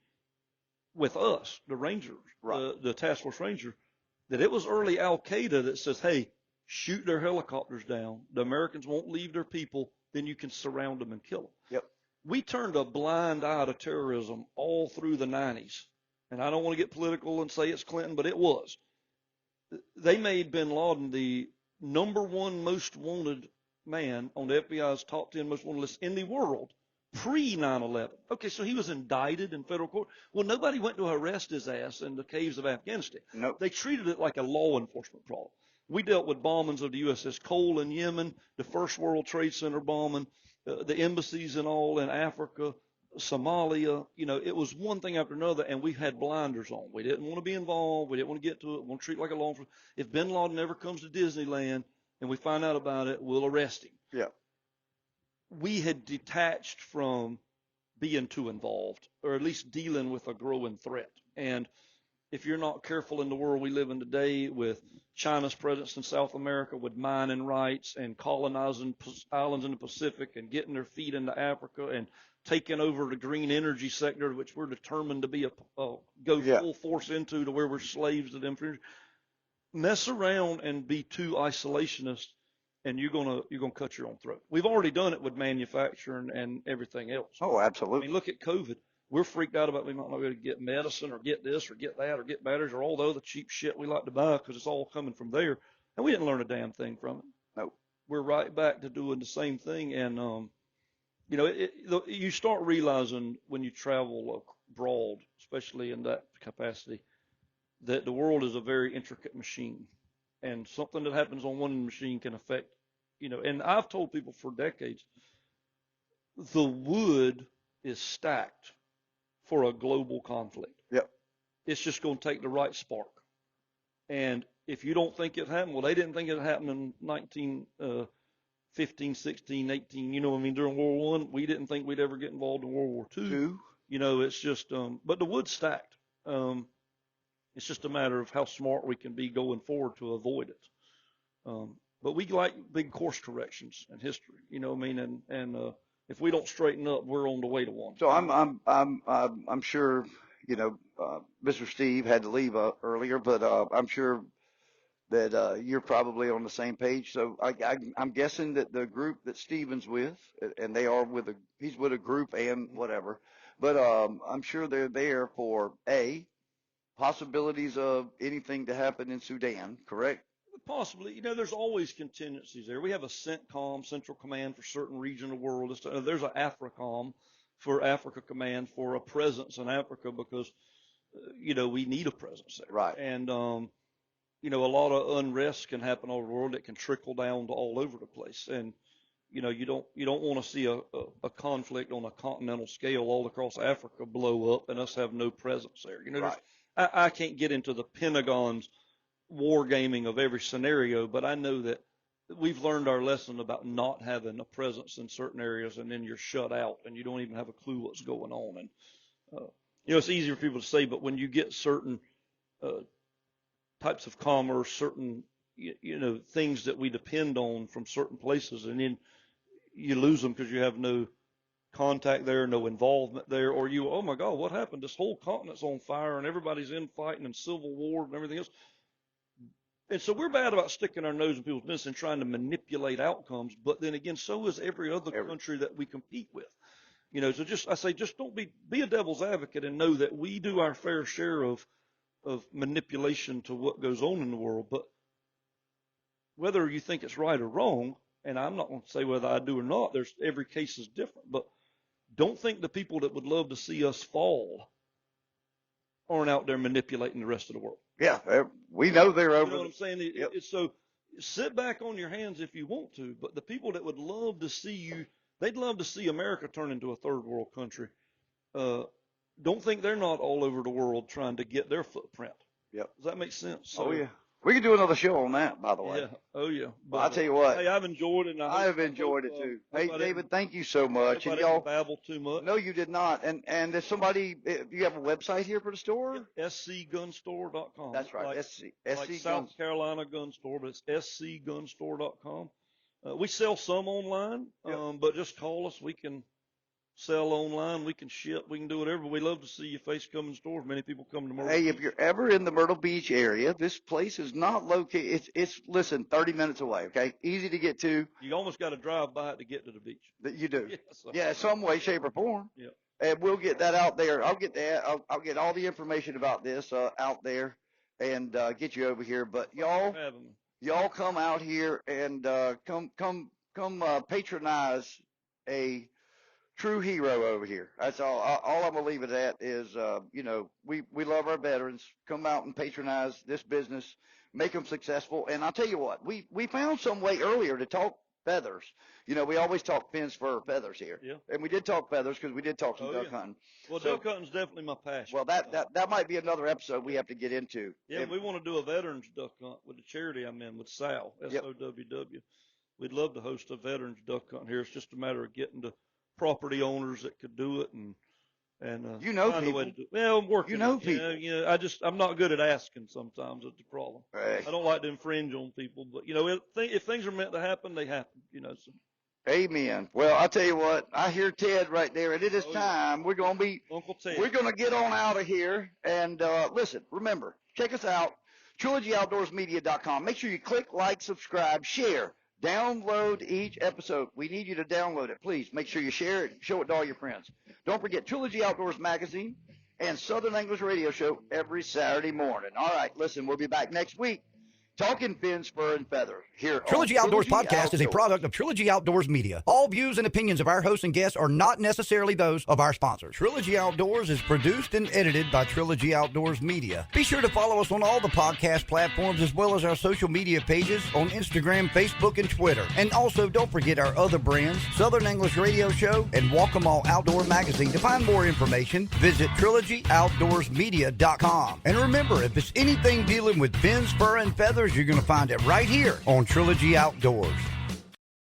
with us, the Rangers, the Task Force Ranger, that it was early Al-Qaeda that says, hey, shoot their helicopters down. The Americans won't leave their people. Then you can surround them and kill them. Yep. We turned a blind eye to terrorism all through the 90s. And I don't want to get political and say it's Clinton, but it was. They made bin Laden the #1 most wanted man on the FBI's top 10 most wanted list in the world pre-9/11. Okay, so he was indicted in federal court. Well, nobody went to arrest his ass in the caves of Afghanistan. Nope. They treated it like a law enforcement problem. We dealt with bombings of the USS Cole in Yemen, the first World Trade Center bombing, the embassies and all in Africa, Somalia. You know, it was one thing after another, and we had blinders on. We didn't want to be involved. We didn't want to get to it. We want to treat it like a law enforcement. If bin Laden ever comes to Disneyland and we find out about it, we'll arrest him. Yeah. We had detached from being too involved, or at least dealing with a growing threat. And if you're not careful in the world we live in today, with China's presence in South America, with mining rights and colonizing islands in the Pacific and getting their feet into Africa and taking over the green energy sector, which we're determined to be full force into, to where we're slaves to them. Mess around and be too isolationist, and you're gonna cut your own throat. We've already done it with manufacturing and everything else. Oh, absolutely. I mean, look at COVID. We're freaked out about we might not be able to get medicine or get this or get that or get batteries or all the other cheap shit we like to buy because it's all coming from there. And we didn't learn a damn thing from it. No. We're right back to doing the same thing. And, you know, you start realizing when you travel abroad, especially in that capacity, that the world is a very intricate machine. And something that happens on one machine can affect, you know, and I've told people for decades, the wood is stacked for a global conflict. Yep. It's just going to take the right spark. And if you don't think it happened, well, they didn't think it happened in 1915, 16, 18, you know what I mean, during World War I. We didn't think we'd ever get involved in World War II. You know, it's just, but the wood's stacked. It's just a matter of how smart we can be going forward to avoid it. But we like big course corrections in history, you know what I mean? And if we don't straighten up, we're on the way to one. So I'm sure, Mr. Steve had to leave earlier, but I'm sure that you're probably on the same page. So I'm guessing that the group that Steven's with, and he's with a group and whatever, but I'm sure they're there for possibilities of anything to happen in Sudan, correct? Possibly. There's always contingencies there. We have a CENTCOM, Central Command for certain region of the world. There's an AFRICOM for Africa Command for a presence in Africa because, we need a presence there. Right. And, a lot of unrest can happen all over the world. It can trickle down to all over the place. And, you don't want to see a conflict on a continental scale all across Africa blow up and us have no presence there. Right. I can't get into the Pentagon's wargaming of every scenario, but I know that we've learned our lesson about not having a presence in certain areas, and then you're shut out and you don't even have a clue what's going on. And it's easy for people to say, but when you get certain types of commerce, certain things that we depend on from certain places, and then you lose them because you have no contact there, no involvement there, or oh my God, what happened? This whole continent's on fire and everybody's infighting and civil war and everything else. And so we're bad about sticking our nose in people's business and trying to manipulate outcomes. But then again, so is every other country that we compete with. So just don't be a devil's advocate and know that we do our fair share of manipulation to what goes on in the world. But whether you think it's right or wrong, and I'm not going to say whether I do or not, every case is different. But don't think the people that would love to see us fall aren't out there manipulating the rest of the world. Yeah, we know they're over. You know what I'm saying? Yep. So sit back on your hands if you want to, but the people that would love to see they'd love to see America turn into a third world country. Don't think they're not all over the world trying to get their footprint. Yep. Does that make sense? So, oh, yeah. We could do another show on that, by the way. Yeah. Oh, yeah. But I'll tell you what. Hey, I've enjoyed it. I have enjoyed it, too. Hey, David, thank you so much. And y'all babble too much. No, you did not. And if you have a website here for the store? scgunstore.com. That's right. Like South Carolina Gun Store, but it's scgunstore.com. We sell some online, but just call us. We can sell online, we can ship, we can do whatever. We love to see your face come in stores. Many people come to Myrtle Beach. Hey, if you're ever in the Myrtle Beach area, this place is not located. It's 30 minutes away. Okay, easy to get to. You almost got to drive by it to get to the beach. You do. Yeah, yeah, some way, shape, or form. Yeah. And we'll get that out there. I'll get that. I'll get all the information about this out there and get you over here. But y'all come out here and come patronize a true hero over here. That's all. All I'm gonna leave it at is, we love our veterans. Come out and patronize this business, make them successful. And I'll tell you what, we found some way earlier to talk feathers. We always talk fins, fur, feathers here. Yeah. And we did talk feathers because we did talk some duck hunting. Well, duck hunting's definitely my passion. Well, that might be another episode we have to get into. Yeah, we want to do a veterans duck hunt with the charity I'm in with SOWW, SOWW. We'd love to host a veterans duck hunt here. It's just a matter of getting to property owners that could do it and find a way to do it. Well, I'm working. People. I'm not good at asking sometimes. It's the problem. Right. I don't like to infringe on people, but if things are meant to happen, they happen. So. Amen. Well, I'll tell you what. I hear Ted right there, and it is time. We're gonna be Uncle Ted. We're gonna get on out of here. And listen, remember, check us out, TrilogyOutdoorsMedia.com. Make sure you click like, subscribe, share. Download each episode. We need you to download it. Please make sure you share it. Show it to all your friends. Don't forget Trilogy Outdoors Magazine and Southern English Radio Show every Saturday morning. All right, listen, we'll be back next week talking fins, fur, and feather here. Trilogy Outdoors Podcast is a product of Trilogy Outdoors Media. All views and opinions of our hosts and guests are not necessarily those of our sponsors. Trilogy Outdoors is produced and edited by Trilogy Outdoors Media. Be sure to follow us on all the podcast platforms as well as our social media pages on Instagram, Facebook, and Twitter. And also don't forget our other brands, Southern English Radio Show and Walk 'Em All Outdoor Magazine. To find more information, visit TrilogyOutdoorsMedia.com. And remember, if it's anything dealing with fins, fur, and feathers, you're going to find it right here on Trilogy Outdoors.